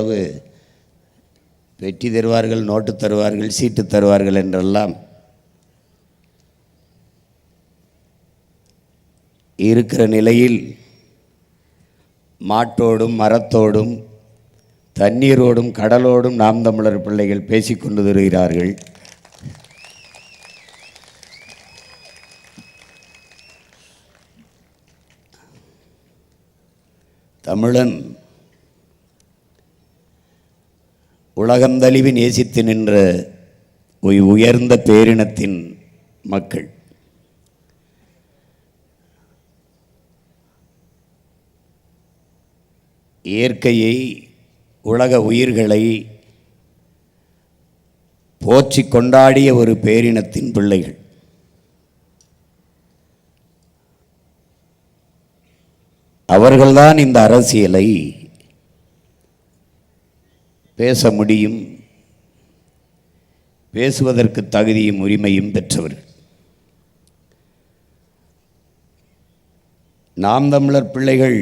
எவ்வளவு வெற்றி தருவார்கள், நோட்டு தருவார்கள், சீட்டு தருவார்கள் என்றெல்லாம் இருக்கிற நிலையில் மாட்டோடும் மரத்தோடும் தண்ணீரோடும் கடலோடும் நாம் தமிழர் பிள்ளைகள் பேசிக்கொண்டு வருகிறார்கள். தமிழன் உலகந்தழுவி நேசித்து நின்ற உயர்ந்த பேரினத்தின் மக்கள். இயற்கையை, உலக உயிர்களை போற்றி கொண்டாடிய ஒரு பேரினத்தின் பிள்ளைகள். அவர்கள்தான் இந்த அரசியலை பேச முடியும், பேசுவதற்கு தகுதியும் உரிமையும் பெற்றவர்கள். நாம் தமிழர் பிள்ளைகள்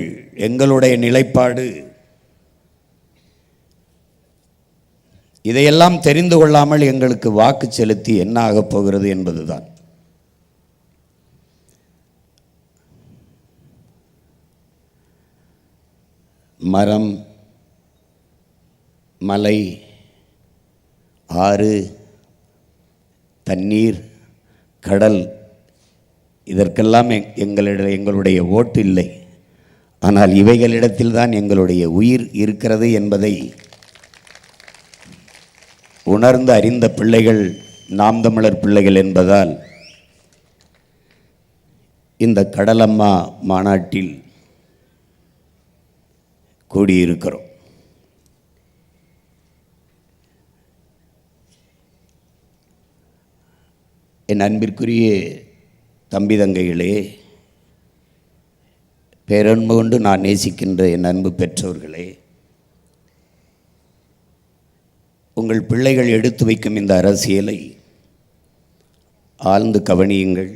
எங்களுடைய நிலைப்பாடு இதையெல்லாம் தெரிந்து கொள்ளாமல் எங்களுக்கு வாக்கு செலுத்தி என்ன ஆகப் போகிறது என்பதுதான். மரம், மலை, ஆறு, தண்ணீர், கடல் இதற்கெல்லாம் எங்களுடைய ஓட்டு இல்லை. ஆனால் இவைகளிடத்தில் தான் எங்களுடைய உயிர் இருக்கிறது என்பதை உணர்ந்து அறிந்த பிள்ளைகள் நாம் தமிழர் பிள்ளைகள் என்பதால் இந்த கடலம்மா மாநாட்டில் கூடியிருக்கிறோம். என் அன்பிற்குரிய தம்பி தங்கைகளே, பேரன்பு கொண்டு நான் நேசிக்கின்ற என் அன்பு பெற்றோர்களே, உங்கள் பிள்ளைகள் எடுத்து வைக்கும் இந்த அரசியலை ஆழ்ந்து கவனியுங்கள்.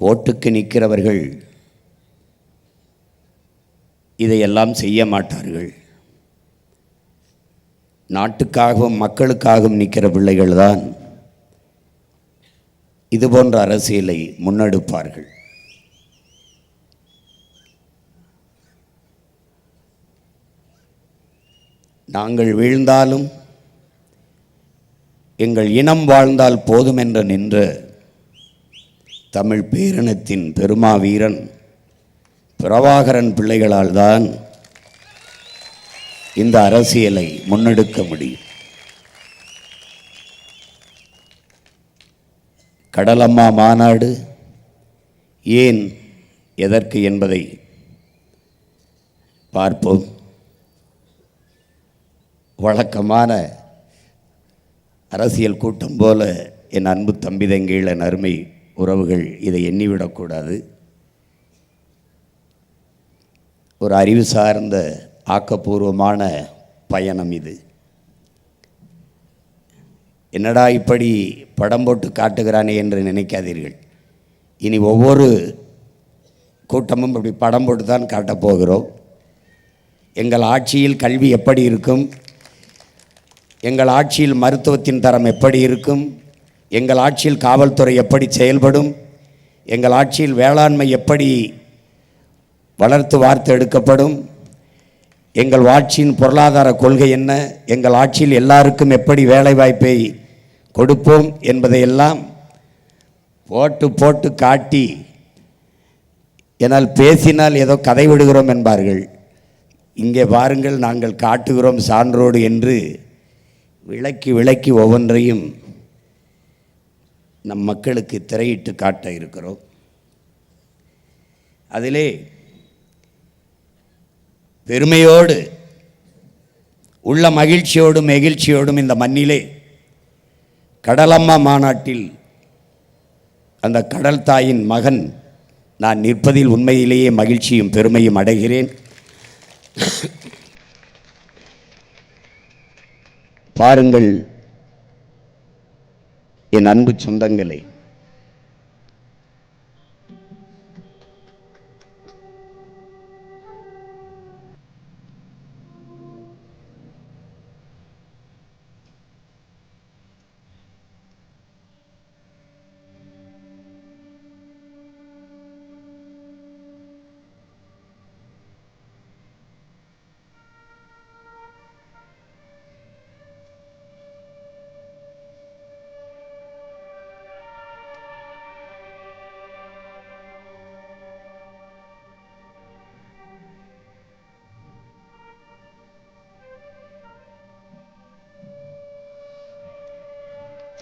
ஓட்டுக்கு நிற்கிறவர்கள் இதையெல்லாம் செய்ய மாட்டார்கள். நாட்டுக்காகவும் மக்களுக்காகவும் நிற்கிற பிள்ளைகள் தான் இது போன்ற அரசியலை முன்னெடுப்பார்கள். நாங்கள் வீழ்ந்தாலும் எங்கள் இனம் வாழ்ந்தால் போதும் என்று நின்ற தமிழ் பேரினத்தின் பெருமாவீரன் பிரபாகரன் பிள்ளைகளால் தான் இந்த அரசியலை முன்னெடுக்க முடியும். கடலம்மா மாநாடு ஏன், எதற்கு என்பதை பார்ப்போம். வழக்கமான அரசியல் கூட்டம் போல என் அன்பு தம்பி தங்கைகள், என் அருமை உறவுகள் இதை எண்ணிவிடக்கூடாது. ஒரு அறிவு சார்ந்த ஆக்கப்பூர்வமான பயணம் இது. என்னடா இப்படி படம் போட்டு காட்டுகிறானே என்று நினைக்காதீர்கள். இனி ஒவ்வொரு கூட்டமும் இப்படி படம் போட்டு தான் காட்டப் போகிறோம். எங்கள் ஆட்சியில் கல்வி எப்படி இருக்கும், எங்கள் ஆட்சியில் மருத்துவத்தின் தரம் எப்படி இருக்கும், எங்கள் ஆட்சியில் காவல்துறை எப்படி செயல்படும், எங்கள் ஆட்சியில் வேளாண்மை எப்படி வளர்த்து வார்த்து எடுக்கப்படும், எங்கள் ஆட்சியின் பொருளாதார கொள்கை என்ன, எங்கள் ஆட்சியில் எல்லாருக்கும் எப்படி வேலைவாய்ப்பை கொடுப்போம் என்பதையெல்லாம் போட்டு போட்டு காட்டி, என்னால் பேசினால் ஏதோ கதை விடுகிறோம் என்பார்கள். இங்கே பாருங்கள், நாங்கள் காட்டுகிறோம் சான்றோடு என்று விளக்கி விளக்கி ஒவ்வொன்றையும் நம் மக்களுக்கு திரையிட்டு காட்ட இருக்கிறோம். அதிலே பெருமையோடு உள்ள மகிழ்ச்சியோடும் நெகிழ்ச்சியோடும் இந்த மண்ணிலே கடலம்மா மாநாட்டில் அந்த கடல் தாயின் மகன் நான் நிற்பதில் உண்மையிலேயே மகிழ்ச்சியும் பெருமையும் அடைகிறேன். பாருங்கள் என் அன்பு சொந்தங்களே,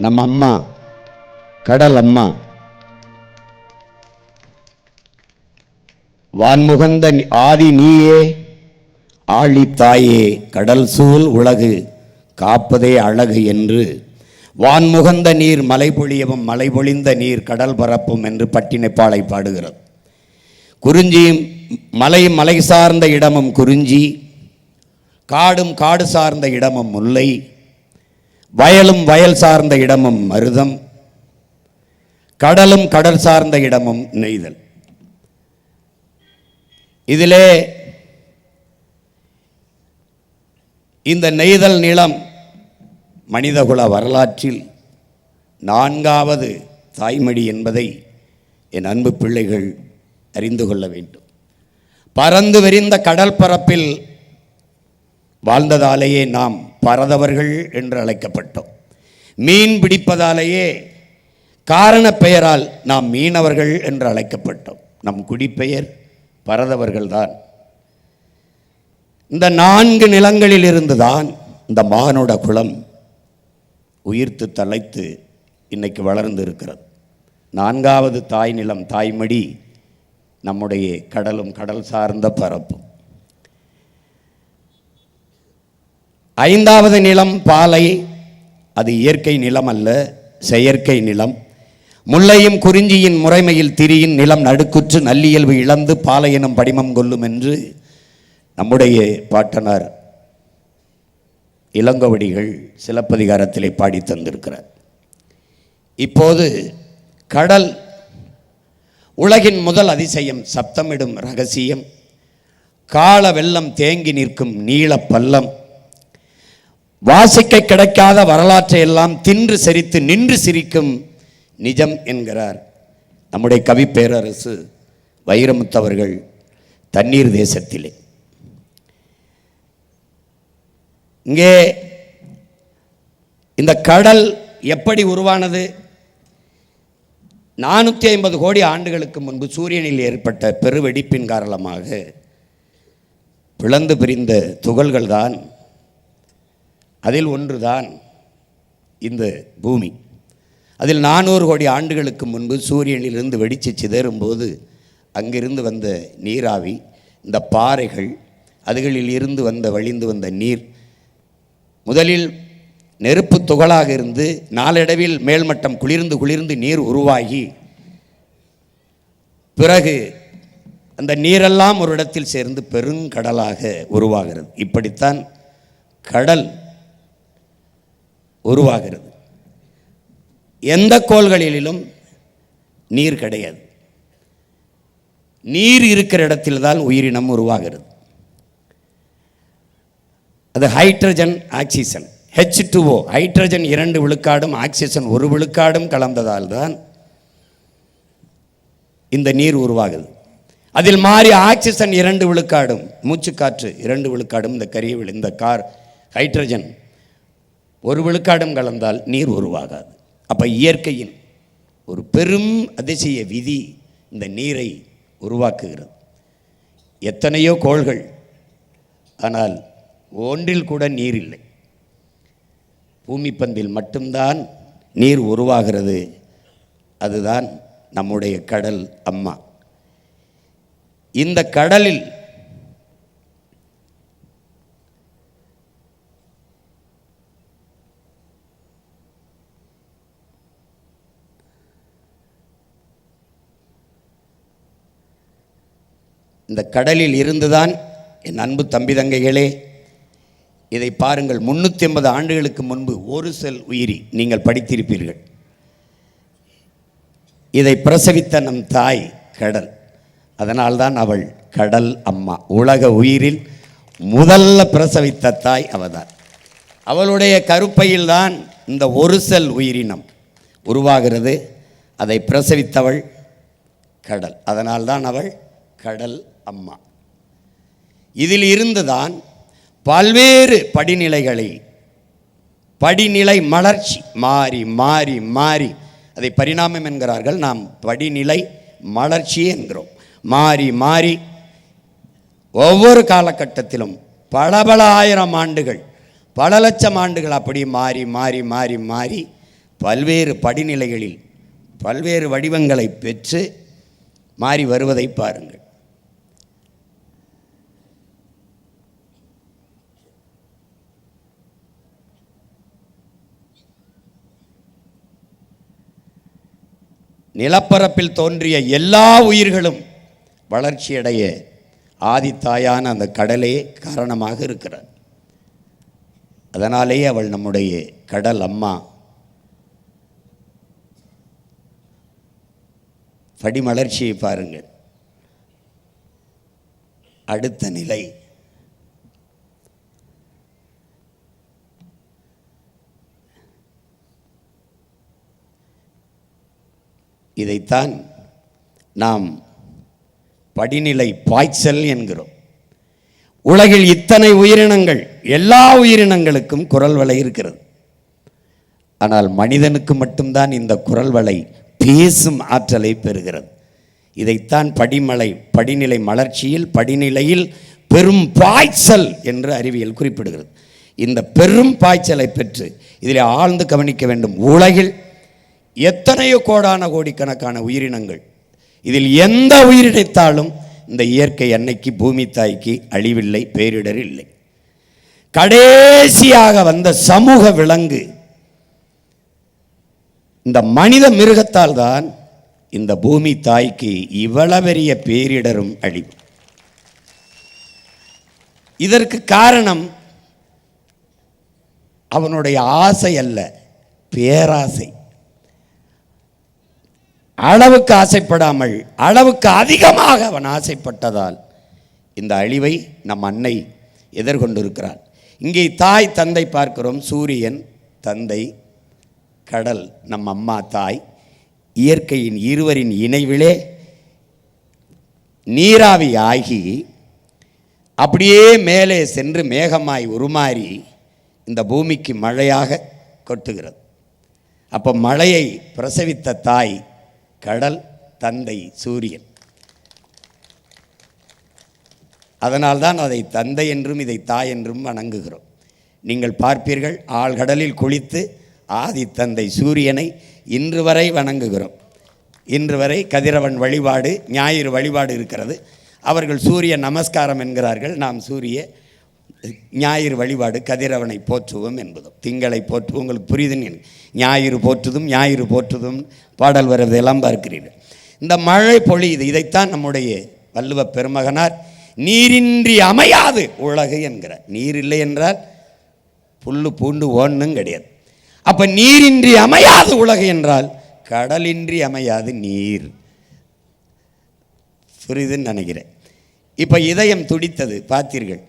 நம்ம அம்மா கடல் அம்மா வான்முகந்த ஆதி நீயே ஆழி தாயே கடல் சூழ் உலகு காப்பதே அழகு என்று வான்முகந்த நீர் மலை பொழியவும் மலை பொழிந்த நீர் கடல் பரப்பும் என்று பட்டினைப்பாலை பாடுகிறது. குறிஞ்சியும் மலையும் மலை சார்ந்த இடமும் குறிஞ்சி, காடும் காடு சார்ந்த இடமும் முல்லை, வயலும் வயல் சார்ந்த இடமும் மருதம், கடலும் கடல் சார்ந்த இடமும் நெய்தல். இதிலே இந்த நெய்தல் நிலம் மனிதகுல வரலாற்றில் 4வது தாய்மடி என்பதை என் அன்பு பிள்ளைகள் அறிந்து கொள்ள வேண்டும். பறந்து விரிந்த கடல் பரப்பில் வாழ்ந்ததாலேயே நாம் பரதவர்கள் என்று அழைக்கப்பட்டோம். மீன் பிடிப்பதாலேயே காரண பெயரால் நாம் மீனவர்கள் என்று அழைக்கப்பட்டோம். நம் குடிப்பெயர் பரதவர்கள்தான். இந்த 4 நிலங்களில் இருந்துதான் இந்த மானுட குலம் உயிர்த்து தலைத்து இன்னைக்கு வளர்ந்து இருக்கிறது. 4வது தாய் நிலம் தாய்மடி நம்முடைய கடலும் கடல் சார்ந்த பரப்பும். 5வது நிலம் பாலை. அது இயற்கை நிலம் அல்ல, செயற்கை நிலம். முல்லையும் குறிஞ்சியின் முறைமையில் திரியின் நிலம் நடுக்குற்று நல்லியல்பு இழந்து பாலை எனும் படிமம் கொள்ளும் என்று நம்முடைய பாட்டனார் இளங்கோவடிகள் சிலப்பதிகாரத்திலே பாடி தந்திருக்கிறார். இப்போது கடல் உலகின் முதல் அதிசயம், சப்தமிடும் ரகசியம், கால வெள்ளம் தேங்கி நிற்கும் நீள பள்ளம், வாசிக்க கிடைக்காத வரலாற்றை எல்லாம் தின்று செரித்து நின்று சிரிக்கும் நிஜம் என்கிறார் நம்முடைய கவி பேரரசு வைரமுத்தவர்கள் தண்ணீர் தேசத்திலே. இங்கே இந்த கடல் எப்படி உருவானது? 450 கோடி ஆண்டுகளுக்கு முன்பு சூரியனில் ஏற்பட்ட பெருவெடிப்பின் காரணமாக பிளந்து பிரிந்த துகள்கள் தான். அதில் ஒன்றுதான் இந்த பூமி. அதில் 400 கோடி ஆண்டுகளுக்கு முன்பு சூரியனிலிருந்து வெடித்து சிதறும்போது அங்கிருந்து வந்த நீராவி, இந்த பாறைகள், அதுகளில் இருந்து வழிந்து வந்த நீர் முதலில் நெருப்பு துகளாக இருந்து நாளடைவில் மேல்மட்டம் குளிர்ந்து குளிர்ந்து நீர் உருவாகி பிறகு அந்த நீரெல்லாம் ஒரு இடத்தில் சேர்ந்து பெருங்கடலாக உருவாகிறது. இப்படித்தான் கடல் உருவாகிறது. எந்த கோள்களிலும் நீர் கிடையாது. நீர் இருக்கிற இடத்தில்தான் உயிரினம் உருவாகிறது. அது ஹைட்ரஜன் ஆக்சிஜன் H2O, ஹைட்ரஜன் 2 விழுக்காடும் ஆக்சிஜன் 1 விழுக்காடும் கலந்ததால் தான் இந்த நீர் உருவாகுது. அதில் மாறி ஆக்சிஜன் 2 விழுக்காடும் மூச்சுக்காற்று 2 விழுக்காடும் இந்த கரிய இந்த ஹைட்ரஜன் 1 விழுக்காடும் கலந்தால் நீர் உருவாகாது. அப்போ இயற்கையின் ஒரு பெரும் அதிசய விதி இந்த நீரை உருவாக்குகிறது. எத்தனையோ கோள்கள், ஆனால் ஒன்றில் கூட நீர் இல்லை. பூமி பந்தில் மட்டும்தான் நீர் உருவாகிறது. அதுதான் நம்முடைய கடல் அம்மா. இந்த கடலில் இருந்துதான் என் அன்பு தம்பி தங்கைகளே, இதை பாருங்கள். 350 ஆண்டுகளுக்கு முன்பு ஒரு செல் உயிரி, நீங்கள் படித்திருப்பீர்கள். இதை பிரசவித்த நம் தாய் கடல். அதனால்தான் அவள் கடல் அம்மா. உலக உயிரில் முதல்ல பிரசவித்த தாய் அவள்தான். அவளுடைய கருப்பையில்தான் இந்த ஒரு செல் உயிரினம் உருவாகிறது. அதை பிரசவித்தவள் கடல். அதனால்தான் அவள் கடல் அம்மா. இதில் இருந்துதான் பல்வேறு படிநிலை மலர்ச்சி மாறி மாறி மாறி, அதை பரிணாமம் என்கிறார்கள், நாம் படிநிலை மலர்ச்சி என்கிறோம். மாறி மாறி ஒவ்வொரு காலகட்டத்திலும் பல ஆயிரம் ஆண்டுகள், பல லட்சம் ஆண்டுகள் அப்படி மாறி மாறி மாறி மாறி பல்வேறு படிநிலைகளில் பல்வேறு வடிவங்களை பெற்று மாறி வருவதை பாருங்கள். நிலப்பரப்பில் தோன்றிய எல்லா உயிர்களும் வளர்ச்சியடைய ஆதித்தாயான அந்த கடலே காரணமாக இருக்கிறார். அதனாலேயே அவள் நம்முடைய கடல் அம்மா. படிமலர்ச்சியை பாருங்கள். அடுத்த நிலை இதைத்தான் நாம் படிநிலை பாய்ச்சல் என்கிறோம். உலகில் இத்தனை உயிரினங்கள், எல்லா உயிரினங்களுக்கும் குரல் வளை இருக்கிறது. ஆனால் மனிதனுக்கு மட்டும்தான் இந்த குரல் வளை பேசும் ஆற்றலை பெறுகிறது. இதைத்தான் படிநிலை மலர்ச்சியில் படிநிலையில் பெரும் பாய்ச்சல் என்று அறிவியல் குறிப்பிடுகிறது. இந்த பெரும் பாய்ச்சலை பெற்று இதில் ஆழ்ந்து கவனிக்க வேண்டும். உலகில் எத்தனையோ கோடிக்கணக்கான உயிரினங்கள், இதில் எந்த உயிரினத்தாலும் இந்த இயற்கை அன்னைக்கு பூமி தாய்க்கு அழிவில்லை, பேரிடர் இல்லை. கடைசியாக வந்த சமூக விலங்கு இந்த மனித மிருகத்தால் தான் இந்த பூமி தாய்க்கு இவ்வளவு பெரிய பேரிடரும் அழிவும். இதற்கு காரணம் அவனுடைய ஆசை அல்ல, பேராசை. அளவுக்கு ஆசைப்படாமல் அளவுக்கு அதிகமாக அவன் ஆசைப்பட்டதால் இந்த அழிவை நம் அன்னை எதிர்கொண்டிருக்கிறாள். இங்கே தாய் தந்தை பார்க்கிறோம். சூரியன் தந்தை, கடல் நம் அம்மா தாய். இயற்கையின் இருவரின் இணைவிலே நீராவி ஆகி அப்படியே மேலே சென்று மேகமாய் உருமாறி இந்த பூமிக்கு மழையாக கொட்டுகிறது. அப்போ மழையை பிரசவித்த தாய் கடல், தந்தை சூரியன். அதனால்தான் அதை தந்தை என்றும் இதை தாய் என்றும் வணங்குகிறோம். நீங்கள் பார்ப்பீர்கள், ஆழ்கடலில் குளித்து ஆதி தந்தை சூரியனை இன்று வரை வணங்குகிறோம். இன்று வரை கதிரவன் வழிபாடு, ஞாயிறு வழிபாடு இருக்கிறது. அவர்கள் சூரிய நமஸ்காரம் என்கிறார்கள். நாம் சூரிய ஞாயிறு வழிபாடு, கதிரவனை போற்றுவோம் என்பதும். திங்களை போற்றுவோம். உங்களுக்கு புரியுதுன்னு ஞாயிறு போற்றுதும் பாடல் வருவதெல்லாம் பார்க்கிறீர்கள். இந்த மழை பொழியுது. இதைத்தான் நம்முடைய வள்ளுவ பெருமகனார் நீரின்றி அமையாது உலகு என்கிறார். நீர் இல்லை என்றால் புல்லு பூண்டு ஓன்னும் கிடையாது. அப்போ நீரின்றி அமையாது உலகு என்றால் கடலின்றி அமையாது நீர். புரியுதுன்னு நினைக்கிறேன். இப்போ இதயம் துடித்தது பார்த்தீர்கள்.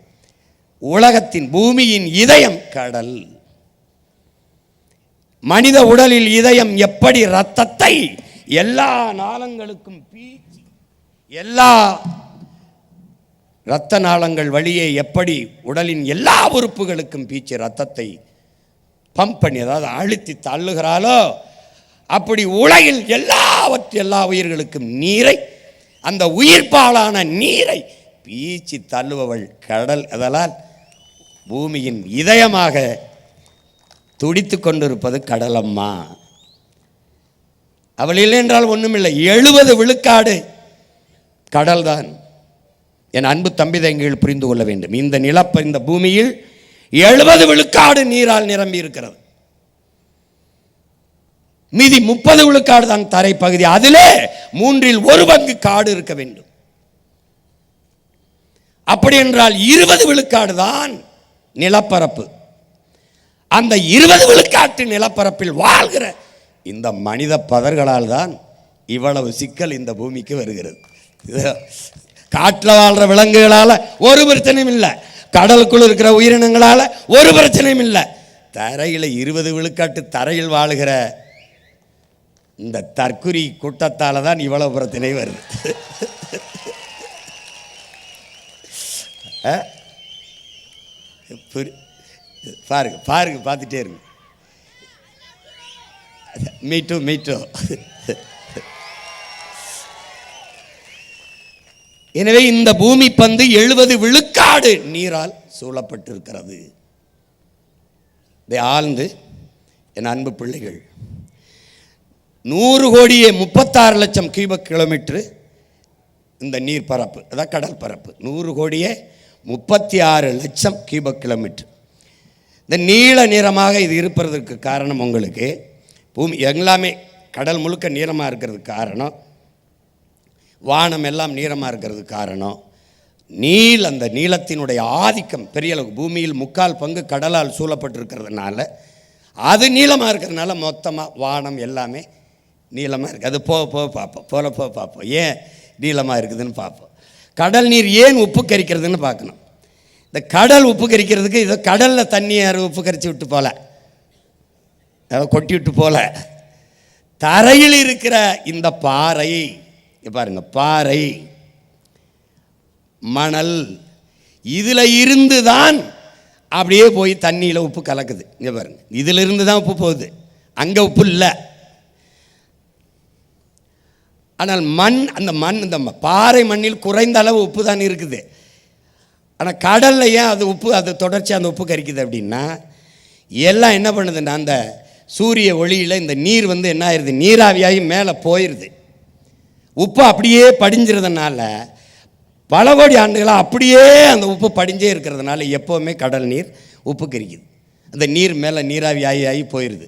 உலகத்தின் பூமியின் இதயம் கடல். மனித உடலில் இதயம் எப்படி இரத்தத்தை எல்லா நாளங்களுக்கும் பீச்சி, எல்லா இரத்த நாளங்கள் வழியே எப்படி உடலின் எல்லா உறுப்புகளுக்கும் பீச்சி இரத்தத்தை பம்ப் பண்ணி, அதாவது அழுத்தி தள்ளுகிறாளோ, அப்படி உலகில் எல்லா உயிர்களுக்கும் நீரை, அந்த உயிர்ப்பாலான நீரை பீச்சி தள்ளுபவள் கடல். அதனால் பூமியின் இதயமாக துடித்து கொண்டிருப்பது கடலம்மா. அவள் இல்லை என்றால் ஒன்றுமில்லை. 70 விழுக்காடு கடல்தான். என் அன்பு தம்பி தங்கைகள் புரிந்து கொள்ள வேண்டும். இந்த பூமியில் 70 விழுக்காடு நீரால் நிரம்பி இருக்கிறது. மீதி 30 விழுக்காடு தான் தரைப்பகுதி. அதிலே 1/3 காடு இருக்க வேண்டும். அப்படி என்றால் 20 விழுக்காடு தான் நிலப்பரப்பு. அந்த 20 விழுக்காட்டு நிலப்பரப்பில் வாழ்கிற இந்த மனித பதர்களால் தான் இவ்வளவு சிக்கல் இந்த பூமிக்கு வருகிறது. காட்டில் வாழ்கிற விலங்குகளால் ஒரு பிரச்சனையும் இல்லை, கடலுக்குள் இருக்கிற உயிரினங்களால் ஒரு பிரச்சனையும் இல்லை. தரையில் 20 விழுக்காட்டு தரையில் வாழ்கிற இந்த தற்குறி கூட்டத்தால் தான் இவ்வளவு பிரச்சனை வருது. பாருங்க பாருங்க, பார்த்துட்டே இருங்க. மீட்டோ. எனவே இந்த பூமி பந்து 70 விழுக்காடு நீரால் சூழப்பட்டிருக்கிறது. இதை ஆழ்ந்து என் அன்பு பிள்ளைகள் 100 கோடியே 36 லட்சம் கியூபிக் கிலோமீட்டரு இந்த நீர் பரப்பு, அதான் கடல் பரப்பு. 100 கோடியே 36 லட்சம் கியூபிக் கிலோமீட்டர். இந்த நீல நிறமாக இது இருப்பதற்கு காரணம் உங்களுக்கு பூமி எல்லாமே கடல் முழுக்க நீளமாக இருக்கிறதுக்கு காரணம், வானம் எல்லாம் நீளமாக இருக்கிறதுக்கு காரணம் அந்த நீளத்தினுடைய ஆதிக்கம் பெரிய அளவு. பூமியில் 3/4 பங்கு கடலால் சூழப்பட்டிருக்கிறதுனால அது நீளமாக இருக்கிறதுனால மொத்தமாக வானம் எல்லாமே நீளமாக இருக்குது. அது பார்ப்போம் ஏன் நீளமாக இருக்குதுன்னு பார்ப்போம். கடல் நீர் ஏன் உப்பு கரிக்கிறதுன்னு பார்க்கணும். இந்த கடல் உப்பு கரிக்கிறதுக்கு இதை கடலில் தண்ணி உப்பு கரிச்சு விட்டு போல, அதை கொட்டி விட்டு போல, தரையில் இருக்கிற இந்த பாறை பாருங்க, பாறை மணல் இதில் இருந்து தான் அப்படியே போய் தண்ணியில் உப்பு கலக்குது. இங்கே பாருங்க, இதில் இருந்து தான் உப்பு போகுது, அங்கே உப்பு இல்லை. ஆனால் அந்த இந்த பாறை மண்ணில் குறைந்த அளவு உப்பு தான் இருக்குது. ஆனால் கடலில் ஏன் அது உப்பு, அது தொடர்ச்சி அந்த உப்பு கரிக்குது அப்படின்னா, எல்லாம் என்ன பண்ணுதுன்னா அந்த சூரிய ஒளியில் இந்த நீர் என்ன ஆயிடுது, நீராவியாகி மேலே போயிடுது. உப்பு அப்படியே படிஞ்சிறதுனால பல கோடி ஆண்டுகளாக அப்படியே அந்த உப்பு படிஞ்சே இருக்கிறதுனால எப்போவுமே கடல் நீர் உப்பு கரிக்குது. அந்த நீர் மேலே நீராவி ஆகி போயிடுது.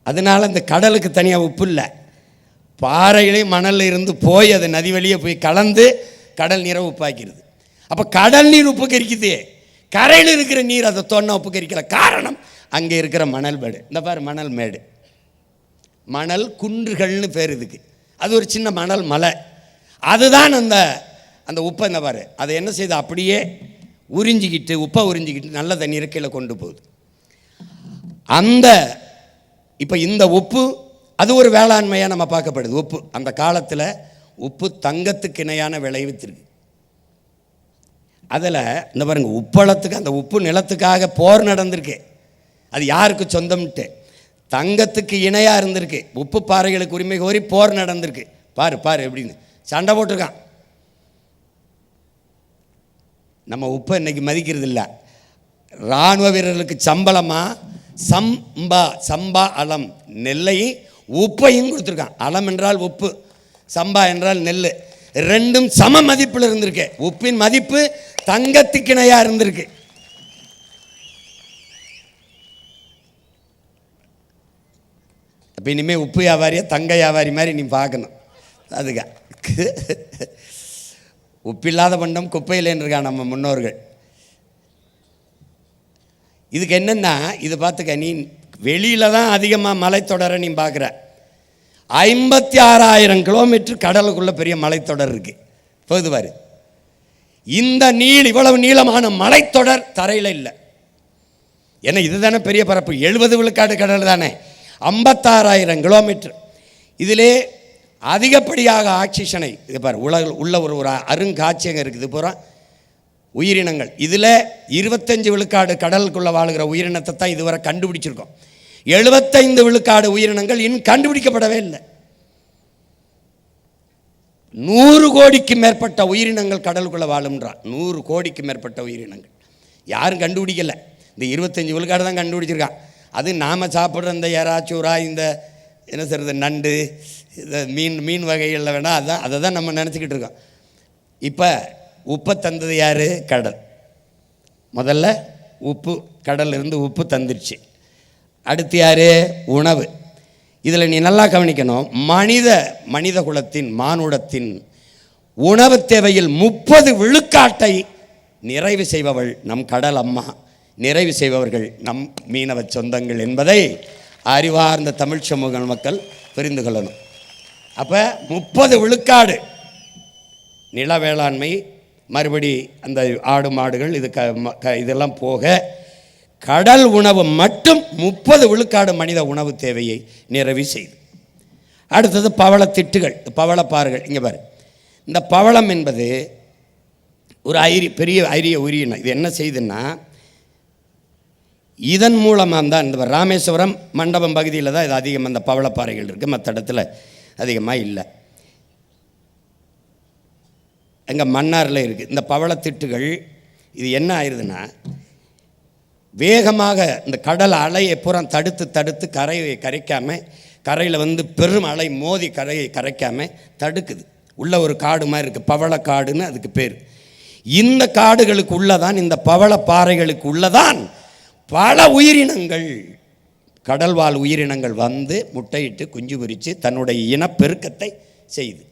அதனால் அந்த கடலுக்கு தனியாக உப்பு இல்லை, பாறையிலே மணலில் இருந்து போய் அது நதி வழியே போய் கலந்து கடல் நீரை உப்பாக்கிடுது. அப்போ கடல் நீர் உப்பு கரிக்குது, கரையில் இருக்கிற நீர் அதை தோணா உப்பு கரிக்கல. காரணம் அங்கே இருக்கிற மணல் மேடு. இந்த பாரு மணல் மேடு, மணல் குன்றுகள்னு பேர் இதுக்கு. அது ஒரு சின்ன மணல் மலை, அதுதான் அந்த உப்பை இந்த பாரு அதை என்ன செய்யுது, அப்படியே உறிஞ்சிக்கிட்டு உப்பை உறிஞ்சிக்கிட்டு நல்ல தண்ணீரை கீழே கொண்டு போகுது. இப்போ இந்த உப்பு அது ஒரு வேளாண்மையாக நம்ம பார்க்கப்படுது. உப்பு அந்த காலத்தில் உப்பு தங்கத்துக்கு இணையான விளைவித்திருக்கு. அதில் இந்த பாருங்க, உப்பளத்துக்கு அந்த உப்பு நிலத்துக்காக போர் நடந்திருக்கு. அது யாருக்கு சொந்தம்ட்டு, தங்கத்துக்கு இணையாக இருந்திருக்கு. உப்பு பாறைகளுக்கு உரிமை கோரி போர் நடந்திருக்கு. பாரு எப்படின்னு சண்டை போட்டிருக்கான். நம்ம உப்பை இன்னைக்கு மதிக்கிறது இல்லை. இராணுவ வீரர்களுக்கு சம்பளமாக சம்பா அலம் நெல்லையும் உப்பையும் கொடுத்துருக்கான். அலம் என்றால் உப்பு, சம்பா என்றால் நெல், ரெண்டும் சம மதிப்பில் இருந்திருக்கு. உப்பின் மதிப்பு தங்கத்துக்கு இணையாக இருந்திருக்கு. அப்போ இனிமேல் உப்பு வியாபாரியை தங்க வியாபாரி மாதிரி நீ பார்க்கணும். அதுக்கா உப்பில்லாத பண்டம் குப்பையில் இருக்கான் நம்ம முன்னோர்கள். இதுக்கு என்னென்னா, இது பார்த்துக்க, நீ வெளியில் தான் அதிகமாக மலைத்தொடரை நீ பார்க்குற. 56,000 கிலோமீட்டர் கடலுக்குள்ளே பெரிய மலைத்தொடர் இருக்குது. போகுது பாரு, இந்த இவ்வளவு நீளமான மலைத்தொடர் தரையில் இல்லை. ஏன்னா இது தானே பெரிய பரப்பு, 70 விழுக்காடு கடல் தானே, 56,000 கிலோமீட்டர். இதிலே அதிகப்படியாக ஆக்சிஜனை இது பாரு உள்ள ஒரு அருங்காட்சியகம் இருக்குது பூரா உயிரினங்கள். இதில் 25 விழுக்காடு கடலுக்குள்ளே வாழ்கிற உயிரினத்தை தான் இதுவரை கண்டுபிடிச்சிருக்கோம். 75 விழுக்காடு உயிரினங்கள் இன்னும் கண்டுபிடிக்கப்படவே இல்லை. 100 கோடிக்கு மேற்பட்ட உயிரினங்கள் கடலுக்குள்ளே வாழும்ன்றான். 100 கோடிக்கு மேற்பட்ட உயிரினங்கள் யாரும் கண்டுபிடிக்கலை. இந்த 25 விழுக்காடு தான் கண்டுபிடிச்சிருக்கான். அது நாம் சாப்பிட்ற இந்த எறாச்சூரா, இந்த என்ன சொல்கிறது, நண்டு, இந்த மீன் வகைகளில் வேணால் அதை தான் நம்ம நினச்சிக்கிட்டு இருக்கோம். இப்போ உப்பை தந்தது யார்? கடல். முதல்ல உப்பு, கடல்ல இருந்து உப்பு தந்துடுச்சு. அடுத்து யார்? உணவு. இதில் நீ நல்லா கவனிக்கணும், மனித குலத்தின் மானுடத்தின் உணவு தேவையில் 30 விழுக்காட்டை நிறைவு செய்பவள் நம் கடல் அம்மா, நிறைவு செய்பவர்கள் நம் மீனவ சொந்தங்கள் என்பதை அறிவார்ந்த தமிழ் சமூக மக்கள் புரிந்து கொள்ளணும். அப்போ 30 விழுக்காடு நில வேளாண்மை, மறுபடி அந்த ஆடு மாடுகள் இதெல்லாம் போக கடல் உணவு மட்டும் 30 விழுக்காடு மனித உணவு தேவையை நிறைவு செய்து. அடுத்தது பவளத்திட்டுகள், பவளப்பாறுகள். இங்கே பாரு, இந்த பவளம் என்பது ஒரு பெரிய அரிய உயிரினம். இது என்ன செய்யுதுன்னா, இதன் மூலமாக தான் இந்த ராமேஸ்வரம் மண்டபம் பகுதியில் தான் இது அதிகம் அந்த பவளப்பாறைகள் இருக்குது, மற்ற இடத்துல அதிகமாக இல்லை. எங்கே மன்னாரில் இருக்குது இந்த பவளத்திட்டுகள். இது என்ன ஆயிடுதுன்னா, வேகமாக இந்த கடல் அலையை புறம் தடுத்து கரைக்காமல் கரையில் வந்து பெரும் அலை மோதி கரையை கரைக்காமல் தடுக்குது. உள்ள ஒரு காடு மாதிரி இருக்குது, பவளக்காடுன்னு அதுக்கு பேர். இந்த காடுகளுக்கு உள்ளதான், இந்த பவளப்பாறைகளுக்கு உள்ளதான் பல உயிரினங்கள், கடல்வாழ் உயிரினங்கள் வந்து முட்டையிட்டு குஞ்சு பொரித்து தன்னுடைய இனப்பெருக்கத்தை செய்து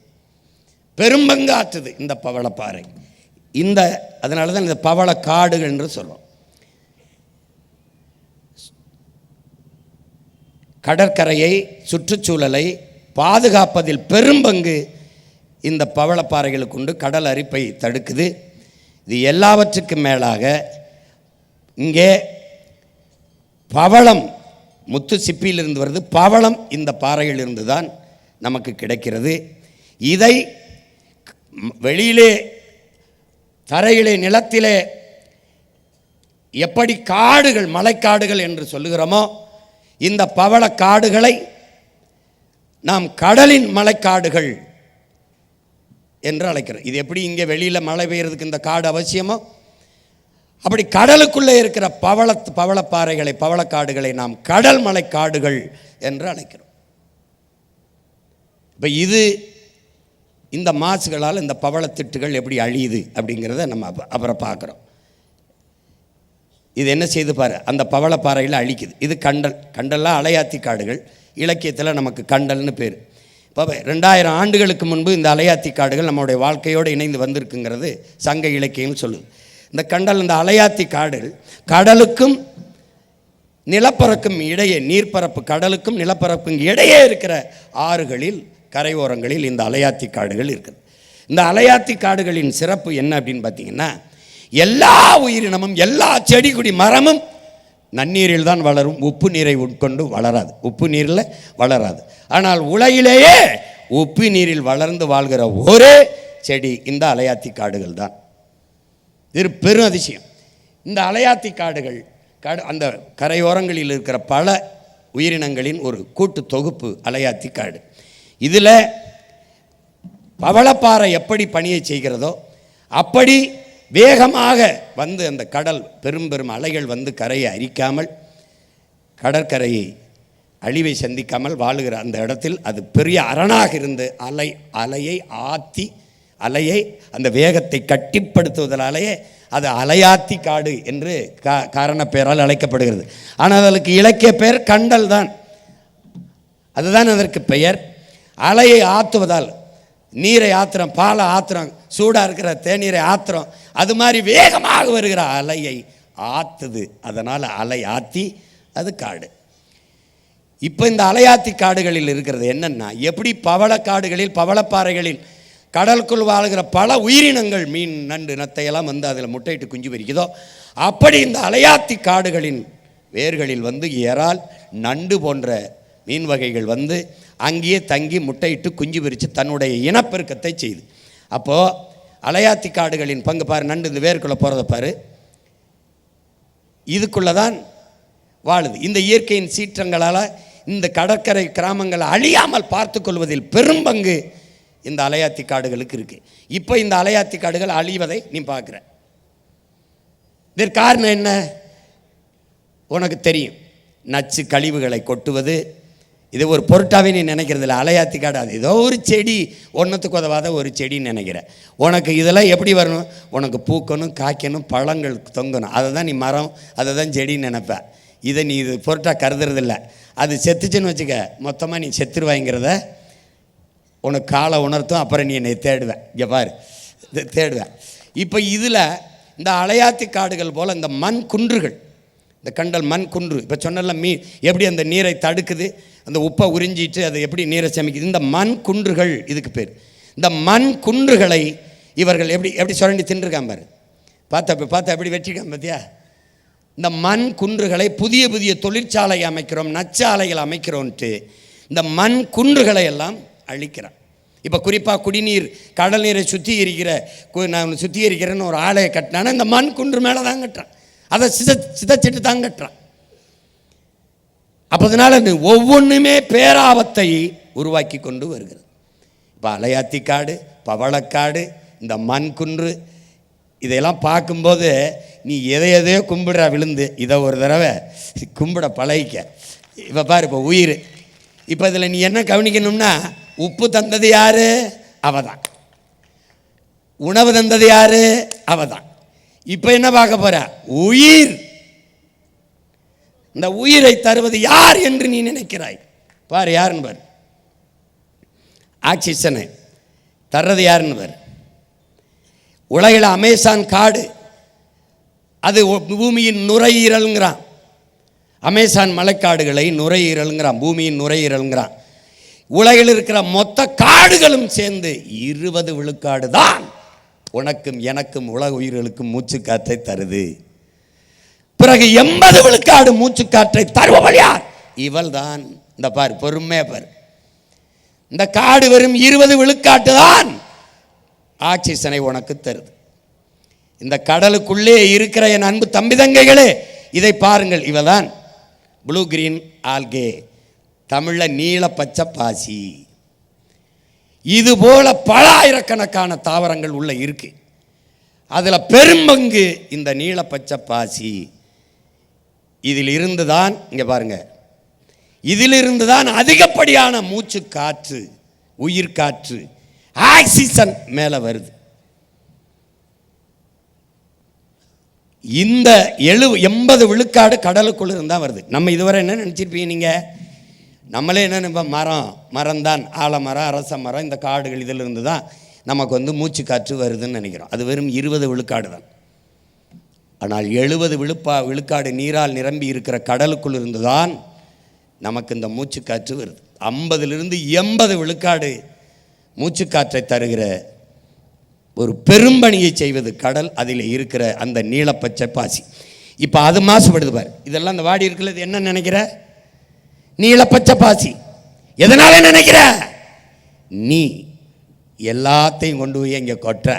பெரும்பங்காற்றுது இந்த பவளப்பாறை. அதனால தான் இந்த பவளக்காடுகள் என்று சொல்கிறோம். கடற்கரையை சுற்றுச்சூழலை பாதுகாப்பதில் பெரும்பங்கு இந்த பவளப்பாறைகளுக்கு உண்டு. கடல் அரிப்பை தடுக்குது. இது எல்லாவற்றுக்கும் மேலாக இங்கே பவளம், முத்து சிப்பியிலிருந்து வருது, பவளம் இந்த பாறையிலிருந்து தான் நமக்கு கிடைக்கிறது. இதை வெளியிலே தரையிலே நிலத்திலே எப்படி காடுகள், மலைக்காடுகள் என்று சொல்லுகிறோமோ, இந்த பவளக்காடுகளை நாம் கடலின் மலைக்காடுகள் என்று அழைக்கிறோம். இது எப்படி இங்கே வெளியில் மழை பெய்யறதுக்கு இந்த காடு அவசியமோ, அப்படி கடலுக்குள்ளே இருக்கிற பவளப்பாறைகளை, பவளக்காடுகளை நாம் கடல் மலைக்காடுகள் என்று அழைக்கிறோம். இப்போ இந்த மாசுகளால் இந்த பவளத்திட்டுகள் எப்படி அழியுது அப்படிங்கிறத நம்ம அப்புறம் பார்க்குறோம். இது என்ன செய்து பாரு, அந்த பவளப்பாறையில் அழிக்குது. இது கண்டல்லாம் அலையாத்தி காடுகள், இலக்கியத்தில் நமக்கு கண்டல்னு பேர். இப்போ 2000 ஆண்டுகளுக்கு முன்பு இந்த அலையாத்தி காடுகள் நம்மளுடைய வாழ்க்கையோடு இணைந்து வந்திருக்குங்கிறது சங்க இலக்கியம் சொல்லுது. இந்த கண்டல், இந்த அலையாத்தி காடுகள் கடலுக்கும் நிலப்பரப்புக்கும் இடையே, நீர்ப்பரப்பு கடலுக்கும் நிலப்பரப்புக்கும் இடையே இருக்கிற ஆறுகளில், கரையோரங்களில் இந்த அலையாத்தி காடுகள் இருக்குது. இந்த அலையாத்தி காடுகளின் சிறப்பு என்ன அப்படின்னு பார்த்தீங்கன்னா, எல்லா உயிரினமும், எல்லா செடி கொடி மரமும் நன்னீரில் தான் வளரும், உப்பு நீரை உட்கொண்டு வளராது, உப்பு நீரில் வளராது. ஆனால் உலகிலேயே உப்பு நீரில் வளர்ந்து வாழ்கிற ஒரே செடி இந்த அலையாத்தி காடுகள் தான். இது பெரும் அதிசயம். இந்த அலையாத்தி காடுகள் அந்த கரையோரங்களில் இருக்கிற பல உயிரினங்களின் ஒரு கூட்டு தொகுப்பு அலையாத்தி காடு. இதில் பவளப்பாறை எப்படி பணியை செய்கிறதோ அப்படி வேகமாக வந்து அந்த கடல் பெரும் அலைகள் வந்து கரையை அரிக்காமல், கடற்கரையை அழிவை சந்திக்காமல் வாழுகிற அந்த இடத்தில் அது பெரிய அரணாக இருந்து அலையை அந்த வேகத்தை கட்டிப்படுத்துவதாலேயே அது அலையாத்தி காடு என்று காரண பெயரால் அழைக்கப்படுகிறது. ஆனால் அதற்கு இலக்கிய பெயர் கண்டல் தான். அதுதான் அதற்கு பெயர். அலையை ஆற்றுவதால், நீரை ஆத்திரம், பாலை ஆத்திரம், சூடாக இருக்கிற தேநீரை ஆத்திரம், அது மாதிரி வேகமாக வருகிற அலையை ஆற்றுது. அதனால் அலை ஆற்றி அது காடு. இப்போ இந்த அலையாத்தி காடுகளில் இருக்கிறது என்னென்னா, எப்படி பவளக்காடுகளில், பவளப்பாறைகளில் கடலுக்குள் வாழ்கிற பல உயிரினங்கள், மீன், நண்டு, நத்தையெல்லாம் வந்து அதில் முட்டையிட்டு குஞ்சு பொரிக்குதோ, அப்படி இந்த அலையாத்தி காடுகளின் வேர்களில் வந்து இறால், நண்டு போன்ற மீன் வகைகள் வந்து அங்கேயே தங்கி முட்டையிட்டு குஞ்சு பொரித்து தன்னுடைய இனப்பெருக்கத்தை செய்து. அப்போது அலையாத்தி காடுகளின் பங்கு பாரு, நண்டு இந்த வேர்க்குள்ளே போகிறத பாரு, இதுக்குள்ளே தான் வாழுது. இந்த இயற்கையின் சீற்றங்களால் இந்த கடற்கரை கிராமங்களை அழியாமல் பார்த்து கொள்வதில் பெரும்பங்கு இந்த அலையாத்தி காடுகளுக்கு இருக்குது. இப்போ இந்த அலையாத்தி காடுகள் அழிவதை நீ பார்க்குற. இதற்கு காரணம் என்ன உனக்கு தெரியும். நச்சு கழிவுகளை கொட்டுவது, இது ஒரு பொருட்டாவே நீ நினைக்கிறது இல்லை. அலையாத்தி காடு அது ஏதோ ஒரு செடி, ஒன்றத்துக்கு உதவாத ஒரு செடின்னு நினைக்கிற. உனக்கு இதெல்லாம் எப்படி வரணும், உனக்கு பூக்கணும், காய்க்கணும், பழங்கள் தொங்கணும், அதை தான் நீ மரம், அதை தான் செடின்னு நினைப்ப. இதை நீ இது பொருட்டாக கருதுறதில்ல. அது செத்துச்சுன்னு வச்சுக்க, மொத்தமாக நீ செத்துருவாங்கிறத உனக்கு காலை உணர்த்தும். அப்புறம் நீ என்னை தேடுவேன், இங்கே பாரு, தேடுவேன். இப்போ இதில் இந்த அலையாத்தி காடுகள் போல் இந்த மண் குன்றுகள், இந்த கண்டல் மண் குன்று, இப்போ சொன்னல மீன் எப்படி அந்த நீரை தடுக்குது, அந்த உப்பை உறிஞ்சிட்டு அதை எப்படி நீரை சமைக்குது, இந்த மண் குன்றுகள் இதுக்கு பேர். இந்த மண் குன்றுகளை இவர்கள் எப்படி சுரண்டி தின்றுருக்கான் பாரு, பார்த்தா எப்படி வெற்றிக்கான் பார்த்தியா. இந்த மண் குன்றுகளை புதிய புதிய தொழிற்சாலை அமைக்கிறோம், நச்சாலைகள் அமைக்கிறோன்ட்டு இந்த மண் குன்றுகளை எல்லாம் அழிக்கிறான். இப்போ குறிப்பாக குடிநீர், கடல் நீரை நான் சுத்திகரிக்கிறேன்னு ஒரு ஆலையை கட்டினான்னா இந்த மண் குன்று மேலே தான் கட்டுறான், அதை சிதைச்சிட்டு தான் கட்டுறான். அப்போ அதனால் ஒவ்வொன்றுமே பேராபத்தை உருவாக்கி கொண்டு வருகிறது. இப்போ அலையாத்தி காடு, பவளக்காடு, இந்த மண் குன்று, இதையெல்லாம் பார்க்கும்போது நீ எதையோ கும்பிடுற விழுந்து, இதை ஒரு தடவை கும்பிட பழகிக்க. இப்போ பாரு, இப்போ உயிர், இப்போ இதில் நீ என்ன கவனிக்கணும்னா, உப்பு தந்தது யாரு? அவதான். உணவு தந்தது யாரு? அவதான். இப்போ என்ன பார்க்க போற? உயிர். இந்த உயிரை தருவது யார் என்று நீ நினைக்கிறாய்? பாரு யாருன்னு பாரு. ஆக்சிஜனை தர்றது யாருன்னு பாரு. உலகில் அமேசான் காடு, அது பூமியின் நுரையீரல்ங்கிறான். அமேசான் மலைக்காடுகளை நுரையீரல்ங்கிறான், பூமியின் நுரையீரல்ங்கிறான். உலகில் இருக்கிற மொத்த காடுகளும் சேர்ந்து 20 விழுக்காடு தான் உனக்கும் எனக்கும் உலக உயிர்களுக்கும் மூச்சுக்காற்றை தருது. பிறகு 80 விழுக்காடு மூச்சுக்காற்றை தருபவள் யார்? இவள் தான். இந்த பாரு, பொறுமையா பாரு. இந்த காடு வெறும் 20 விழுக்காட்டு தான் ஆக்சிஜனை உனக்கு தருது. இந்த கடலுக்குள்ளே இருக்கிற என் அன்பு தம்பி தங்கைகளே, இதை பாருங்கள். இவதான் ப்ளூ கிரீன் ஆல்கே, தமிழ்ல நீல பச்சை பாசி. இது போல பல ஆயிரக்கணக்கான தாவரங்கள் உள்ள இருக்கு. அதுல பெரும்பங்கு இந்த நீல பச்சை பாசி. இதில் இருந்துதான், இங்க பாருங்க, இதிலிருந்து தான் அதிகப்படியான மூச்சு காற்று, உயிர் காற்று, ஆக்சிஜன் மேல வருது. இந்த 80 விழுக்காடு கடலுக்குள்ள இருந்தா வருது. நம்ம இதுவரை என்ன நினைச்சிருப்பீங்க நீங்க? நம்மளே என்ன நினைப்போம்? மரம் தான், ஆலமரம், அரச மரம், இந்த காடுகள் இதில் இருந்து தான் நமக்கு வந்து மூச்சு காற்று வருதுன்னு நினைக்கிறோம். அது வெறும் 20 விழுக்காடு தான். ஆனால் 70 விழுக்காடு நீரால் நிரம்பி இருக்கிற கடலுக்குள் இருந்து தான் நமக்கு இந்த மூச்சு காற்று வருது. 50லிருந்து 80 விழுக்காடு மூச்சுக்காற்றை தருகிற ஒரு பெரும்பணியை செய்வது கடல். அதில் இருக்கிற அந்த நீலப்பச்சை பாசி. இப்போ அது மாசுபடுது பாரு. இதெல்லாம் இந்த வாடி இருக்கிறது என்ன நினைக்கிற? நீலப்பச்சை பாசி. எதனால நினைக்கிற? நீ எல்லாத்தையும் கொண்டு போய் இங்கே கொட்டுற,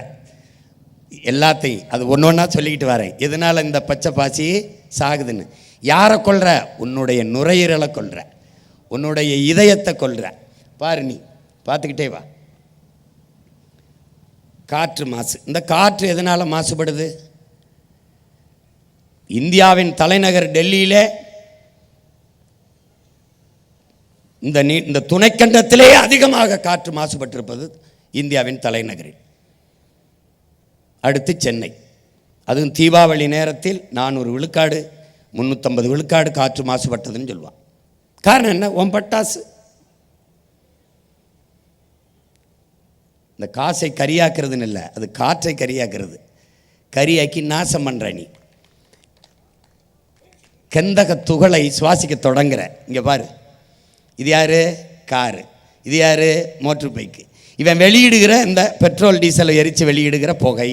எல்லாத்தையும். அது ஒன்று ஒன்றா சொல்லிக்கிட்டு வரேன். எதனால இந்த பச்சை பாசி சாகுதுன்னு. யாரை கொல்ற? உன்னுடைய நுரையீரலை கொல்ற, உன்னுடைய இதயத்தை கொல்ற. பாரு, நீ பார்த்துக்கிட்டே வா. காற்று மாசு. இந்த காற்று எதனால மாசுபடுது? இந்தியாவின் தலைநகர் டெல்லியிலே, இந்த துணைக்கண்டத்திலேயே அதிகமாக காற்று மாசுபட்டிருப்பது இந்தியாவின் தலைநகரில். அடுத்து சென்னை. அதுவும் தீபாவளி நேரத்தில் 400 விழுக்காடு 350 விழுக்காடு காற்று மாசுபட்டதுன்னு சொல்லுவான். காரணம் என்ன? உன் பட்டாசு. இந்த காசை கரியாக்குறதுன்னு இல்லை, அது காற்றை கரியாக்குறது. கரியாக்கி நாசம் பண்ற நீ. கந்தக துகளை சுவாசிக்க தொடங்குற. இங்கே பாரு, இது யாரு? காரு. இது யாரு? Motor bike. இவன் வெளியிடுகிற இந்த பெட்ரோல் டீசலை எரித்து வெளியிடுகிற புகை,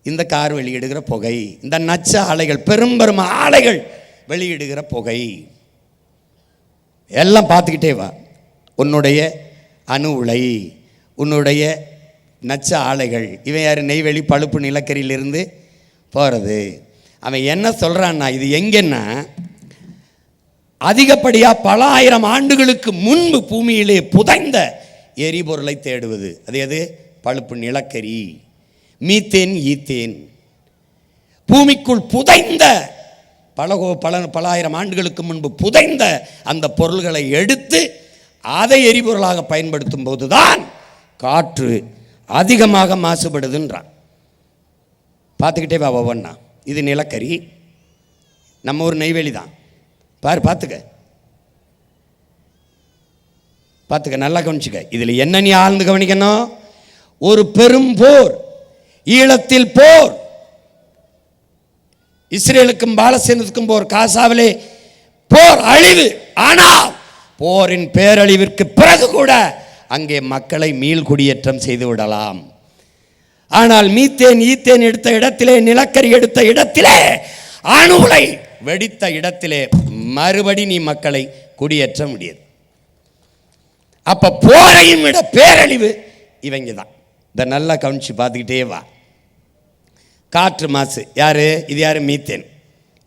இந்த கார் வெளியிடுகிற புகை, இந்த நச்ச ஆலைகள், பெரும் ஆலைகள் வெளியிடுகிற புகை, எல்லாம் பார்த்துக்கிட்டே வா. உன்னுடைய அணு உலை, உன்னுடைய நச்ச ஆலைகள். இவன் யார்? நெய்வேலி பழுப்பு நிலக்கரியிலிருந்து போகிறது. அவன் என்ன சொல்கிறான்னா, இது எங்கன்னா அதிகப்படியாக பல ஆயிரம் ஆண்டுகளுக்கு முன்பு பூமியிலே புதைந்த எரிபொருளை தேடுவது. அது எது? பழுப்பு நிலக்கரி, மீத்தேன், ஈத்தேன். பூமிக்குள் புதைந்த பல ஆயிரம் ஆண்டுகளுக்கு முன்பு புதைந்த அந்த பொருள்களை எடுத்து அதை எரிபொருளாக பயன்படுத்தும் போதுதான் காற்று அதிகமாக மாசுபடுதுன்றான். பார்த்துக்கிட்டே வா ஒவ்வொன்றா. இது நிலக்கரி, நம்ம ஒரு நெய்வேலி தான். பாரு, பார்த்துக்க, நல்லா கவனிச்சுக்க. இதில் என்ன நீ ஆழ்ந்து கவனிக்கணும்? ஒரு பெரும் போர், ஈழத்தில் போர், இஸ்ரேலுக்கும் பாலஸ்தீனத்துக்கும் போர், காசாவிலே போர், அழிவு. ஆனால் போரின் பேரழிவிற்கு பிறகு கூட அங்கே மக்களை மீள் குடியேற்றம் செய்து விடலாம். ஆனால் மீத்தேன், ஈத்தேன் எடுத்த இடத்திலே, நிலக்கரி எடுத்த இடத்திலே, அணு உலை வெடித்த இடத்திலே மறுபடி நீ மக்களை குடியேற்ற முடியாது. அப்ப போரையும் விட பேரழிவு இவங்க தான். இதை நல்லா கவனிச்சு பார்த்துக்கிட்டே வா. காற்று மாசு யாரு? இது யாரு? Methane,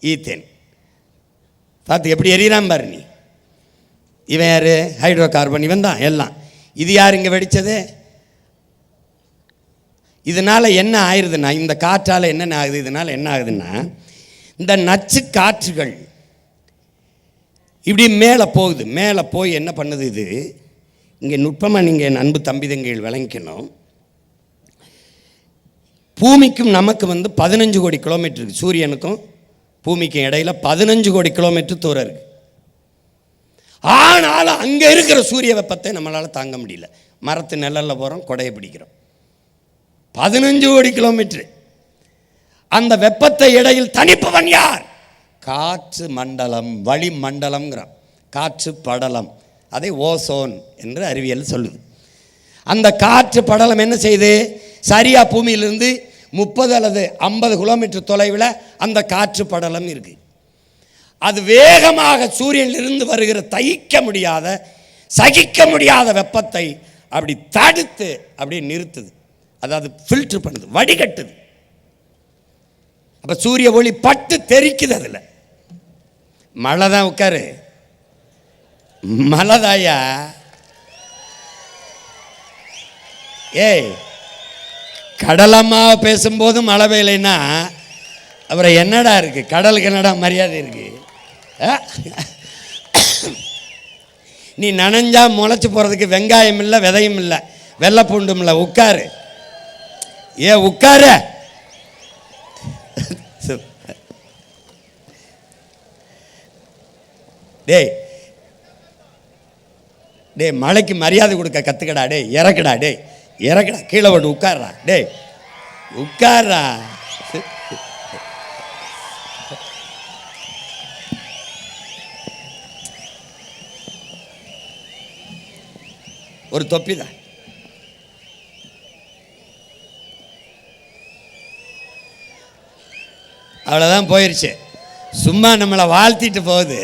ethane. பார்த்து எப்படி எரியறான் பாரு நீ. இவன் யாரு? Hydro carbon. இவன் தான் எல்லாம். இது யார் இங்கே வெடித்தது? இதனால் என்ன ஆயிடுதுன்னா, இந்த காற்றால் என்ன ஆகுது? இதனால் என்ன ஆகுதுன்னா, இந்த நச்சு காற்றுகள் இப்படி மேலே போகுது. மேலே போய் என்ன பண்ணுது இது? இங்கே நுட்பமாக நீங்கள் என் அன்பு தம்பி தங்கைகள் விளங்கிக்கணும். பூமிக்கும் நமக்கு 15 கோடி கிலோமீட்டர் இருக்குது. சூரியனுக்கும் பூமிக்கும் இடையில் 15 கோடி கிலோமீட்டர் தூரம் இருக்குது. ஆனாலும் அங்கே இருக்கிற சூரிய வெப்பத்தை நம்மளால் தாங்க முடியல. மரத்து நிழலில் போகிறோம், கொடையை பிடிக்கிறோம். 15 கோடி கிலோமீட்டர். அந்த வெப்பத்தை இடையில் தணிப்பவன் யார்? காற்று மண்டலம், வளி மண்டலம்ங்கிறான். காற்று படலம், அதை ஓசோன் என்று அறிவியல் சொல்லுது. அந்த காற்று படலம் என்ன செய்யுது? சரியா பூமியிலிருந்து 30 அல்லது 50 கிலோமீட்டர் தொலைவில் அந்த காற்று படலம் இருக்கு. அது வேகமாக சூரியனிலிருந்து வருகிற தகிக்க முடியாத, சகிக்க முடியாத வெப்பத்தை அப்படி தடுத்து அப்படியே நிறுத்துது. அதாவது ஃபில்டர் பண்ணுது, வடிகட்டுது. அப்போ சூரிய ஒளி பட்டு தெரிக்குது. அதில் மழை தான். உட்காரு, மழைதாயா? ஏய், கடலம்மா பேசும்போது மழை பெய்யலைன்னா அப்புறம் என்னடா இருக்கு? கடலுக்கு என்னடா மரியாதை இருக்கு? நீ நனைஞ்சா முளைச்சி போகிறதுக்கு வெங்காயம் இல்லை, விதையும் இல்லை, வெள்ளை பூண்டும் இல்லை. உட்காரு, உட்காரு. டேய் டேய், மழைக்கு மரியாதை கொடுக்க கற்றுக்கடா. டே இறக்குடா, டே இறக்குடா, கீழே போட்டு உட்கார்றா. டே உட்கார்றா. ஒரு தொப்பி தான். அவ்வளோதான், போயிடுச்சு. சும்மா நம்மளை வாழ்த்திட்டு போகுது.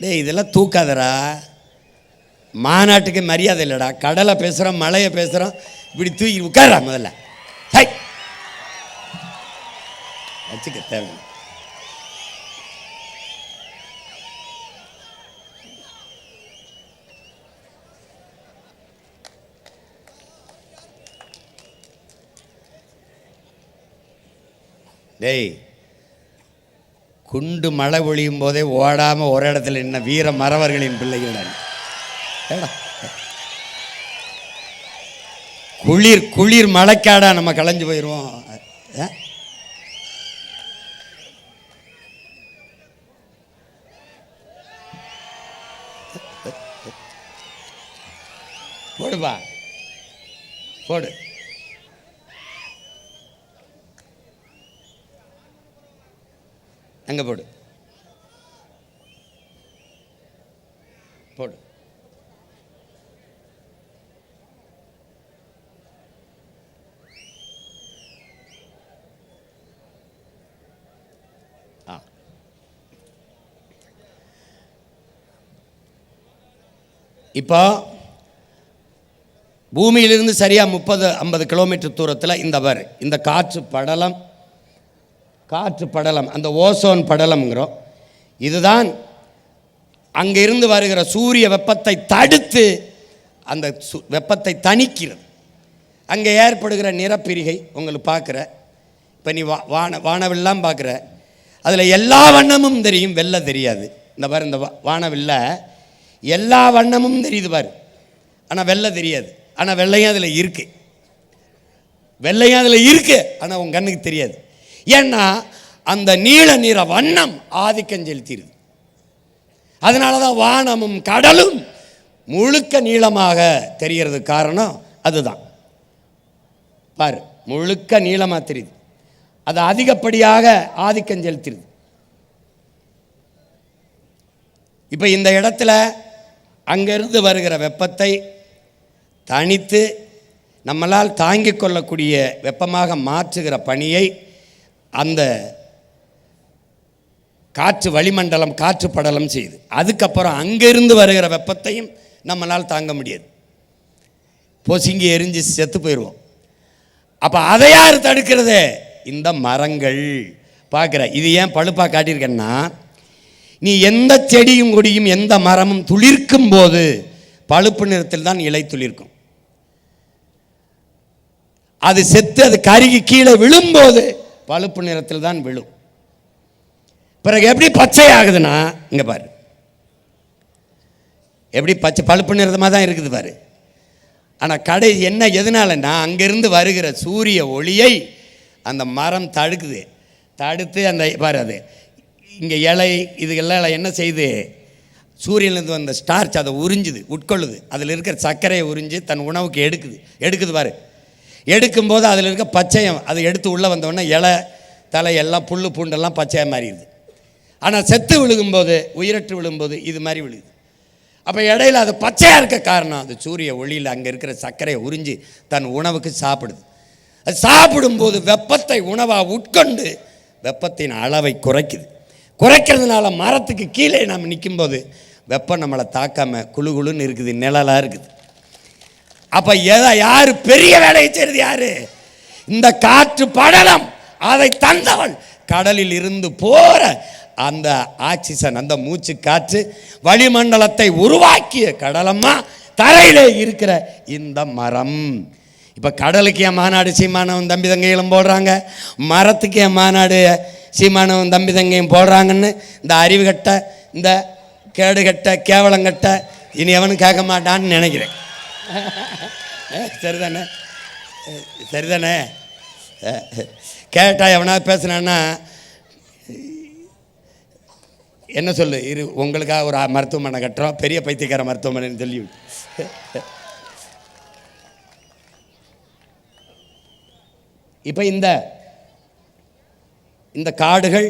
டேய், இதெல்லாம் தூக்காதரா. மாநாட்டுக்கு மரியாதை இல்லைடா. கடலை பேசுகிறோம், மழையை பேசுகிறோம், இப்படி தூக்கி உட்கார்றா முதல்ல. ஹை, வச்சுக்க தேவை. டேய், குண்டு மழை ஒழியும் போதே ஓடாமல் ஒரு இடத்துல என்ன வீர மறவர்களின் பிள்ளைகள். குளிர் குளிர் மழைக்காடா நம்ம களைஞ்சு போயிடுவோம். போடுப்பா, போடு. அங்கே போடு, போடு. இப்போ பூமியிலிருந்து சரியாக 30-50 கிலோமீட்டர் தூரத்தில் இந்த காற்று படலம், அந்த ஓசோன் படலம்ங்கிறோம். இதுதான் அங்கிருந்து வருகிற சூரிய வெப்பத்தை தடுத்து அந்த வெப்பத்தை தணிக்கிறது. அங்கே ஏற்படுகிற நிறப்பிரிகை உங்களுக்கு பார்க்குற. இப்போ நீ வானவில்லாம் பார்க்குற, அதில் எல்லா வண்ணமும் தெரியும், வெள்ளை தெரியாது. இந்த பாரு, இந்த வானவில்ல எல்லா வண்ணமும் தெரியுது பாரு, ஆனால் வெள்ளை தெரியாது. ஆனால் வெள்ளையும் அதில் இருக்குது, ஆனால் உன் கண்ணுக்கு தெரியாது. ஏன்னா அந்த நீல நிற வண்ணம் ஆதிக்கம் செலுத்திடுது. அதனால தான் வானமும் கடலும் முழுக்க நீளமாக தெரிகிறது. காரணம் அதுதான். பாரு, முழுக்க நீளமாக தெரியுது. அது அதிகப்படியாக ஆதிக்கம் செலுத்திடுது. இப்போ இந்த இடத்துல அங்கிருந்து வருகிற வெப்பத்தை தணித்து நம்மளால் தாங்கிக் கொள்ளக்கூடிய வெப்பமாக மாற்றுகிற பணியை அந்த காற்று வளிமண்டலம், காற்று படலம் செய்யுது. அதுக்கப்புறம் அங்கிருந்து வருகிற வெப்பத்தையும் நம்மளால் தாங்க முடியாது, பொசுங்கி எரிஞ்சு செத்து போயிடுவோம். அப்போ அதை யார் தடுக்கிறது? இந்த மரங்கள். பார்க்குற, இது ஏன் பழுப்பாக காட்டியிருக்கேன்னா, நீ எந்த செடியும் கொடியும் எந்த மரமும் துளிர்க்கும் போது பழுப்பு நிறத்தில் தான் இலை துளிர்க்கும். அது செத்து அது கருகி கீழே விழும்போது பழுப்பு நிறத்தில் தான் விழும். பிறகு எப்படி பச்சை ஆகுதுன்னா, இங்கே பாரு, எப்படி பச்சை பழுப்பு நிறமாக தான் இருக்குது பாரு. ஆனால் கடை என்ன எதனாலன்னா, அங்கேருந்து வருகிற சூரிய ஒளியை அந்த மரம் தடுக்குது. தடுத்து அந்த பாரு, அது இங்கே இலை இதுகெல்லாம் என்ன செய்யுது, சூரியன்லேருந்து வந்த ஸ்டார்ச் அதை உறிஞ்சுது, உட்கொள்ளுது. அதில் இருக்கிற சர்க்கரையை உறிஞ்சு தன் உணவுக்கு எடுக்குது பாரு. எடுக்கும்போது அதில் இருக்க பச்சையம் அதை எடுத்து உள்ளே வந்தோடனே இலை தலை எல்லாம் புல் பூண்டெல்லாம் பச்சையாக மாறிடுது. ஆனால் செத்து விழுகும்போது, உயிரற்று விழும்போது இது மாதிரி விழுகுது. அப்போ இடையில அது பச்சையாக இருக்க காரணம், அது சூரிய ஒளியில் அங்கே இருக்கிற சர்க்கரையை உறிஞ்சி தன் உணவுக்கு சாப்பிடுது. அது சாப்பிடும்போது வெப்பத்தை உணவாக உட்கொண்டு வெப்பத்தின் அளவை குறைக்கிறதுனால மரத்துக்கு கீழே நம்ம நிற்கும்போது வெப்பம் நம்மளை தாக்காமல் குழு குழுன்னு இருக்குது, நிழலாக இருக்குது. அப்போ யார் பெரிய வேலையை செய்கிறது? யார்? இந்த காற்று படலம். அதை தந்தவள் கடலில் இருந்து போகிற அந்த ஆக்சிஜன், அந்த மூச்சு காற்று வளிமண்டலத்தை உருவாக்கிய கடலம்மா தரையிலே இருக்கிற இந்த மரம். இப்போ கடலுக்கு என் மாநாடு சீமானவன் தம்பி தங்கைகளும் போடுறாங்க, மரத்துக்கு என் மாநாடு சீமானவன் தம்பி தங்கையும் போடுறாங்கன்னு இந்த அறிவு கட்ட, இந்த கேடுகட்ட, கேவலங்கட்ட இனி எவனும் கேட்க மாட்டான்னு நினைக்கிறேன். சரிதானே? சரிதானே? கேட்டா எவனாவது பேசுனான்னா என்ன சொல்லு, உங்களுக்காக ஒரு மருத்துவமனை கட்டுறோம், பெரிய பைத்தியக்கார மருத்துவமனைன்னு சொல்லி. இப்போ இந்த காடுகள்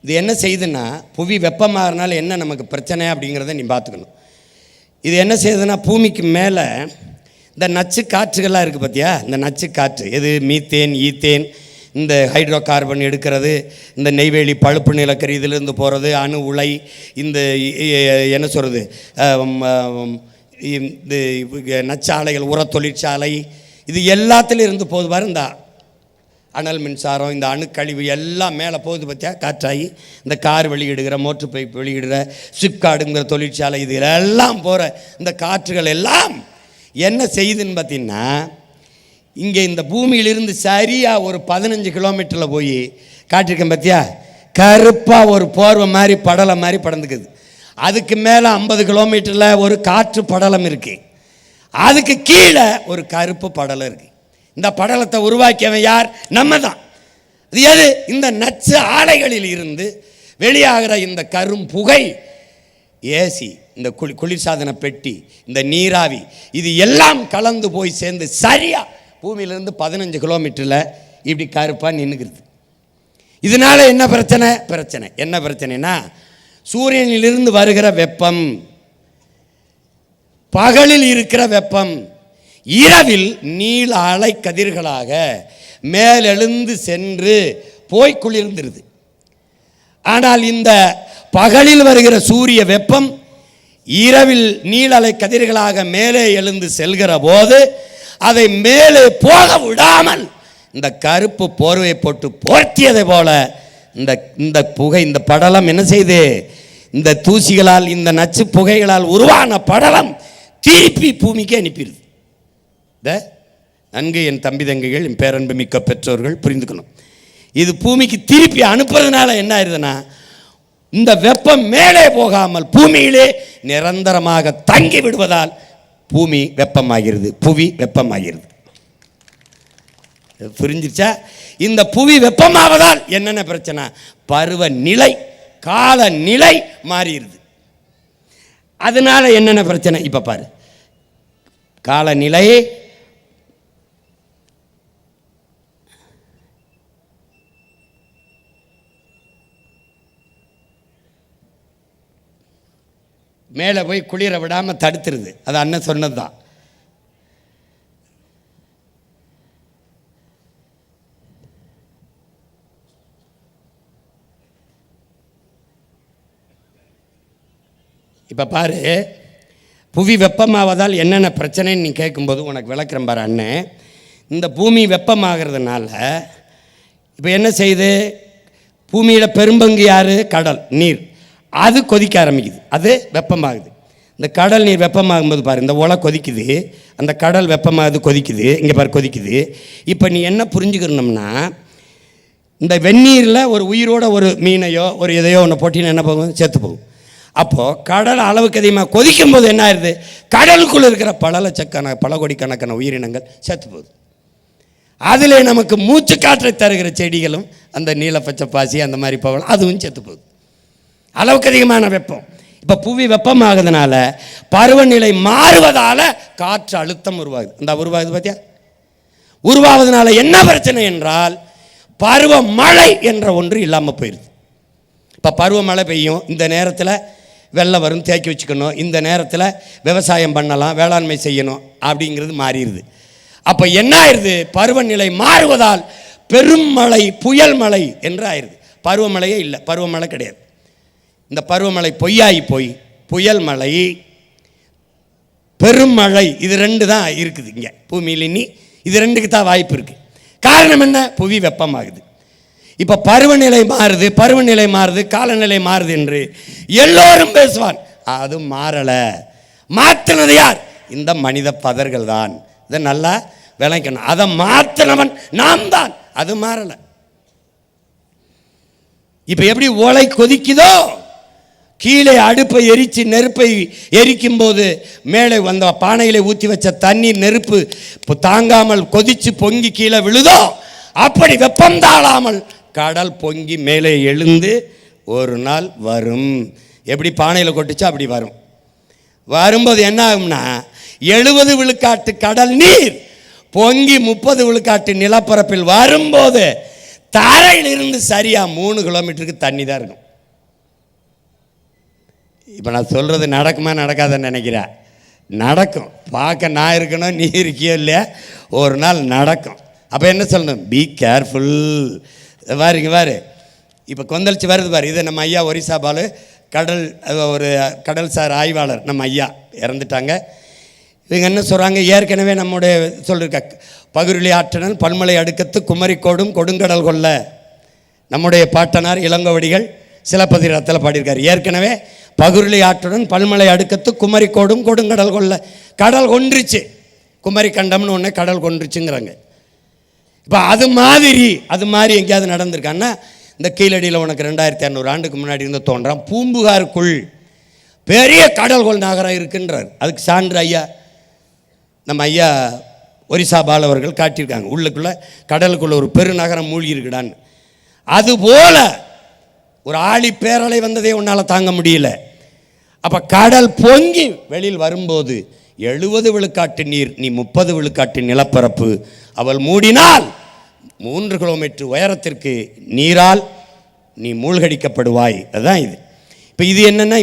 இது என்ன செய்யுதுன்னா, புவி வெப்பமாகறனால என்ன நமக்கு பிரச்சனை அப்படிங்கிறத நீ பார்த்துக்கணும். இது என்ன செய்யுதுன்னா, பூமிக்கு மேலே இந்த நச்சு காற்றுகள்லாம் இருக்குது பார்த்தியா, இந்த நச்சு காற்று எது, மீத்தேன், ஈத்தேன், இந்த ஹைட்ரோ கார்பன் எடுக்கிறது, இந்த நெய்வேலி பழுப்பு நிலக்கரி இதிலிருந்து போகிறது, அணு உலை, இந்த என்ன சொல்கிறது, இந்த நச்சாலைகள், உர தொழிற்சாலை, இது எல்லாத்துலேயும் இருந்து போது பாரு. இந்த அனல் மின்சாரம், இந்த அணுக்கழிவு எல்லாம் மேலே போகுது பார்த்தியா, காற்றாகி இந்த கார் வெளியிடுகிற, மோட்டர் பைப் வெளியிடுகிற, சிப்காடுங்கிற தொழிற்சாலை, இது எல்லாம் போகிற இந்த காற்றுகள் எல்லாம் என்ன செய்யுதுன்னு பார்த்தீங்கன்னா, இங்கே இந்த பூமியிலிருந்து சரியாக ஒரு 15 கிலோமீட்டரில் போய் காட்டிருக்கேன் பார்த்தியா, கருப்பாக ஒரு போர்வை மாதிரி படலை மாதிரி படந்துக்குது. அதுக்கு மேலே 50 கிலோமீட்டரில் ஒரு காற்று படலம் இருக்குது. அதுக்கு கீழே ஒரு கருப்பு படலம் இருக்குது. இந்த படலத்தை உருவாக்கியவன் யார்? நம்ம தான். இது எது? இந்த நச்சு ஆலைகளில் இருந்து வெளியாகிற இந்த கரும் புகை, ஏசி, இந்த குளிர்சாதன பெட்டி, இந்த நீராவி, இது எல்லாம் கலந்து போய் சேர்ந்து சரியாக பூமியிலிருந்து 15 கிலோமீட்டரில் இப்படி கருப்பாக நின்றுக்கிறது. இதனால என்ன பிரச்சனை என்ன பிரச்சனைனா, சூரியனிலிருந்து வருகிற வெப்பம், பகலில் இருக்கிற வெப்பம் இரவில் நீல அலை கதிர்களாக மேலெழுந்து சென்று போய் குளிர்ந்துருது. ஆனால் இந்த பகலில் வருகிற சூரிய வெப்பம் இரவில் நீல அலை கதிர்களாக மேலே எழுந்து செல்கிற போது அதை மேலே போக விடாமல் இந்த கருப்பு போர்வையை போட்டு போர்த்தியதை போல இந்த புகை, இந்த படலம் என்ன செய்து, இந்த தூசிகளால், இந்த நச்சு புகைகளால் உருவான படலம் திருப்பி பூமிக்கு அனுப்பிடுது. நன்கு என் தம்பி தங்கைகள், என் பேரன்பு மிக்க பெற்றோர்கள் புரிந்துக்கணும். இது பூமிக்கு திருப்பி அனுப்புறதுனால என்ன ஆயிருதுன்னா, இந்த வெப்பம் மேலே போகாமல் பூமியிலே நிரந்தரமாக தங்கி விடுவதால் பூமி வெப்பமாகிறது, புவி வெப்பமாகிறது. புரிஞ்சிருச்சா? இந்த புவி வெப்பமாவதால் என்னென்ன பிரச்சனை? பருவநிலை, காலநிலை மாறிடுது. அதனால என்னென்ன பிரச்சனை இப்ப பாரு. காலநிலை, மேலே போய் குளிர விடாமல் தடுத்துருது. அது அண்ணன் சொன்னது தான். இப்போ பாரு, புவி வெப்பமாவதால் என்னென்ன பிரச்சனைன்னு நீ கேட்கும்போது உனக்கு விளக்குறேன் பாரு அண்ணன். இந்த பூமி வெப்பமாகிறதுனால இப்போ என்ன செய்யுது, பூமியில் பெரும்பங்கு யார்? கடல் நீர். அது கொதிக்க ஆரம்பிக்குது, அது வெப்பமாகுது. இந்த கடல் நீர் வெப்பமாகும்போது பாரு, இந்த ஒலை கொதிக்குது, அந்த கடல் வெப்பமாகுது கொதிக்குது, இங்கே பாரு கொதிக்குது. இப்போ நீ என்ன புரிஞ்சுக்கணும்னா, இந்த வெந்நீரில் ஒரு உயிரோட ஒரு மீனையோ ஒரு எதையோ ஒன்று போட்டின்னு என்ன போகும், செத்து போகும். அப்போது கடல் அளவுக்கு அதிகமாக கொதிக்கும் போது என்ன ஆயிடுது, கடலுக்குள்ளே இருக்கிற பல கோடிக்கணக்கான உயிரினங்கள் செத்து போகுது. அதில் நமக்கு மூச்சு காற்றை தருகிற செடிகளும் அந்த நீல பச்சை பாசி அந்த மாதிரி போகலாம், அதுவும் செத்து போகுது. அளவுக்கு அதிகமான வெப்பம். இப்போ புவி வெப்பமாகுதுனால பருவநிலை மாறுவதால் காற்று அழுத்தம் உருவாகுது. அந்த உருவாகுது பார்த்தியா? உருவாவதுனால என்ன பிரச்சனை என்றால் பருவமழை என்ற ஒன்று இல்லாமல் போயிடுது. இப்போ பருவமழை பெய்யும், இந்த நேரத்தில் வெள்ளம் வரும், தேக்கி வச்சுக்கணும், இந்த நேரத்தில் விவசாயம் பண்ணலாம், வேளாண்மை செய்யணும் அப்படிங்கிறது மாறிடுது. அப்போ என்ன ஆயிடுது, பருவநிலை மாறுவதால் பெரும் மழை புயல் மழை என்று ஆயிடுது. பருவமழையே இல்லை, பருவமழை கிடையாது. இந்த பருவமழை பொய்யாகி போய் புயல் மழை பெருமழை இது ரெண்டு தான் இருக்குது இங்கே பூமியில். இனி இது ரெண்டுக்கு தான் வாய்ப்பு இருக்குது. காரணம் என்ன, புவி வெப்பமாகுது. இப்போ பருவநிலை மாறுது, பருவநிலை மாறுது, காலநிலை மாறுது என்று எல்லோரும் பேசுவான். அது மாறலை. மாற்றினது யார்? இந்த மனித பதர்கள் தான். இதை நல்லா விளக்கணும். அதை மாற்றினவன் நாம் தான். அது மாறலை. இப்போ எப்படி ஓலை கொதிக்குதோ, கீழே அடுப்பை எரித்து நெருப்பை எரிக்கும் போது மேலே வந்த பானையிலே ஊற்றி வச்ச தண்ணீர் நெருப்பு இப்போ தாங்காமல் கொதித்து பொங்கி கீழே விழுதோ, அப்படி வெப்பம் தாழாமல் கடல் பொங்கி மேலே எழுந்து ஒரு நாள் வரும். எப்படி பானையில் கொட்டுச்சோ அப்படி வரும். வரும்போது என்ன ஆகும்னா 70 விழுக்காட்டு கடல் நீர் பொங்கி 30 விழுக்காட்டு நிலப்பரப்பில் வரும்போது தரையிலிருந்து சரியாக 3 கிலோமீட்டருக்கு தண்ணி தான் இருக்கும். இப்போ நான் சொல்கிறது நடக்குமா நடக்காதுன்னு நினைக்கிறேன். நடக்கும். பார்க்க நான் இருக்கணும், நீ இருக்கியோ இல்லையா, ஒரு நாள் நடக்கும். அப்போ என்ன சொல்லணும், பி கேர்ஃபுல். பாருங்க பாரு, இப்போ கொந்தளிச்சு வருது பாரு. இது நம்ம ஐயா ஒரிசா பாலு ஒரு கடல்சார் ஆய்வாளர், நம்ம ஐயா இறந்துட்டாங்க. இவங்க என்ன சொல்கிறாங்க, ஏற்கனவே நம்முடைய சொல்லியிருக்க பகுருளி ஆற்றனல் பல்மலை அடுக்கத்து குமரிக்கோடும் கொடுங்கடல் கொள்ள நம்முடைய பாட்டனார் இளங்கோவடிகள் சிலப்பதிகாரத்தில் பாடியிருக்கார். ஏற்கனவே பகுருளி ஆற்றுடன் பல்மலை அடுக்கத்து குமரிக்கோடும் கொடுங்கடல் கொள்ள, கடல் கொன்றுச்சு, குமரி கண்டம்னு ஒன்று கடல் கொன்றுச்சுங்கிறாங்க. இப்போ அது மாதிரி எங்கேயாவது நடந்திருக்கான்னா, இந்த கீழடியில் உனக்கு 2600 ஆண்டுக்கு முன்னாடி இருந்து தோன்றான் பூம்புகாருக்குள் பெரிய கடல்கொள் நகரம் இருக்குன்றார். அதுக்கு சான்று ஐயா நம்ம ஐயா ஒரிசா பால் அவர்கள் காட்டியிருக்காங்க. உள்ளுக்குள்ளே கடலுக்குள்ளே ஒரு பெருநகரம் மூழ்கி இருக்குடான்னு. அதுபோல் ஒரு ஆழி பேரலை வந்ததே உன்னால் தாங்க முடியல. அப்போ கடல் பொங்கி வெளியில் வரும்போது 70 விழுக்காட்டு நீர், நீ 30 விழுக்காட்டு நிலப்பரப்பு அவள் மூடினால் 3 கிலோமீட்டர் உயரத்திற்கு நீரால் நீ மூழ்கடிக்கப்படுவாய். அதுதான் இது. இப்போ இது என்னென்னா,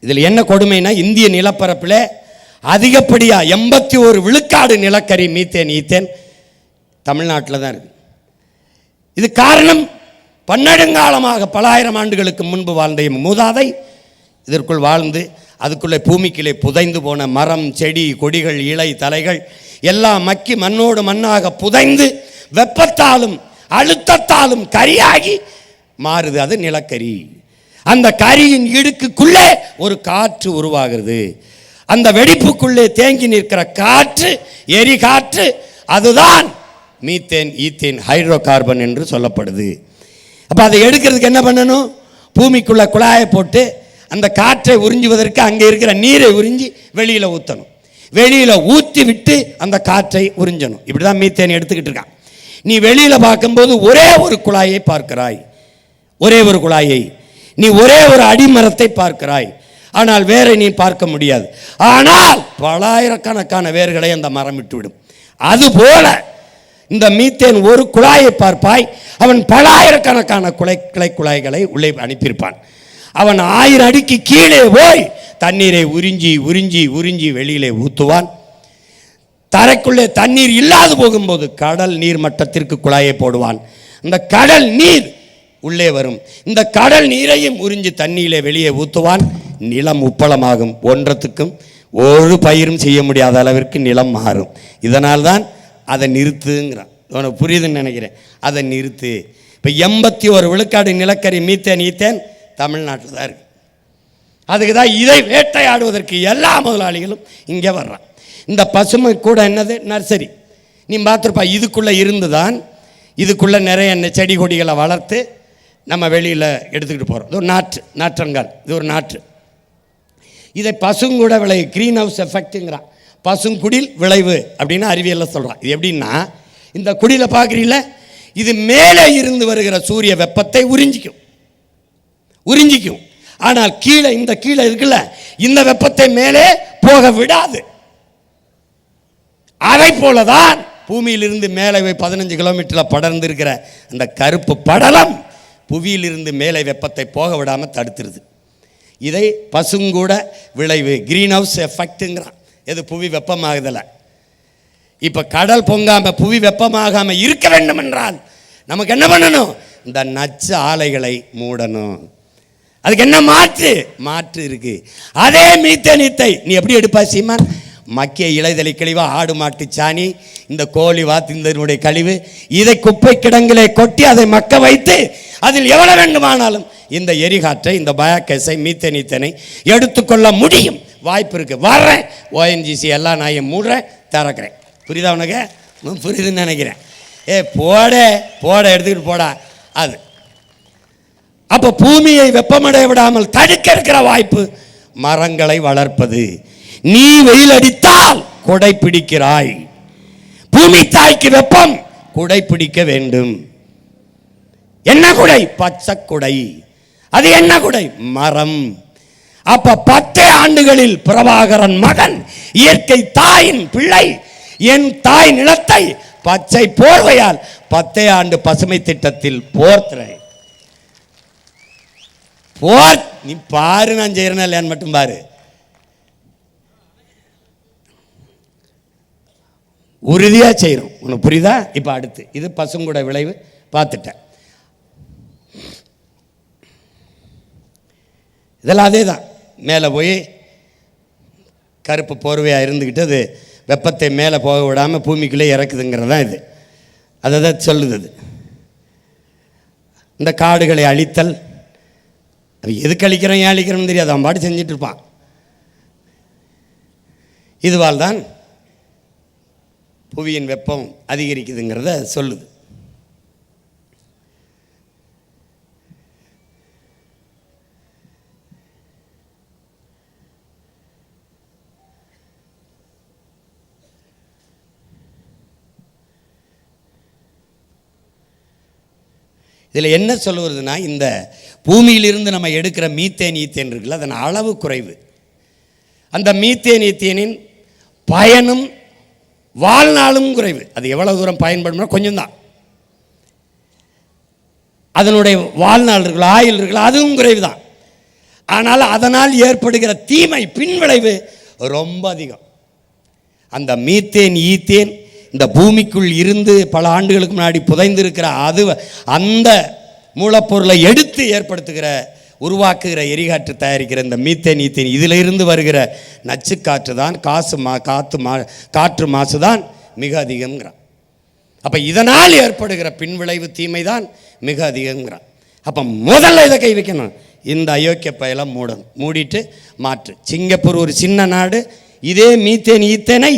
இதில் என்ன கொடுமைனா, இந்திய நிலப்பரப்பில் அதிகப்படியாக 81 விழுக்காடு நிலக்கரி மீத்தேன் ஈத்தேன் தமிழ்நாட்டில் தான் இருக்குது. இது காரணம் பன்னெடுங்காலமாக பல ஆயிரம் ஆண்டுகளுக்கு முன்பு வாழ்ந்த மூதாதை இதற்குள் வாழ்ந்து அதுக்குள்ளே பூமிக்குள்ளே புதைந்து போன மரம் செடி கொடிகள் இலை தலைகள் எல்லாம் மக்கி மண்ணோடு மண்ணாக புதைந்து வெப்பத்தாலும் அழுத்தத்தாலும் கரியாகி மாறுது. அது நிலக்கரி. அந்த கரியின் இடுக்குள்ளே ஒரு காற்று உருவாகிறது. அந்த வெடிப்புக்குள்ளே தேங்கி நிற்கிற காற்று எரி காற்று, அதுதான் மீத்தேன் ஈத்தேன் ஹைட்ரோ கார்பன் என்று சொல்லப்படுது. அப்போ அதை எடுக்கிறதுக்கு என்ன பண்ணணும், பூமிக்குள்ளே குழாயை போட்டு அந்த காற்றை உறிஞ்சுவதற்கு அங்கே இருக்கிற நீரை உறிஞ்சி வெளியில் ஊற்றணும். வெளியில் ஊற்றி விட்டு அந்த காற்றை உறிஞ்சணும். இப்படி தான் மீத்தேன் எடுத்துக்கிட்டு இருக்கான். நீ வெளியில் பார்க்கும்போது ஒரே ஒரு குழாயை பார்க்கிறாய், ஒரே ஒரு குழாயை, நீ ஒரே ஒரு அடிமரத்தை பார்க்கிறாய். ஆனால் வேரை நீ பார்க்க முடியாது. ஆனால் பலாயிரக்கணக்கான வேர்களை அந்த மரம் விட்டுவிடும். அதுபோல இந்த மீத்தேன் ஒரு குழாயை பார்ப்பாய், அவன் பலாயிரக்கணக்கான கிளை குழாய்களை உள்ளே அனுப்பியிருப்பான். அவன் 1000 அடிக்கு கீழே போய் தண்ணீரை உறிஞ்சி உறிஞ்சி உறிஞ்சி வெளியிலே ஊற்றுவான். தரைக்குள்ளே தண்ணீர் இல்லாது போகும்போது கடல் நீர் மட்டத்திற்கு குழாயை போடுவான். இந்த கடல் நீர் உள்ளே வரும். இந்த கடல் நீரையும் உறிஞ்சி தண்ணீரிலே வெளியே ஊற்றுவான். நிலம் உப்பளமாகும். ஒன்றத்துக்கும் ஒரு பயிரும் செய்ய முடியாத அளவிற்கு நிலம் மாறும். இதனால்தான் அதை நிறுத்துங்கிறான். உனக்கு புரியுதுன்னு நினைக்கிறேன். அதை நிறுத்து. இப்போ 81 விழுக்காடு நிலக்கரி மீத்தேன் ஈத்தேன் தமிழ்நாட்டில் தான் இருக்குது. அதுக்கு தான் இதை வேட்டையாடுவதற்கு எல்லா முதலாளிகளும் இங்கே வர்றான். இந்த பசுமை கூட என்னது, நர்சரி. நீ பார்த்துருப்பா, இதுக்குள்ளே இருந்து தான் இதுக்குள்ளே நிறைய செடி கொடிகளை வளர்த்து நம்ம வெளியில் எடுத்துக்கிட்டு போகிறோம். இது ஒரு நாற்றங்கால், இது ஒரு நாற்று. இதை பசுங்கூட விளைவு, க்ரீன் ஹவுஸ் எஃபெக்ட்டுங்கிறான். பசுங்குடில் விளைவு அப்படின்னு அறிவியலில் சொல்கிறான். இது எப்படின்னா, இந்த குடியில் பார்க்குறீங்கள, இது மேலே இருந்து வருகிற சூரிய வெப்பத்தை உறிஞ்சிக்கும். ஆனால் கீழே, இந்த கீழே இருக்குல்ல, இந்த வெப்பத்தை மேலே போக விடாது. அதை போலதான் பூமியிலிருந்து மேலே 15 கிலோமீட்டரில் படர்ந்து இருக்கிற அந்த கருப்பு படலம் புவியிலிருந்து மேலே வெப்பத்தை போக விடாமல் தடுத்துருது. இதை பசுங்கூட விளைவு, க்ரீன் ஹவுஸ் எஃபெக்ட்டுங்கிறான். எது, புவி வெப்பமாகுதலை. இப்போ கடல் பொங்காமல் புவி வெப்பமாகாமல் இருக்க வேண்டும் என்றால் நமக்கு என்ன பண்ணணும்? இந்த நச்சு ஆலைகளை மூடணும். அதுக்கு என்ன மாற்று இருக்கு? அதே மீத்தேனியத்தை நீ எப்படி எடுப்பா சீமான்? மக்கிய இலைதலை கழிவு, ஆடு மாட்டு சாணி, இந்த கோழி வாத்தினுடைய கழிவு, இதை குப்பை கிடங்கிலே கொட்டி அதை மக்க வைத்து அதில் எவ்வளவு வேண்டுமானாலும் இந்த எரிகாற்றை, இந்த பயோகேஸை, மீத்தேனியத்தனை எடுத்துக்கொள்ள முடியும். வாய்ப்பு இருக்கு. வர்றேன், ONGC எல்லாம் நான் மூடுறேன், திறக்கிறேன். புரியுதா உனக்கு? புரியுதுன்னு நினைக்கிறேன். போட எடுத்துக்கிட்டு போடா. அது அப்போ பூமியை வெப்பமடைய விடாமல் தடுக்க இருக்கிற வாய்ப்பு மரங்களை வளர்ப்பது. நீ வெயில் அடித்தால் கொடை பிடிக்கிறாய். பூமி தாய்க்கு வெப்பம், குடை பிடிக்க வேண்டும். என்ன குடை? பச்சை குடை. அது என்ன குடை? மரம். அப்ப 10 ஆண்டுகளில் பிரபாகரன் மகன், இயற்கை தாயின் பிள்ளை, என் தாய் நிலத்தை பச்சை போர்வையால் 10 ஆண்டு பசுமை திட்டத்தில் போர்த்துறேன். நீ பாரு, நான் செய்யறேன் இல்லையான்னு மட்டும் பாரு. உறுதியா செய்யறோம். உனக்கு புரியுதா? இப்ப அடுத்து இது பசுங்கூட விளைவு பார்த்துட்டேன். இதெல்லாம் அதே தான். மேலே போய் கருப்பு போர்வையாக இருந்துக்கிட்டு அது வெப்பத்தை மேலே போக விடாமல் பூமிக்குள்ளே இறக்குதுங்கிறது தான் இது. அதை தான் சொல்லுது. அது இந்த காடுகளை அழித்தல், அது எதுக்கு அழிக்கிறோம், ஏன் அழிக்கிறோம்னு தெரியாது, அவன் பாட்டு செஞ்சிட்டு இருப்பான். இதுவால் தான் புவியின் வெப்பம் அதிகரிக்குதுங்கிறத சொல்லுது. இதில் என்ன சொல்லுவதுன்னா, இந்த பூமியிலிருந்து நம்ம எடுக்கிற மீத்தேன் ஈத்தேன் இருக்குல்ல, அதன் அளவு குறைவு. அந்த மீத்தேன் ஈத்தேனின் பயனும் வாழ்நாளும் குறைவு. அது எவ்வளவு தூரம் பயன்படும்னா கொஞ்சம் தான். அதனுடைய வாழ்நாள் இருக்குல்ல, ஆயுள் இருக்குல்ல, அதுவும் குறைவு தான். ஆனால் அதனால் ஏற்படுகிற தீமை, பின்விளைவு ரொம்ப அதிகம். அந்த மீத்தேன் ஈத்தேன் இந்த பூமிக்குள் இருந்து பல ஆண்டுகளுக்கு முன்னாடி புதைந்திருக்கிற அந்த மூலப்பொருளை எடுத்து ஏற்படுத்துகிற, உருவாக்குகிற, எரிகாற்று தயாரிக்கிற இந்த மீத்தேன் ஈத்தேன், இதில் இருந்து வருகிற நச்சு காற்று தான் காற்று மாசு தான் மிக அதிகம்ங்கிறான். அப்போ இதனால் ஏற்படுகிற பின்விளைவு தீமை தான் மிக அதிகம்ங்கிறான். அப்போ முதல்ல இதை கை வைக்கணும். இந்த அயோக்கிய பயலம் மூடணும். மூடிட்டு மாற்று. சிங்கப்பூர் ஒரு சின்ன நாடு, இதே மீத்தேன் ஈத்தேனை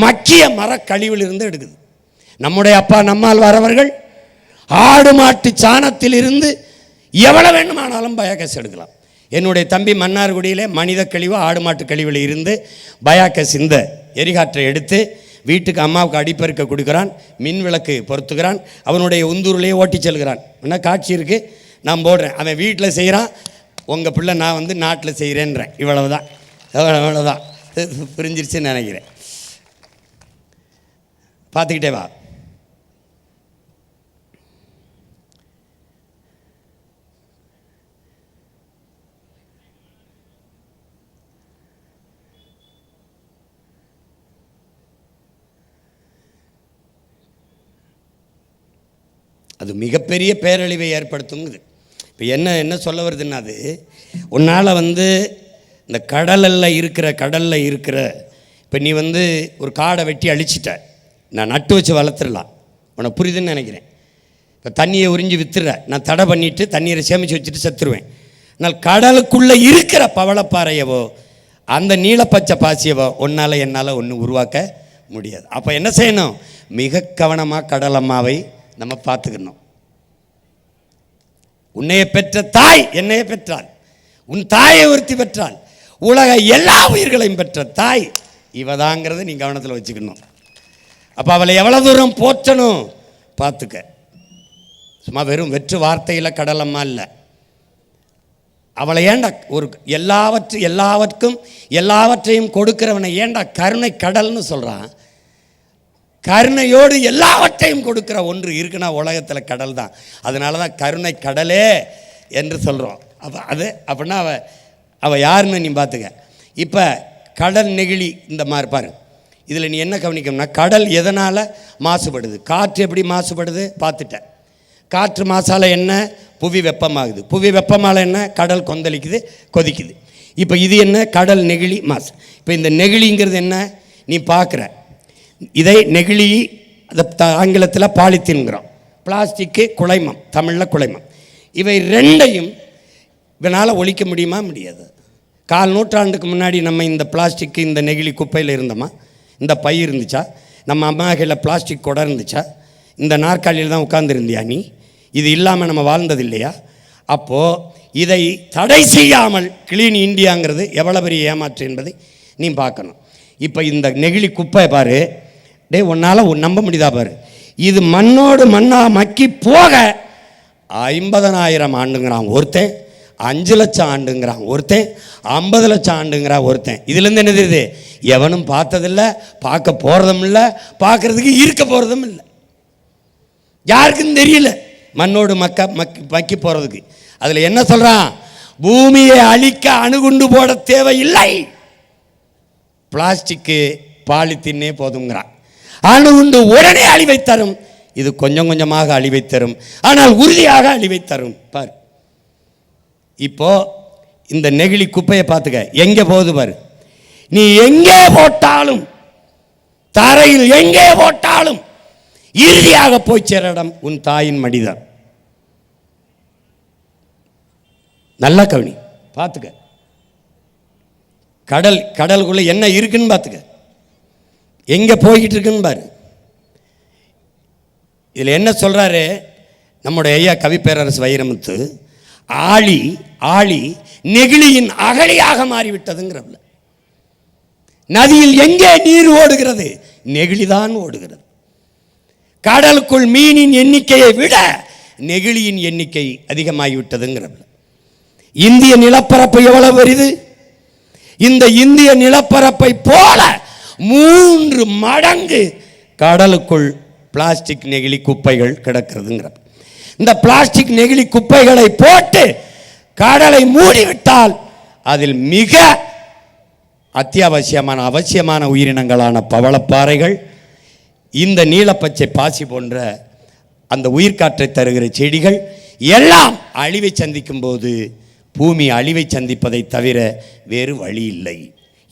மக்கிய மரக்கழிவில் இருந்து எடுக்குது. நம்முடைய அப்பா நம்மால் வரவர்கள் ஆடு மாட்டு சாணத்தில் இருந்து எவ்வளவு வேண்டுமானாலும் பயோகேஸ் எடுக்கலாம். என்னுடைய தம்பி மன்னார்குடியிலே மனித கழிவு, ஆடு மாட்டு கழிவில் இருந்து பயோகேஸ் இந்த எரிகாற்றை எடுத்து வீட்டுக்கு அம்மாவுக்கு அடிப்பெருக்க கொடுக்குறான், மின் விளக்கு பொருத்துகிறான், அவனுடைய உந்தூரிலேயே ஓட்டி செல்கிறான். என்ன காட்சி இருக்குது, நான் போடுறேன். அவன் வீட்டில் செய்கிறான், உங்கள் பிள்ளை நான் வந்து நாட்டில் செய்கிறேன்றேன். இவ்வளவுதான், இவ்வளவுதான். புரிஞ்சிருச்சுன்னு நினைக்கிறேன். பார்த்துக்கிட்டே வா. அது மிகப்பெரிய பேரழிவை ஏற்படுத்துங்குது. இப்போ என்ன சொல்ல வருதுன்னா, அது உன்னால் வந்து இந்த கடலில் இருக்கிற இப்போ நீ வந்து ஒரு காடை வெட்டி அழிச்சிட்ட, நான் நட்டு வச்சு வளர்த்துடலாம், உனக்கு புரியுதுன்னு நினைக்கிறேன். இப்போ தண்ணியை உறிஞ்சி வித்துடுற, நான் தடை பண்ணிவிட்டு தண்ணீரை சேமித்து வச்சுட்டு செத்துருவேன். ஆனால் கடலுக்குள்ளே இருக்கிற பவளப்பாறையவோ அந்த நீலப்பச்சை பாசியவோ ஒன்றால் என்னால் ஒன்றும் உருவாக்க முடியாது. அப்போ என்ன செய்யணும்? மிக கவனமாக கடல் அம்மாவை நம்ம பார்த்துக்கணும். உன்னைய பெற்ற தாய் என்னைய பெற்றாள், உன் தாயை ஒருத்தி பெற்றாள், உலக எல்லா உயிர்களையும் பெற்ற தாய் இவதாங்கிறத நீ கவனத்தில் வச்சுக்கணும். அப்போ அவளை எவ்வளோ தூரம் போற்றணும் பார்த்துக்க. சும்மா வெறும் வெற்று வார்த்தையில் கடலம்மா இல்லை. அவளை ஏண்டா ஒரு எல்லாவற்றையும் கொடுக்கிறவனை ஏண்டா கருணை கடல்னு சொல்கிறான். கருணையோடு எல்லாவற்றையும் கொடுக்கிற ஒன்று இருக்குன்னா உலகத்தில் கடல் தான். அதனால தான் கருணை கடலே என்று சொல்கிறோம். அப்போ அது அப்படின்னா அவள் யாருன்னு நீ பார்த்துக்க. இப்போ கடல் நெகிழி இந்த மாதிரி பாரு. இதில் நீ என்ன கவனிக்கணும்னா கடல் எதனால் மாசுபடுது, காற்று எப்படி மாசுபடுது பார்த்துட்டேன். காற்று மாசால் என்ன? புவி வெப்பமாகுது. புவி வெப்பமால் என்ன? கடல் கொந்தளிக்குது, கொதிக்குது. இப்போ இது என்ன? கடல் நெகிழி மாசு. இப்போ இந்த நெகிழிங்கிறது என்ன நீ பார்க்குற? இதை நெகிழி, அதை ஆங்கிலத்தில் பாலித்தீன்கிறோம். பிளாஸ்டிக்கு குழைமம், தமிழில் குழைமம். இவை ரெண்டையும் இவனால் ஒழிக்க முடியுமா? முடியாது. 4 நூற்றாண்டுக்கு முன்னாடி நம்ம இந்த பிளாஸ்டிக்கு இந்த நெகிழி குப்பையில் இருந்தோமா? இந்த பை இருந்துச்சா? நம்ம அம்மாக்களில் பிளாஸ்டிக் குடம் இருந்துச்சா? இந்த நாற்காலியில் தான் உட்கார்ந்துருந்தியா நீ? இது இல்லாமல் நம்ம வாழ்ந்தது இல்லையா? அப்போது இதை தடை செய்யாமல் கிளீன் இந்தியாங்கிறது எவ்வளோ பெரிய ஏமாற்று என்பதை நீ பார்க்கணும். இப்போ இந்த நெகிழி குப்பை பாரு, டே உன்னால் நம்ப முடியுதா பாரு. இது மண்ணோடு மண்ணாக மக்கி போக 50,000 ஆண்டுங்கிறான் ஒருத்தன், 5 லட்சம் ஆண்டுங்கிறான் ஒருத்தன், 50 லட்சம் ஆண்டுங்கிறான் ஒருத்தன். இதுலேருந்து என்ன தெரியுது? எவனும் பார்த்ததில்லை, பார்க்க போகிறதும் இல்லை, பார்க்குறதுக்கு இருக்க போகிறதும் இல்லை. யாருக்கும் தெரியல மண்ணோடு மக்கி போகிறதுக்கு. அதில் என்ன சொல்கிறான்? பூமியை அழிக்க அணுகுண்டு போட தேவையில்லை, பிளாஸ்டிக்கு பாலித்தீனே போதுங்கிறான். அணுகுண்டு உடனே அழிவை தரும், இது கொஞ்சம் கொஞ்சமாக அழிவை தரும், ஆனால் உறுதியாக அழிவை தரும். பாரு, இப்போ இந்த நெகிழி குப்பையை பார்த்துக்க, எங்கே போகுது பாரு. நீ எங்கே போட்டாலும், தரையில் எங்கே போட்டாலும் இறுதியாக போய் சேர இடம் உன் தாயின் மடிதான். நல்லா கவனி, பார்த்துக்க. கடலுக்குள்ள என்ன இருக்குன்னு பார்த்துக்க, எங்கே போய்கிட்டு இருக்குன்னு பாரு. இதில் என்ன சொல்கிறாரு நம்முடைய ஐயா கவிப்பேரரசு வைரமுத்து? ஆழி நெகிழியின் அகழியாக மாறிவிட்டதுங்கிறவள. நதியில் எங்கே நீர் ஓடுகிறது? நெகிழிதான் ஓடுகிறது. கடலுக்குள் மீனின் எண்ணிக்கையை விட நெகிழியின் எண்ணிக்கை அதிகமாகிவிட்டதுங்கிறவள. இந்திய நிலப்பரப்பு எவ்வளவு பெரிது? இந்த இந்திய நிலப்பரப்பை போல 3 மடங்கு கடலுக்குள் பிளாஸ்டிக் நெகிழி குப்பைகள் கிடக்கிறதுங்கிற. இந்த பிளாஸ்டிக் நெகிழி குப்பைகளை போட்டு கடலை மூடிவிட்டால் அதில் மிக அவசியமான உயிரினங்களான பவளப்பாறைகள், இந்த நீலப்பச்சை பாசி போன்ற அந்த உயிர்காற்றை தருகிற செடிகள் எல்லாம் அழிவை சந்திக்கும் போது பூமி அழிவை சந்திப்பதை தவிர வேறு வழி இல்லை.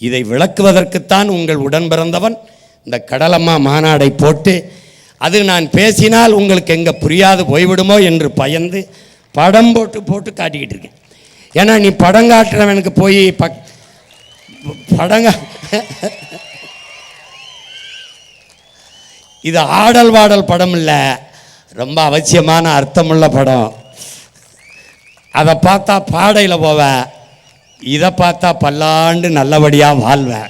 இதை விளக்குவதற்குத்தான் உங்கள் உடன் பிறந்தவன் இந்த கடலம்மா மாநாடை போட்டு, அது நான் பேசினால் உங்களுக்கு எங்கே புரியாது போய்விடுமோ என்று பயந்து படம் போட்டு காட்டிக்கிட்டு இருக்கேன். ஏன்னா நீ படம் காட்டுறவனுக்கு போய் படங்க இது ஆடல் வாடல் படம் இல்லை, ரொம்ப அவசியமான அர்த்தமுள்ள படம். அதை பார்த்தா பாடையில் போவேன், இதை பார்த்தா பல்லாண்டு நல்லபடியாக வாழ்வேன்.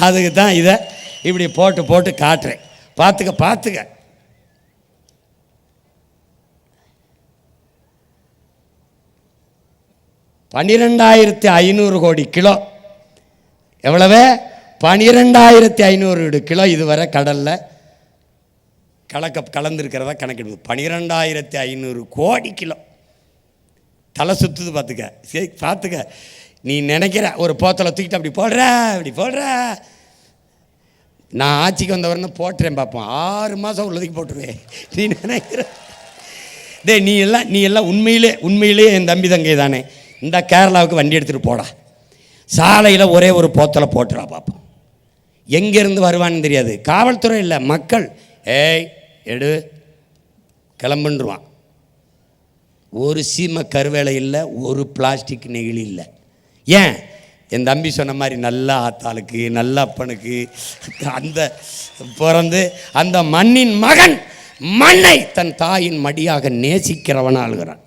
அதுக்கு தான் இதை இப்படி போட்டு காட்டுறேன். பார்த்துக்க. 12,500 கோடி கிலோ. எவ்வளவு? 12,500 கிலோ இதுவரை கடலில் கலந்துருக்கிறதா கணக்கிடுது. 12,500 கோடி கிலோ. தலை சுற்றுது பார்த்துக்க. சரி பார்த்துக்க. நீ நினைக்கிற ஒரு போத்தலை தூக்கிட்டு அப்படி போடுற. நான் ஆட்சிக்கு வந்தவரன்னு போட்டுறேன் பார்ப்போம். 6 மாதம் உள்ளதுக்கு போட்டுருவேன். நீ நினைக்கிற நீ எல்லாம் உண்மையிலே என் தம்பி தங்கை தானே. இந்த கேரளாவுக்கு வண்டி எடுத்துகிட்டு போடா, சாலையில் ஒரே ஒரு போத்தலை போட்டுடா பார்ப்போம். எங்கேருந்து வருவான்னு தெரியாது. காவல்துறை இல்லை, மக்கள் எடு கிளம்புன்றுவான். ஒரு சீமை கருவேலை இல்லை, ஒரு பிளாஸ்டிக் நெகிழி இல்லை. ஏன்? என் தம்பி சொன்ன மாதிரி நல்ல ஆத்தாளுக்கு நல்ல அப்பனுக்கு அந்த பிறந்து அந்த மண்ணின் மகன் மண்ணை தன் தாயின் மடியாக நேசிக்கிறவன் ஆளுகிறான்.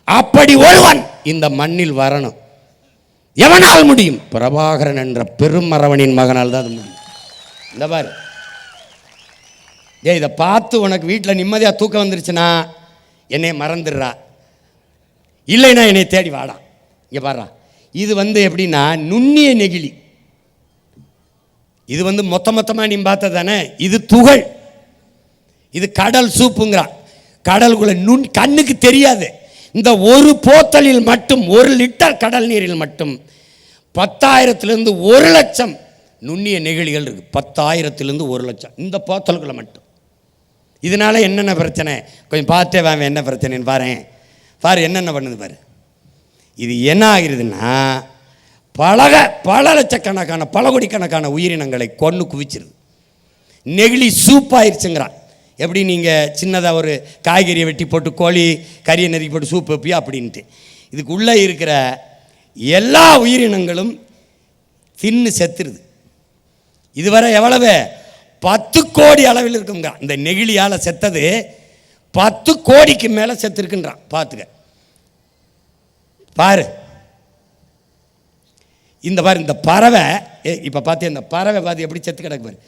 அப்படி ஒருவன் இந்த மண்ணில் வரணும். எவனால் முடியும்? பிரபாகரன் என்ற பெருமரவனின் மகனால் தான் அது முடியும். இந்த பாரு, இதை பார்த்து உனக்கு வீட்டில் நிம்மதியாக தூக்கம் வந்துருச்சுன்னா என்னை மறந்துடுறா, இல்லைன்னா என்னை தேடி வாடா. இங்கே பாடுறா, இது எப்படின்னா நுண்ணிய நெகிழி. இது மொத்தமாக நீ பார்த்த தானே, இது துகள். இது கடல் சூப்புங்கிறான். கடலுக்குள்ள கண்ணுக்கு தெரியாது. இந்த ஒரு போத்தலில் மட்டும் 1 லிட்டர் கடல் நீரில் மட்டும் 10,000 1 லட்சம் நுண்ணிய நெகிழிகள் இருக்கு. 10,000 1 லட்சம் இந்த போத்தலுக்குள்ள மட்டும். இதனால என்னென்ன பிரச்சனை கொஞ்சம் பார்த்தே வாங்க, என்ன பிரச்சனைன்னு பாரு என்னென்ன பண்ணுது பாரு. இது என்ன ஆகிறதுன்னா பல லட்சக்கணக்கான பல கோடிக்கணக்கான உயிரினங்களை கொன்று குவிச்சிருது. நெகிழி சூப்பாயிருச்சுங்கிறான். எப்படி நீங்கள் சின்னதாக ஒரு காய்கறியை வெட்டி போட்டு கோழி கறியை நறுக்கி போட்டு சூப் வைப்பியா அப்படின்ட்டு, இதுக்குள்ளே இருக்கிற எல்லா உயிரினங்களும் தின்னு செத்துருது. இதுவரை எவ்வளவு? 10 கோடி அளவில் இருக்குங்க. இந்த நெகிழியால் செத்தது 10 கோடிக்கு மேலே செத்துருக்குன்றான். பார்த்துக்க பாரு. இந்த பாரு, இந்த பறவை இப்போ பார்த்து, இந்த பறவை பார்த்து எப்படி செத்து கிடக்கு பாரு.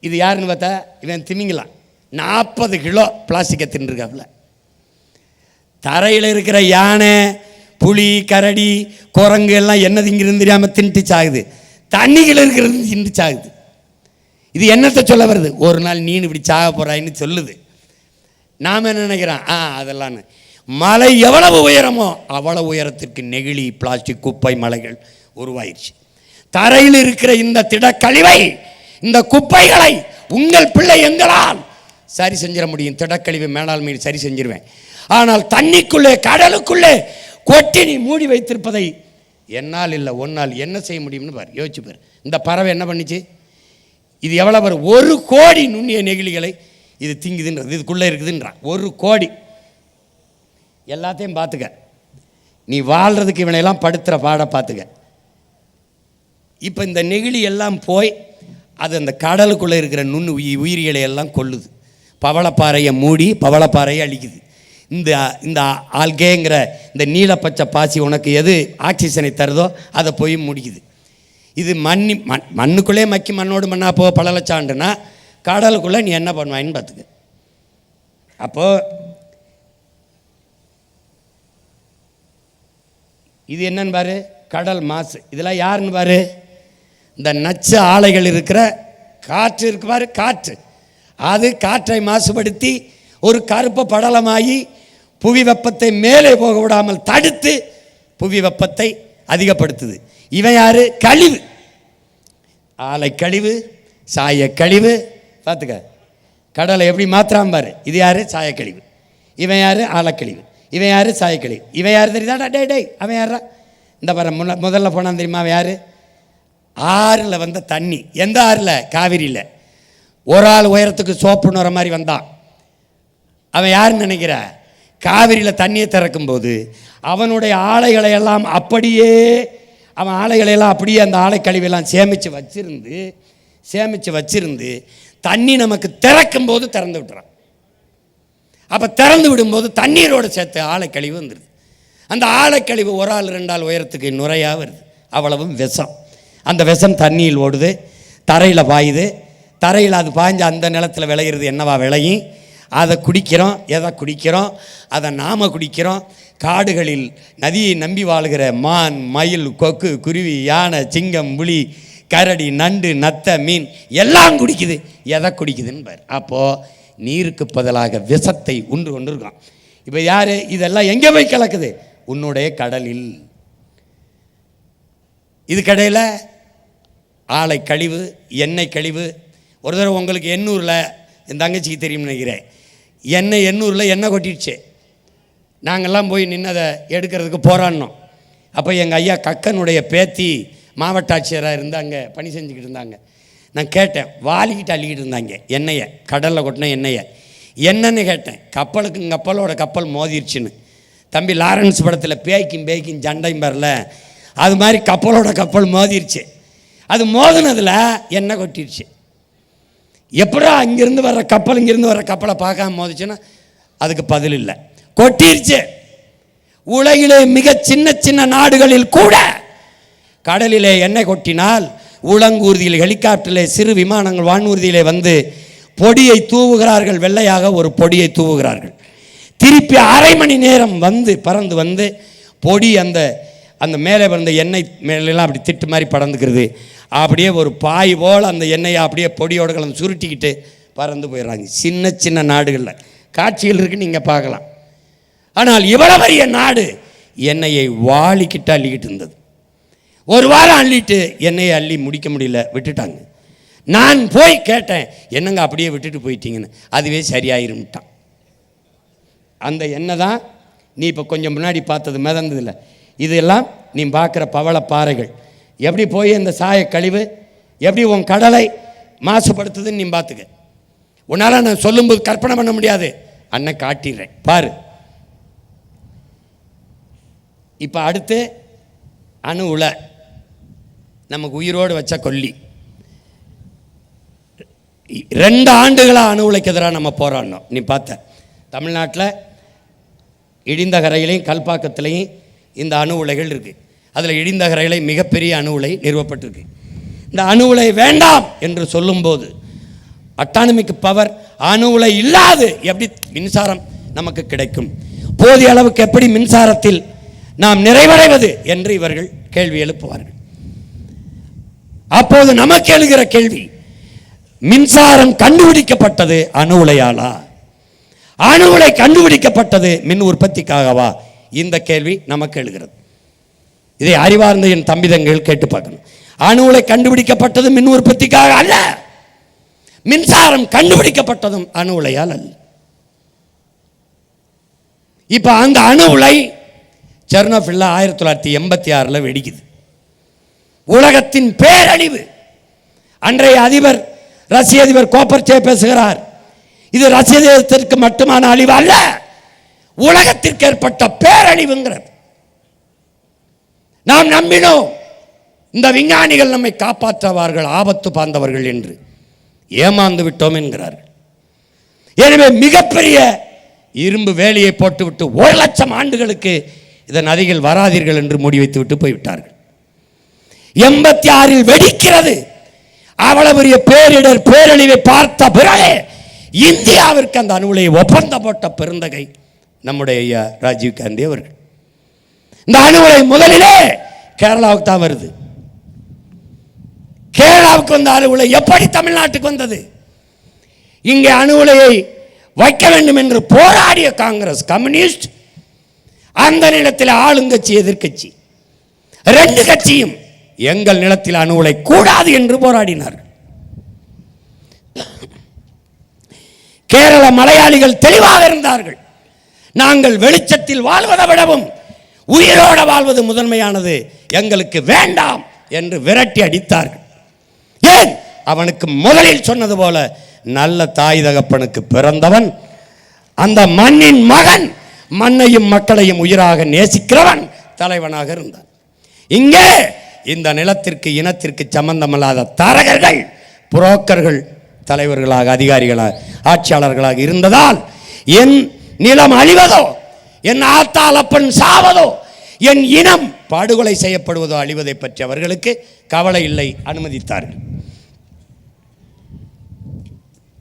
இது யாருன்னு பார்த்தா இவன் திமிங்கலாம். 40 கிலோ பிளாஸ்டிக்கை தின்னுருக்காப்புல. தரையில் இருக்கிற யானை, புலி, கரடி, குரங்கு எல்லாம் என்ன திங்கிறது தெரியாமல் தின்ட்டு சாகுது. தண்ணிகள் இருக்கிறது தின்ட்டு சாகுது. இது என்னத்தை சொல்ல வருது? ஒரு நாள் நீ இப்படி சாக போகிறாயின்னு சொல்லுது. நாம் என்ன நினைக்கிறோம்? அதெல்லாம் மலை எவ்வளவு உயரமோ அவ்வளவு உயரத்திற்கு நெகிழி பிளாஸ்டிக் குப்பை மலைகள் உருவாயிருச்சு. தரையில் இருக்கிற இந்த திடக்கழிவை, இந்த குப்பைகளை உங்கள் பிள்ளை எங்களால் சரி செஞ்சிட முடியும். திடக்கழிவு மேலாண்மையில் சரி செஞ்சிருவேன். ஆனால் தண்ணிக்குள்ளே கடலுக்குள்ளே கொட்டி நீ மூடி வைத்திருப்பதை என்னால் இல்லை ஒன்னால் என்ன செய்ய முடியும்னு பாரு, யோசிச்சு பாரு. இந்த பறவை என்ன பண்ணிச்சு? இது எவ்வளோ பாரு, 1 கோடி நுண்ணிய நெகிழிகளை இது திங்குதுன்றது, இதுக்குள்ளே இருக்குதுன்றான். 1 கோடி. எல்லாத்தையும் பார்த்துக்க. நீ வாழ்கிறதுக்கு இவனையெல்லாம் படுத்துகிற பாட பார்த்துக்க. இப்போ இந்த நெகிழி எல்லாம் போய் அது அந்த கடலுக்குள்ளே இருக்கிற உயிரிகளை எல்லாம் கொல்லுது. பவளப்பாறையை மூடி பவளப்பாறையை அழிக்குது. இந்த ஆல்கேங்கிற இந்த நீலப்பச்சை பாசி உனக்கு எது ஆக்சிஜனை தருதோ அதை போய் முடிக்குது. இது மண்ணுக்குள்ளே மக்கி மண்ணோடு மண்ணா போ பல லட்சம் ஆண்டுனா கடலுக்குள்ளே நீ என்ன பண்ணுவாயின்னு பார்த்துக்க. அப்போது இது என்னன்னு பாரு, கடல் மாசு. இதெல்லாம் யாருன்னு பாரு, இந்த நச்சு ஆலைகள் இருக்கிற காற்று இருக்கு பாரு, காற்று. அது காற்றை மாசுபடுத்தி ஒரு கருப்பு படலமாகி புவி வெப்பத்தை மேலே போக விடாமல் தடுத்து புவி வெப்பத்தை அதிகப்படுத்துது. இவன் யாரு? கழிவு. ஆலை கழிவு, சாய கழிவு. பார்த்துக்க கடலை எப்படி மாத்திராம பாரு. இது யாரு? சாயக்கழிவு. இவன் யாரு? ஆலைக்கழிவு. இவன் யாரு? சாயக்கழிவு. இவன் யாரு தெரியுதா? டே அவன் யாரா? இந்த பாரு, முதல்ல போனான் தெரியுமா அவன் யாரு? ஆறில் வந்த தண்ணி. எந்த ஆறில்? காவிரியில். ஒரு ஆள் உயரத்துக்கு சோப்புன்னு வர மாதிரி வந்தான். அவன் யாருன்னு நினைக்கிற? காவிரியில் தண்ணியை திறக்கும்போது அவனுடைய ஆலைகளை எல்லாம் அப்படியே அந்த ஆலை கழிவெல்லாம் சேமித்து வச்சிருந்து தண்ணி நமக்கு திறக்கும் போது திறந்து விட்டுறான். அப்போ திறந்து விடும்போது தண்ணீரோடு சேர்த்து ஆலை கழிவு வந்துடுது. அந்த ஆலை கழிவு ஒரு ஆள் 2 ஆள் உயரத்துக்கு நுரையாக வருது. அவ்வளவும் விஷம். அந்த விஷம் தண்ணியில் ஓடுது, தரையில் பாயுது. தரையில் அது பாய்ஞ்ச அந்த நிலத்தில் விளையிறது என்னவா விளையும்? அதை குடிக்கிறோம். எதை குடிக்கிறோம்? அதை நாம் குடிக்கிறோம். காடுகளில் நதியை நம்பி வாழ்கிற மான், மயில், கொக்கு, குருவி, யானை, சிங்கம், புலி, கரடி, நண்டு, நத்தை, மீன் எல்லாம் குடிக்குது. எதை குடிக்குதுன்னு பாரு. அப்போது நீருக்கு பதிலாக விஷத்தை உண்டு கொண்டு இருக்கான். இப்போ யார் இதெல்லாம் எங்கே போய் கலக்குது? உன்னுடைய கடலில். இது கடையில் ஆலை கழிவு, எண்ணெய் கழிவு. ஒரு தடவை உங்களுக்கு எண்ணூரில் என் தங்கச்சிக்கு தெரியும்னு நினைக்கிறேன், எண்ணூரில் எண்ணெய் கொட்டிடுச்சு. நாங்கள்லாம் போய் நின்னதை எடுக்கிறதுக்கு போராடினோம். அப்போ எங்கள் ஐயா கக்கனுடைய பேத்தி மாவட்ட ஆட்சியராக இருந்து அங்கே பணி செஞ்சுக்கிட்டு இருந்தாங்க. நான் கேட்டேன், வாலிக்கிட்டு அள்ளிக்கிட்டு இருந்தாங்க எண்ணெயை, கடலில் கொட்டின எண்ணெயை. என்னன்னு கேட்டேன். கப்பலுக்கும் கப்பலோட கப்பல் மோதிருச்சுன்னு. தம்பி லாரன்ஸ் படத்தில் பேய்க்கும் சண்டையும் வரல, அது மாதிரி கப்பலோட கப்பல் மோதிருச்சு. அது மோதினதில் எண்ணெய் கொட்டிடுச்சு. எப்படா இங்கிருந்து வர்ற கப்பல் இங்கிருந்து வர்ற கப்பலை பார்க்காம மோதிச்சுன்னா அதுக்கு பதில் இல்லை, கொட்டிருச்சு. உலகிலே மிக சின்ன சின்ன நாடுகளில் கூட கடலிலே எண்ணெய் கொட்டினால் உலங்கூர்தியில், ஹெலிகாப்டரில், சிறு விமானங்கள், வானூர்தியிலே வந்து பொடியை தூவுகிறார்கள். வெள்ளையாக ஒரு பொடியை தூவுகிறார்கள். திருப்பி அரை மணி நேரம் வந்து பறந்து வந்து பொடி அந்த அந்த மேலே வந்த எண்ணெய் மேலெல்லாம் அப்படி திட்டு மாதிரி பறந்துக்கிறது. அப்படியே ஒரு பாய் போல் அந்த எண்ணெயை அப்படியே பொடியோடு கலந்து சுருட்டிக்கிட்டு பறந்து போயிடுறாங்க. சின்ன சின்ன நாடுகளில் காட்சிகள் இருக்குன்னு நீங்கள் பார்க்கலாம். ஆனால் இவ்வளவு பெரிய நாடு எண்ணெயை வாளிக்கிட்டு அள்ளிக்கிட்டு இருந்தது. ஒரு வாரம் அள்ளிட்டு எண்ணெயை அள்ளி முடிக்க முடியல, விட்டுட்டாங்க. நான் போய் கேட்டேன், என்னங்க அப்படியே விட்டுட்டு போயிட்டீங்கன்னு. அதுவே சரியாயிரும்ட்டான். அந்த எண்ணெய் தான் நீ இப்போ கொஞ்சம் முன்னாடி பார்த்தது மிதந்ததில்லை. இதெல்லாம் நீ பார்க்குற பவள பாறைகள் எப்படி போய் இந்த சாய கழிவு எப்படி உன் கடலை மாசுபடுத்துதுன்னு நீ பார்த்துக்க. உன்னால் நான் சொல்லும்போது கற்பனை பண்ண முடியாது, அண்ணன் காட்டிடுறேன் பாரு. இப்போ அடுத்து அணு உலை, நமக்கு உயிரோடு வச்ச கொல்லி. 2 ஆண்டுகளாக அணு உலைக்கு எதிராக நம்ம போராடணும். நீ பார்த்த தமிழ்நாட்டில் இடிந்த கரையிலையும் கல்பாக்கத்திலையும் இந்த அணு உலைகள் இருக்குது. அதில் இடிந்த கரையிலை மிகப்பெரிய அணு உலை நிறுவப்பட்டிருக்கு. இந்த அணு உலை வேண்டாம் என்று சொல்லும்போது அட்டானமிக் பவர், அணு உலை இல்லாது எப்படி மின்சாரம் நமக்கு கிடைக்கும், போதிய அளவுக்கு எப்படி மின்சாரத்தில் நாம் நிறைவடைவது என்று இவர்கள் கேள்வி எழுப்புவார்கள். அப்போது நமக்கு எழுகிற கேள்வி, மின்சாரம் கண்டுபிடிக்கப்பட்டது அணு உலையாலா, அணு உலை கண்டுபிடிக்கப்பட்டது மின் உற்பத்திக்காகவா? இந்த கேள்வி நமக்கு எழுகிறது. இதை அறிவார்ந்த என் தம்பிதங்கள் கேட்டு பார்க்கணும். அணு உலை கண்டுபிடிக்கப்பட்டது மின் உற்பத்திக்காக அல்ல, மின்சாரம் கண்டுபிடிக்கப்பட்டதும் அணு உலையால் அல்ல. இப்ப அந்த அணு உலை செர்னோபில்ல 1986 வெடிக்குது. உலகத்தின் பேரழிவு. அன்றைய அதிபர், ரஷ்ய அதிபர் கோப்பர்சே பேசுகிறார், இது ரஷ்ய தேசத்திற்கு மட்டுமான அழிவு அல்ல, உலகத்திற்கு ஏற்பட்ட பேரழிவுங்கிறது. நாம் நம்பினோம் இந்த விஞ்ஞானிகள் நம்மை காப்பாற்றுவார்கள், ஆபத்து பாந்தவர்கள் என்று. ஏமாந்து விட்டோம் என்கிறார்கள். எனவே மிகப்பெரிய இரும்பு வேலியை போட்டுவிட்டு 1,00,000 ஆண்டுகளுக்கு இதன் அருகில் வராதீர்கள் என்று மூடி வைத்து விட்டு போய்விட்டார்கள். 86 வெடிக்கிறது. அவ்வளவு பெரிய பேரிடர் பேரழிவை பார்த்த பிறகு இந்தியாவிற்கு அந்த அணு உலையை ஒப்பந்தம் போட்ட பெருந்தகை நம்முடைய ஐயா ராஜீவ் காந்தி அவர்கள். இந்த அணு உலை முதலிலே கேரளாவுக்கு தான் வருது. கேரளாவுக்கு வந்த அணு உலை எப்படி தமிழ்நாட்டுக்கு வந்தது? இங்கே அணு உலையை வைக்க வேண்டும் என்று போராடிய காங்கிரஸ், கம்யூனிஸ்ட், அந்த நிலத்தில் ஆளுங்கட்சி எதிர்கட்சி 2 கட்சியும் எங்கள் நிலத்தில் அணு உலை கூடாது என்று போராடினார்கள். கேரள மலையாளிகள் தெளிவாக இருந்தார்கள். நாங்கள் வெளிச்சத்தில் வாழ்வதை விடவும் உயிரோடு வாழ்வது முதன்மையானது, எங்களுக்கு வேண்டாம் என்று விரட்டி அடித்தார்கள். ஏன்? அவனுக்கு முதலில் சொன்னது போல நல்ல தாய் தகப்பனுக்கு பிறந்தவன், அந்த மண்ணின் மகன், மண்ணையும் மக்களையும் உயிராக நேசிக்கிறவன் தலைவனாக இருந்தான். இங்கே இந்த நிலத்திற்கு இனத்திற்கு சம்பந்தமில்லாத தரகர்கள், புரோக்கர்கள் தலைவர்களாக, அதிகாரிகளாக, ஆட்சியாளர்களாக இருந்ததால் என் நிலம் அழிவதோ, என் ஆத்தால் அப்பன் சாவதோ, என் இனம் படுகொலை செய்யப்படுவதோ, அழிவதை பற்றி அவர்களுக்கு கவலை இல்லை, அனுமதித்தார்கள்.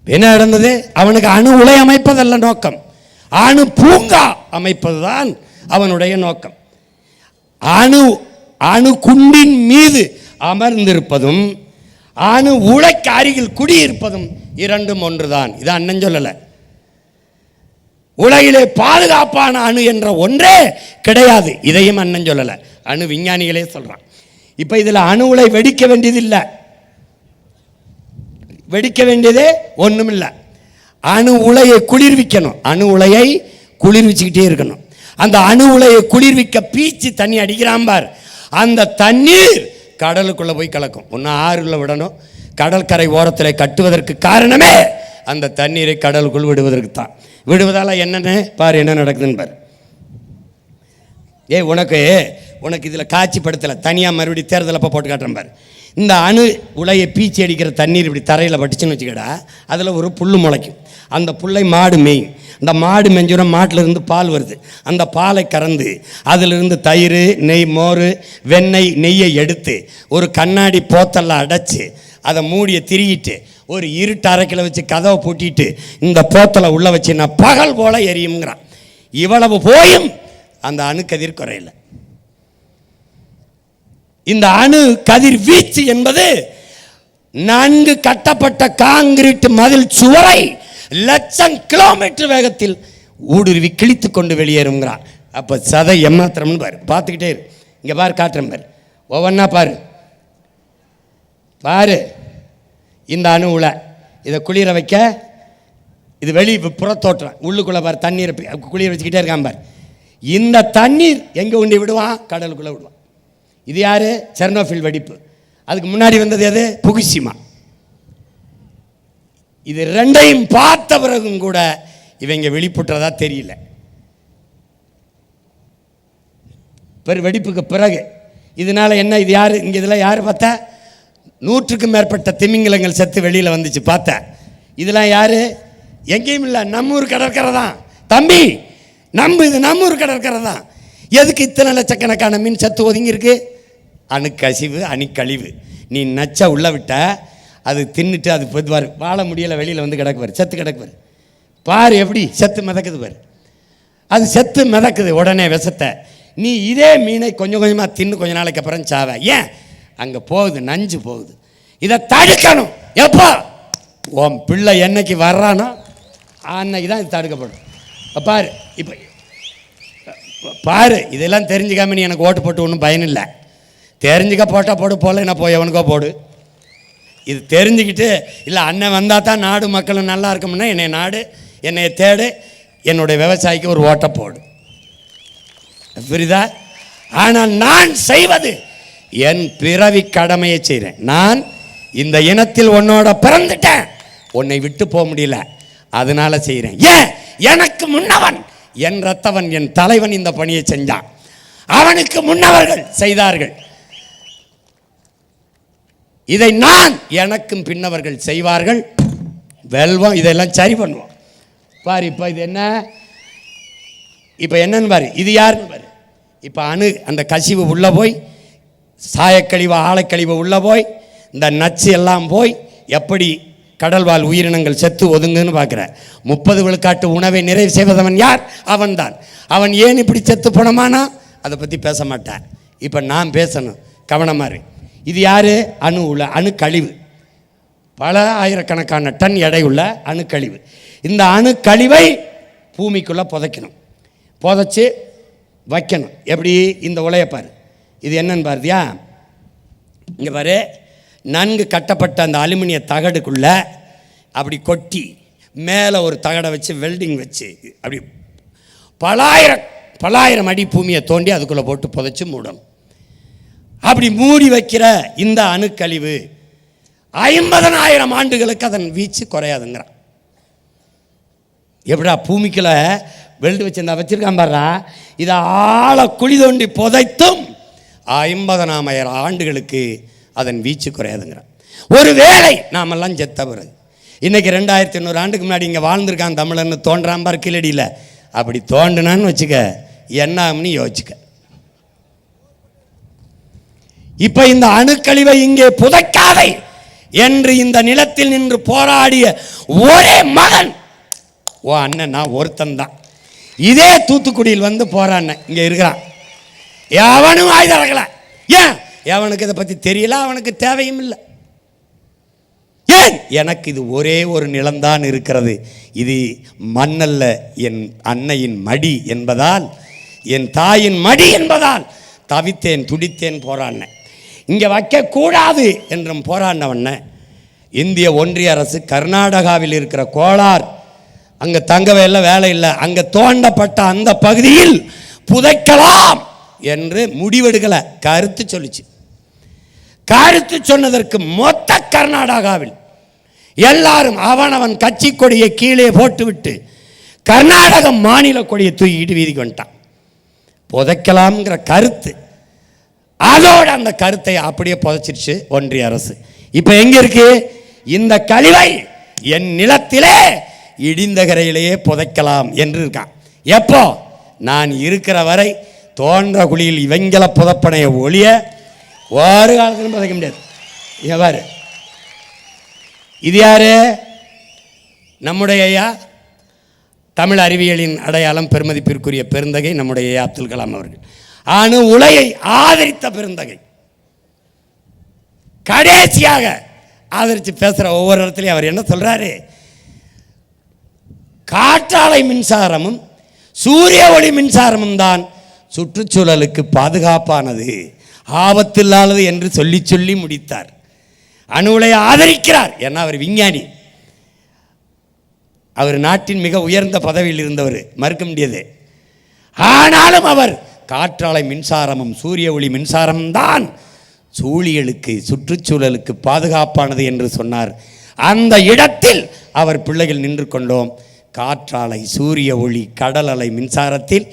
என்ன நடந்தது? அவனுக்கு அணு உலை அமைப்பதல்ல நோக்கம், அணு பூங்கா அமைப்பதுதான் அவனுடைய நோக்கம். அணு குண்டின் மீது அமர்ந்திருப்பதும் அணு உலைக்கு அருகில் குடியிருப்பதும் 2 ஒன்றுதான். இது அண்ணன் சொல்லல. உலகிலே பாதுகாப்பான அணு என்ற ஒன்றே கிடையாது, இதையும் அண்ணன் சொல்லல, அணு விஞ்ஞானிகளே சொல்றான். இப்ப இதுல அணு உலை வெடிக்க வேண்டியதில்லை, வெடிக்க வேண்டியதே ஒண்ணுமில்லை. அணு உலையை குளிர்விக்கணும், அணு உலையை குளிர்விச்சுக்கிட்டே இருக்கணும். அந்த அணு உலையை குளிர்விக்க பீச்சு தண்ணி அடிக்கிறான் பார், அந்த தண்ணீர் கடலுக்குள்ள போய் கலக்கும். ஒன்று ஆறுல விடணும், கடற்கரை ஓரத்தில் கட்டுவதற்கு காரணமே அந்த தண்ணீரை கடலுக்குள் விடுவதற்கு தான். விடுவதால் என்னென்ன பாரு, என்ன நடக்குதுன்னு பாரு. உனக்கு இதில் காட்சிப்படுத்தலை, தனியாக மறுபடியும் தேர்தல் அப்போ போட்டு காட்டுறேன் பாரு. இந்த அணு உலையை பீச்சி அடிக்கிற தண்ணீர் இப்படி தரையில் பட்டுச்சுன்னு வச்சுக்கடா, அதில் ஒரு புல் முளைக்கும். அந்த புல்லை மாடு மேயும். அந்த மாடு மெஞ்சுரம் மாட்டிலிருந்து பால் வருது. அந்த பாலை கறந்து அதிலிருந்து தயிர், நெய், மோர், வெண்ணெய், நெய்யை எடுத்து ஒரு கண்ணாடி போத்தலில் அடைச்சி அதை மூடியை திரியிட்டு ஒரு இருட்டு அரைக்கில் வச்சு கதவை பூட்டிட்டு இந்த போத்தலை உள்ளே வச்சு நான் பகல் போல எரியுங்கிறான். இவ்வளவு போயும் அந்த அணு கதிர் குறையில. இந்த அணு கதிர் வீச்சு என்பது நன்கு கட்டப்பட்ட காங்கிரீட் மதில் சுவரை லட்சம் கிலோமீட்டர் வேகத்தில் ஊடுருவி கிழித்து கொண்டு வெளியேறுங்கிறான். அப்போ சதை எம்மாத்திரம்னு பாரு, பார்த்துக்கிட்டே இரு. இங்கே பாரு, காட்டுறேன் பாரு, ஒவ்வொன்றா பாரு. பாரு, இந்த அணு உலை இதை குளிர வைக்க, இது வெளி புறத்தோற்றம், உள்ளுக்குள்ளே பாரு தண்ணீரை குளிர வச்சுக்கிட்டே இருக்கான் பாரு. இந்த தண்ணீர் எங்கே உண்டி விடுவான்? கடலுக்குள்ளே விடுவான். இது யாரு? செர்னோபில் வெடிப்பு. அதுக்கு முன்னாடி வந்தது எது? புகுஷிமா. இது ரெண்டையும் பார்த்த பிறகும் கூட இவங்க வெளிப்புற்றதா தெரியல. வெடிப்புக்கு பிறகு இதனால என்ன? இது யாரு இங்க? இதில் யாரு பார்த்தா? 100க்கும் மேற்பட்ட திமிங்கலங்கள் செத்து வெளியில் வந்துச்சு. பார்த்தா இதெல்லாம் யாரு? எங்கேயும் இல்லை, நம்மூர் கடற்கரை தான் தம்பி. இது நம்மூர் கடற்கரை தான். எதுக்கு இத்தனை லட்சக்கணக்கான மீன் செத்து ஒதுங்கி இருக்கு? அணுக்கசிவு, அணுக்கழிவு. நீ நச்ச உள்ள விட்ட, அது தின்னுட்டு அது பொதுவார் வாழ முடியலை, வெளியில் வந்து கிடக்குவார், செத்து கிடக்குவார். பாரு எப்படி செத்து மிதக்குது பாரு. அது செத்து மிதக்குது உடனே விஷத்தை. நீ இதே மீனை கொஞ்சம் கொஞ்சமாக தின்னு கொஞ்ச நாளைக்கு அப்புறம் சாவ. ஏன்? அங்கே போகுது, நஞ்சு போகுது. இதை தடுக்கணும். எப்போ? உன் பிள்ளை என்னைக்கு வர்றானோ அன்னைக்கு தான் இது தடுக்கப்படும். பாரு, இப்போ பாரு, இதெல்லாம் தெரிஞ்சுக்காம நீ எனக்கு ஓட்டு போட்டு ஒன்றும் பயனில்லை. தெரிஞ்சுக்க போட்டால் போடு, போல என்ன போய் எவனுக்கோ போடு. இது தெரிஞ்சுக்கிட்டு இல்லை அண்ணன் வந்தால் தான் நாடு மக்களும் நல்லா இருக்கும்னா என்னை நாடு, என்னை தேடு, என்னுடைய விவசாயிக்கு ஒரு ஓட்டை போடு. புரியுதா? ஆனால் நான் செய்வது என் பிறவி கடமையை செய்கிறேன். நான் இந்த இனத்தில் உன்னோட பிறந்துட்டேன், உன்னை விட்டு போக முடியல, அதனால செய்கிறேன். ஏன்? எனக்கு முன்னவன், என் ரத்தவன், என் தலைவன் இந்த பணியை செஞ்சான். அவனுக்கு முன்னவர்கள் செய்தார்கள். இதை நான் எனக்கும் பின்னவர்கள் செய்வார்கள். வெல்வோம், இதெல்லாம் சரி பண்ணுவோம். பாரு, இப்போ இது என்ன? இப்போ என்னன்னு பாரு, இது யாருன்னு பாரு. இப்போ அணு அந்த கசிவு உள்ளே போய், சாயக்கழிவு, ஆழக்கழிவு உள்ளே போய், இந்த நச்சு எல்லாம் போய் எப்படி கடல்வாழ் உயிரினங்கள் செத்து ஒதுங்குன்னு பார்க்குற. 30 விழுக்காட்டு உணவை நிறைவு செய்வதவன் யார்? அவன்தான். அவன் ஏன் இப்படி செத்து போனமானா அதை பற்றி பேச மாட்டான். இப்போ நான் பேசணும், கவனமாக இரு. இது யார்? அணு உள்ள அணுக்கழிவு. பல ஆயிரக்கணக்கான டன் எடையுள்ள அணுக்கழிவு. இந்த அணுக்கழிவை பூமிக்குள்ளே புதைக்கணும், புதைச்சி வைக்கணும். எப்படி? இந்த உலையை பாரு, இது என்னன்னு பாருதியா? இங்கே பாரு, நன்கு கட்டப்பட்ட அந்த அலுமினிய தகடுக்குள்ளே அப்படி கொட்டி மேலே ஒரு தகடை வச்சு வெல்டிங் வச்சு அப்படி பலாயிரம் அடி பூமியை தோண்டி அதுக்குள்ளே போட்டு புதைச்சி மூடணும். அப்படி மூடி வைக்கிற இந்த அணுக்கழிவு 50,000 ஆண்டுகளுக்கு அதன் வீச்சு குறையாதுங்கிறான். எப்படா பூமிக்குள்ள வெல்டு வச்சிருந்தா வச்சிருக்கான் பாருடா. இதை ஆழ குழி தோண்டி புதைத்தும் 50,000 ஆண்டுகளுக்கு அதன் வீச்சு குறையாதுங்கிறான். ஒரு வேளை நாமெல்லாம் செத்த பிறகு, இன்னைக்கு 2800 ஆண்டுக்கு முன்னாடி இங்கே வாழ்ந்திருக்கான் தமிழன்னு தோன்றான் பார் கீழடியில். அப்படி தோண்டினான்னு வச்சுக்க, என்ன யோசிச்சுக்க. இப்ப இந்த அணுக்கழிவை இங்கே புதைக்காதை என்று இந்த நிலத்தில் நின்று போராடிய ஒரே மகன் ஓ அண்ணன், நான் ஒருத்தன் தான். இதே தூத்துக்குடியில் வந்து போறான், இங்க இருக்கிறான். எவனும் ஆயுதம் இறக்கல. ஏன்? எவனுக்கு இதை பத்தி தெரியல, அவனுக்கு தேவையும் இல்லை. ஏன்? எனக்கு இது ஒரே ஒரு நிலம்தான் இருக்கிறது. இது மண்ணல்ல, என் அன்னையின் மடி என்பதால், என் தாயின் மடி என்பதால் தவித்தேன், துடித்தேன், போராடினேன். இங்கே வைக்கக்கூடாது என்றும் போராடினவண்ண இந்திய ஒன்றிய அரசு கர்நாடகாவில் இருக்கிற கோலார், அங்கே தங்கவே இல்லை, வேலை இல்லை, அங்கே தோண்டப்பட்ட அந்த பகுதியில் புதைக்கலாம் என்று முடிவெடுக்கலை, கருத்து சொல்லிச்சு. கருத்து சொன்னதற்கு மொத்த கர்நாடகாவில் எல்லாரும் அவனவன் கட்சி கொடியை கீழே போட்டுவிட்டு கர்நாடக மாநில கொடியை தூக்கிட்டு வீதிக்கு வந்துட்டான். புதைக்கலாம்ங்கிற கருத்து, அதோட அந்த கருத்தை அப்படியே புதைச்சிருச்சு ஒன்றிய அரசு. இப்ப எங்க இருக்கு? இந்த கழிவை என் நிலத்திலே இடிந்த கரையிலேயே புதைக்கலாம் என்று இருக்கான். எப்போ? நான் இருக்கிற வரை தோன்ற குழியில் இவங்கள புதப்பனைய ஒளிய ஒரு காலத்திலும் புதைக்க முடியாது. எவ்வாறு? இது யாரு? நம்முடைய ஐயா, தமிழ் அறிவியலின் அடையாளம், பெருமதிப்பிற்குரிய பெருந்தகை நம்முடைய ஐயா அப்துல் கலாம் அவர்கள். அணு உலையை ஆதரித்த பெருந்தகை. கடைசியாக ஆதரித்து பேசுகிற ஒவ்வொரு இடத்துலையும் அவர் என்ன சொல்றாரு? காற்றாலை மின்சாரமும் சூரிய ஒளி மின்சாரமும் தான் சுற்றுச்சூழலுக்கு பாதுகாப்பானது, ஆபத்தில்லாதது என்று சொல்லி சொல்லி முடித்தார். அணு உலையை ஆதரிக்கிறார். ஏன்னா அவர் விஞ்ஞானி, அவர் நாட்டின் மிக உயர்ந்த பதவியில் இருந்தவர், மறுக்க முடியாது. ஆனாலும் அவர் காற்றாலை மின்சாரமும் சூரிய ஒளி மின்சாரமும் தான் சூழியலுக்கு, சுற்றுச்சூழலுக்கு பாதுகாப்பானது என்று சொன்னார். அந்த இடத்தில் அவர் பிள்ளைகள் நின்று கொண்டோம். காற்றாலை, சூரிய ஒளி, கடல் அலை மின்சாரத்தில்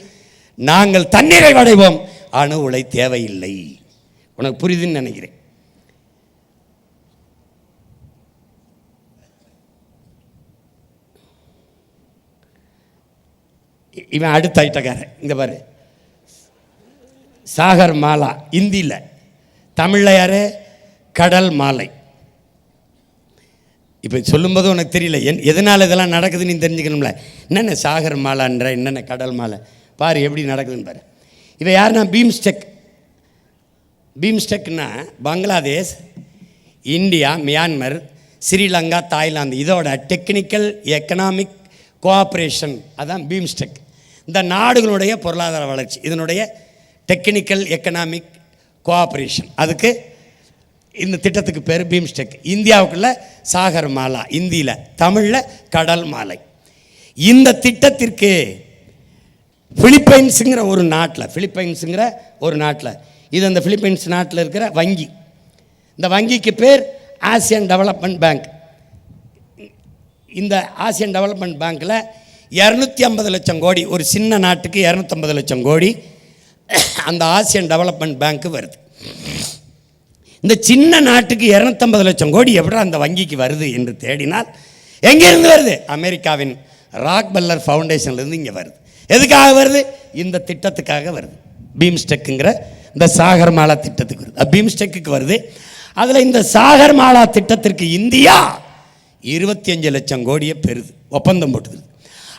நாங்கள் தண்ணீரை அடைவோம், அணு உலை தேவையில்லை. உனக்கு புரியுதுன்னு நினைக்கிறேன். இவன் அடுத்த ஐட்டக்காரன். இங்க பாரு, சாகர் மாலா இந்தியில், தமிழில் யாரு? கடல் மாலை. இப்போ சொல்லும்போது உனக்கு தெரியல எதனால் இதெல்லாம் நடக்குதுன்னு நீ தெரிஞ்சுக்கணும்ல. என்னென்ன சாகர் மாலான்ற, என்னென்ன கடல் மாலை, பாரு எப்படி நடக்குதுன்னு பாரு. இவன் யாருன்னா பீம்ஸ்டெக். பீம்ஸ்டெக்னா Bangladesh, India, Myanmar, Sri Lanka, Thailand, இதோட டெக்னிக்கல் எக்கனாமிக் கோஆப்ரேஷன், அதான் பீம்ஸ்டெக். இந்த நாடுகளுடைய பொருளாதார வளர்ச்சி, இதனுடைய டெக்னிக்கல் எக்கனாமிக் கோஆப்ரேஷன், அதுக்கு இந்த திட்டத்துக்கு பேர் பீம்ஸ்டெக். இந்தியாவுக்குள்ள சாகர் மாலா, இந்தியில், தமிழில் கடல் மாலை. இந்த திட்டத்திற்கு பிலிப்பைன்ஸுங்கிற ஒரு நாட்டில் இது அந்த பிலிப்பைன்ஸ் நாட்டில் இருக்கிற வங்கி. இந்த வங்கிக்கு பேர் ஆசியன் டெவலப்மெண்ட் பேங்க். இந்த ஆசியன் டெவலப்மெண்ட் பேங்க்கில் 250 லட்சம் கோடி, ஒரு சின்ன நாட்டுக்கு 250 லட்சம் கோடி அந்த ஆசியன் டெவலப்மெண்ட் பேங்க்கு வருது. இந்த சின்ன நாட்டுக்கு 250 லட்சம் கோடி எப்படி அந்த வங்கிக்கு வருது என்று தேடினால் எங்கேருந்து வருது? அமெரிக்காவின் ராக்பெல்லர் ஃபவுண்டேஷன்லேருந்து இங்கே வருது. எதுக்காக வருது? இந்த திட்டத்துக்காக வருது. பீம்ஸ்டெக்குங்கிற இந்த சாகர் மாலா திட்டத்துக்கு வருது. பீம்ஸ்டெக்கு வருது. அதில் இந்த சாகர் மாலா திட்டத்திற்கு இந்தியா 25 லட்சம் கோடியை பெறுது, ஒப்பந்தம் போட்டுக்குது.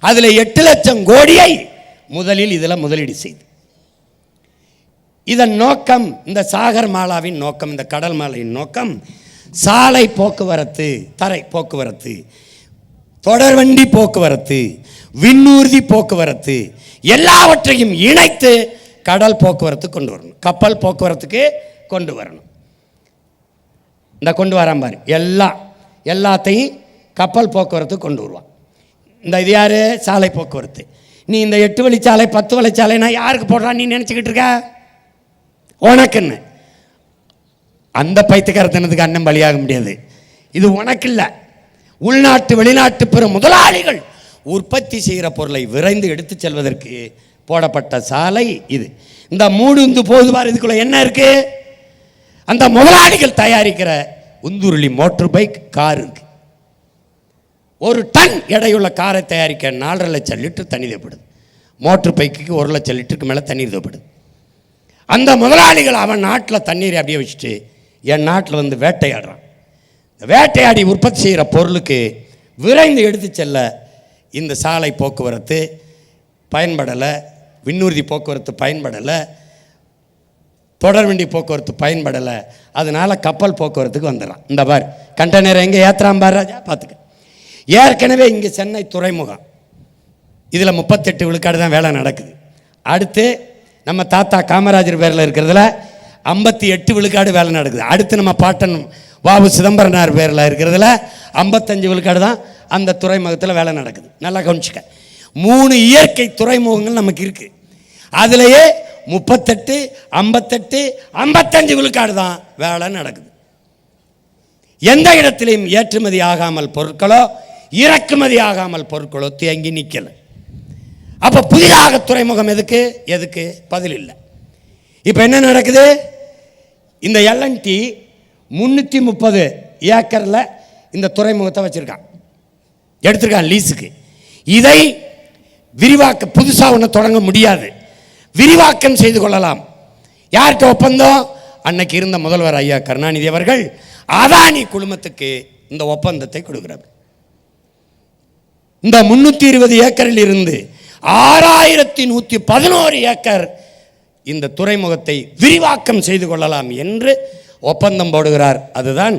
அதில் 8 லட்சம் கோடியை முதலில் இதில் முதலீடு செய்து. இதன் நோக்கம், இந்த சாகர் மாலாவின் நோக்கம், இந்த கடல் மாலையின் நோக்கம் சாலை போக்குவரத்து, தரை போக்குவரத்து, தொடர்வண்டி போக்குவரத்து, விண்ணூர்தி போக்குவரத்து எல்லாவற்றையும் இணைத்து கடல் போக்குவரத்து கொண்டு வரணும், கப்பல் போக்குவரத்துக்கு கொண்டு வரணும். இந்த கொண்டு வரான் பாரு, எல்லாத்தையும் கப்பல் போக்குவரத்து கொண்டு வருவான். இந்த இது யார்? சாலை போக்குவரத்து. நீ இந்த 8 வழிச்சாலை 10 வழிச்சாலை நான் யாருக்கு போடுறான் நீ நினச்சிக்கிட்டு இருக்க? உனக்குன்னு. அந்த பைத்தியக்காரத்தனத்துக்கு அண்ணன் பலியாக முடியாது. இது உனக்கு இல்லை, உள்நாட்டு வெளிநாட்டு பிற முதலாளிகள் உற்பத்தி செய்கிற பொருளை விரைந்து எடுத்து செல்வதற்கு போடப்பட்ட சாலை இது. இந்த மூடு போதுவார், இதுக்குள்ள என்ன இருக்கு? அந்த முதலாளிகள் தயாரிக்கிற உந்துருளி மோட்டர் பைக், கார் இருக்கு. ஒரு டன் எடையுள்ள காரை தயாரிக்க 4.5 லட்சம் லிட்டர் தண்ணி தேவைப்படுது. மோட்டர் பைக்கு 1 லட்சம் லிட்டருக்கு மேலே தண்ணீர் தேவைப்படுது. அந்த முதலாளிகள் அவன் நாட்டில் தண்ணீரை அப்படியே வச்சுட்டு என் நாட்டில் வந்து வேட்டையாடுறான். வேட்டையாடி உற்பத்தி செய்கிற பொருளுக்கு விரைந்து எடுத்து செல்ல இந்த சாலை போக்குவரத்து பயன்படலை, விண்ணூர்தி போக்குவரத்து பயன்படலை, தொடர்வண்டி போக்குவரத்து பயன்படலை. அதனால் கப்பல் போக்குவரத்துக்கு வந்துடுறான். இந்த பார் கண்டெய்னர் எங்கே ஏற்றுறான் பார் ராஜா, பார்த்துக்க. ஏற்கனவே இங்கே சென்னை துறைமுகம், இதில் 38 விழுக்காடு தான் வேலை நடக்குது. அடுத்து நம்ம தாத்தா காமராஜர் பேரில் இருக்கிறதுல 58 விழுக்காடு வேலை நடக்குது. அடுத்து நம்ம பாட்டன் வாவு சிதம்பரனார் பேரில் இருக்கிறதுல 55 விழுக்காடு தான் அந்த துறைமுகத்தில் வேலை நடக்குது. நல்லா கவனிச்சுக்க. 3 இயற்கை துறைமுகங்கள் நமக்கு இருக்குது. அதுலேயே 38, 58, 55 விழுக்காடு தான் வேலை நடக்குது. எந்த இடத்திலையும் ஏற்றுமதி ஆகாமல் பொருட்களோ இறக்குமதி ஆகாமல் பொருட்களோ தேங்கி நிற்கல. அப்ப புதிதாக துறைமுகம் எதுக்கு பதில் இல்லை. இப்ப என்ன நடக்குது? இந்த எல்என்டி 330 ஏக்கர்ல இந்த துறைமுகத்தை வச்சிருக்கான், எடுத்திருக்கான் லீஸுக்கு. இதை விரிவாக்க புதுசா ஒன்று தொடங்க முடியாது, விரிவாக்கம் செய்து கொள்ளலாம். யார்கிட்ட ஒப்பந்தம்? அன்னைக்கு இருந்த முதல்வர் ஐயா கருணாநிதி அவர்கள் அதானி குழுமத்துக்கு இந்த ஒப்பந்தத்தை கொடுக்கிறார். இந்த 320 ஏக்கரில் இருந்து 6111 ஏக்கர் இந்த துறைமுகத்தை விரிவாக்கம் செய்து கொள்ளலாம் என்று ஒப்பந்தம் போடுகிறார். அதுதான்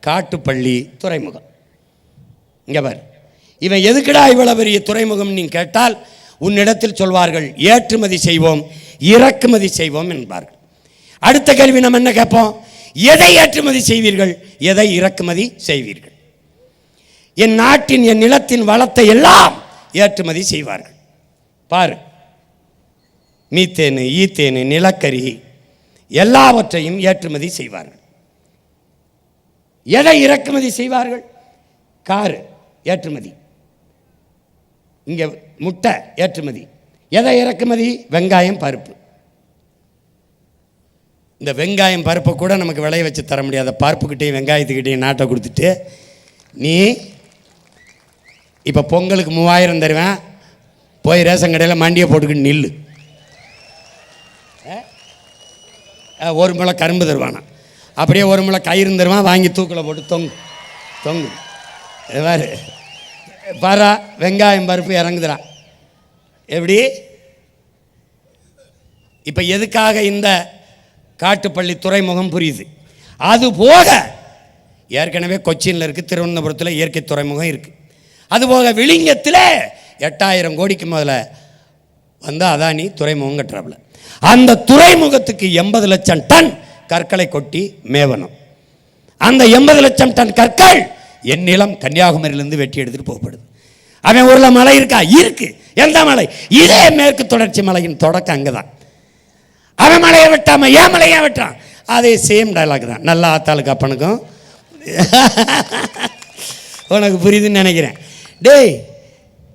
காட்டுப்பள்ளி துறைமுகம். இங்க பார், இவன் எதுக்குடா இவ்வளவு பெரிய துறைமுகம் நீ கேட்டால் உன்னிடத்தில் சொல்வார்கள் ஏற்றுமதி செய்வோம் இறக்குமதி செய்வோம் என்பார்கள். அடுத்த கேள்வி நம்ம என்ன கேட்போம்? எதை ஏற்றுமதி செய்வீர்கள், எதை இறக்குமதி செய்வீர்கள்? என் நாட்டின் என் நிலத்தின் வளத்தை எல்லாம் ஏற்றுமதி செய்வார்கள். பாரு, மீத்தேனு ஈத்தேனு நிலக்கரி எல்லாவற்றையும் ஏற்றுமதி செய்வார்கள். எதை இறக்குமதி செய்வார்கள்? காரு ஏற்றுமதி, இங்க முட்டை ஏற்றுமதி. எதை இறக்குமதி? வெங்காயம் பருப்பு. இந்த வெங்காயம் பருப்பை கூட நமக்கு விளைய வச்சு தர முடியாத பருப்புக்கிட்டையும் வெங்காயத்துக்கிட்டையும் நாட்டை கொடுத்துட்டு நீ இப்போ பொங்கலுக்கு 3000 தருவேன், போய் ரேஷன் கடையில் மண்டியை போட்டுக்கிட்டு நில்லு. ஒரு முளை கரும்பு தருவானா, அப்படியே ஒரு முளை கயிறு தருவான், வாங்கி தூக்கில் போட்டு தொங்கு. வேறு பாரா வெங்காயம் பருப்பு இறங்குதுடா. எப்படி? இப்போ எதுக்காக இந்த காட்டுப்பள்ளி துறைமுகம் புரியுது. அது போக ஏற்கனவே கொச்சினில் இருக்குது, திருவனந்தபுரத்தில் இயற்கை துறைமுகம் இருக்குது. அதுபோக விழிங்கத்தில் 8000 கோடிக்கு முதல்ல வந்து அதானி துறைமுகம் கட்டுறாப்புல. அந்த துறைமுகத்துக்கு 80 லட்சம் டன் கற்களை கொட்டி மேவனம். அந்த 80 லட்சம் டன் கற்கள் என் நிலம் கன்னியாகுமரியிலிருந்து வெட்டி எடுத்துட்டு போகப்படுது. அவன் ஊரில் மலை இருக்கா? இருக்கு. எந்த மலை? இதே மேற்கு தொடர்ச்சி மலையின் தொடக்கம் அங்கதான். அவன் மலையை வெட்டாம ஏன் மலையை வெட்டான்? அதே சேம் டைலாக் தான். நல்லா ஆத்தாளுக்கு அப்பனுக்கும் உனக்கு புரியுதுன்னு நினைக்கிறேன். டேய்,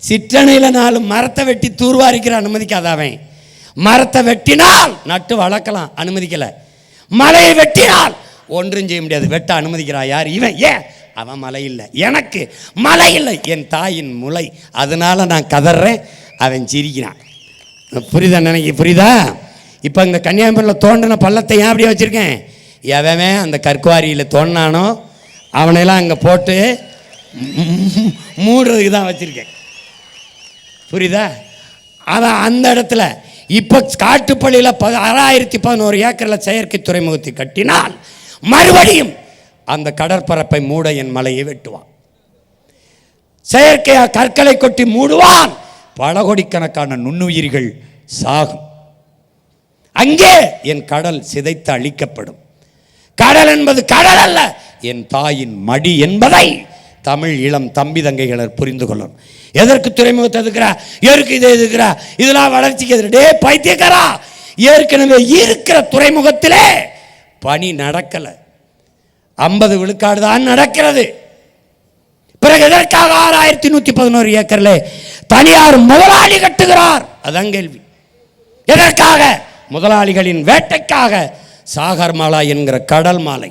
சிற்றணையில் 4 மரத்தை வெட்டி தூர்வாரிக்கிற அனுமதிக்காத. அவன் மரத்தை வெட்டினால் நட்டு வளர்க்கலாம், அனுமதிக்கல. மலையை வெட்டினால் ஒன்றும் செய்ய முடியாது, வெட்ட அனுமதிக்கிறா யார்? இவன். ஏன்? அவன் மலை இல்லை, எனக்கு மலை இல்லை, என் தாயின் முளை, அதனால நான் கதறேன். அவன் சிரிக்கிறான். புரியுதா? புரியுதா? இப்போ இந்த கன்னியாகுமரியில் தோண்டின பள்ளத்தை ஏன் அப்படியே வச்சுருக்கேன்? எவன் அந்த கற்குவாரியில் தோண்டினானோ அவனையெல்லாம் அங்கே போட்டு மூடுறதுக்கு தான் வச்சுருக்கேன். புரியுதா? அதான் அந்த இடத்துல இப்போ காட்டுப்பள்ளியில் 6011 ஏக்கரில் செயற்கை துறைமுகத்தை கட்டினால் மறுபடியும் அந்த கடற்பரப்பை மூட என் மலையை வெட்டுவான். செயற்கையாக கற்களை கொட்டி மூடுவான். பல கோடிக்கணக்கான நுண்ணுயிர்கள் சாகும். அங்கே என் கடல் சிதைத்து அழிக்கப்படும். கடல் என்பது கடல் அல்ல, என் தாயின் மடி என்பதை தமிழ் இளம் தம்பி தங்கைகள் புரிந்து கொள்ளணும். எதற்கு துறைமுகத்தை எதுக்குறா? எருக்கு இதை எதுக்குறா? இதெல்லாம் வளர்ச்சிக்கு எதிர. டே பைத்தியக்காரா, ஏற்கனவே இருக்கிற துறைமுகத்திலே பணி நடக்கல, 50 விழுக்காடு தான் நடக்கிறது. பிறகு எதற்காக 6111 ஏக்கரில் தனியார் முதலாளி கட்டுகிறார்? அதான் கேள்வி. எதற்காக? முதலாளிகளின் வேட்டைக்காக. சாகர் மாலா என்கிற கடல் மாலை.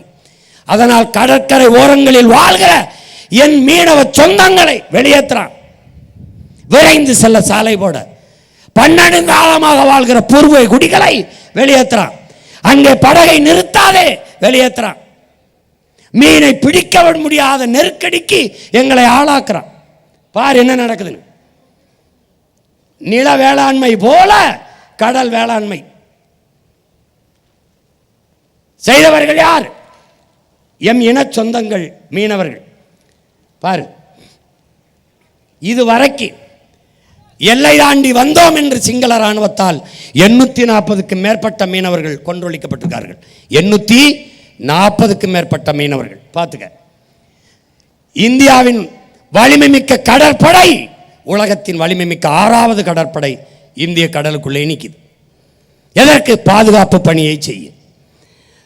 அதனால் கடற்கரை ஓரங்களில் வாழ்கிற என் மீனவ சொந்தங்களை வெளியேற்றான். விரைந்து செல்ல சாலை போட 12 காலமாக வாழ்கிற பூர்வ குடிகளை வெளியேற்றான். அங்கே படகை நிறுத்தாதே வெளியேற்றான். மீனை பிடிக்க முடியாத நெருக்கடிக்கு எங்களை ஆளாக்குறான். பார் என்ன நடக்குதுன்னு. நில வேளாண்மை போல கடல் வேளாண்மை செய்தவர்கள் யார்? எம் இன சொந்தங்கள் மீனவர்கள். பாரு, இதுவரைக்கு எல்லை தாண்டி வந்தோம் என்று சிங்கள இராணுவத்தால் 840க்கும் மேற்பட்ட மீனவர்கள் கொன்றொழிக்கப்பட்டிருக்கார்கள். 840க்கும் மேற்பட்ட மீனவர்கள். பார்த்துக்க, இந்தியாவின் வலிமை மிக்க கடற்படை உலகத்தின் வலிமை மிக்க 6வது கடற்படை இந்திய கடலுக்குள்ளே நிற்குது. எதற்கு? பாதுகாப்பு பணியை செய்ய.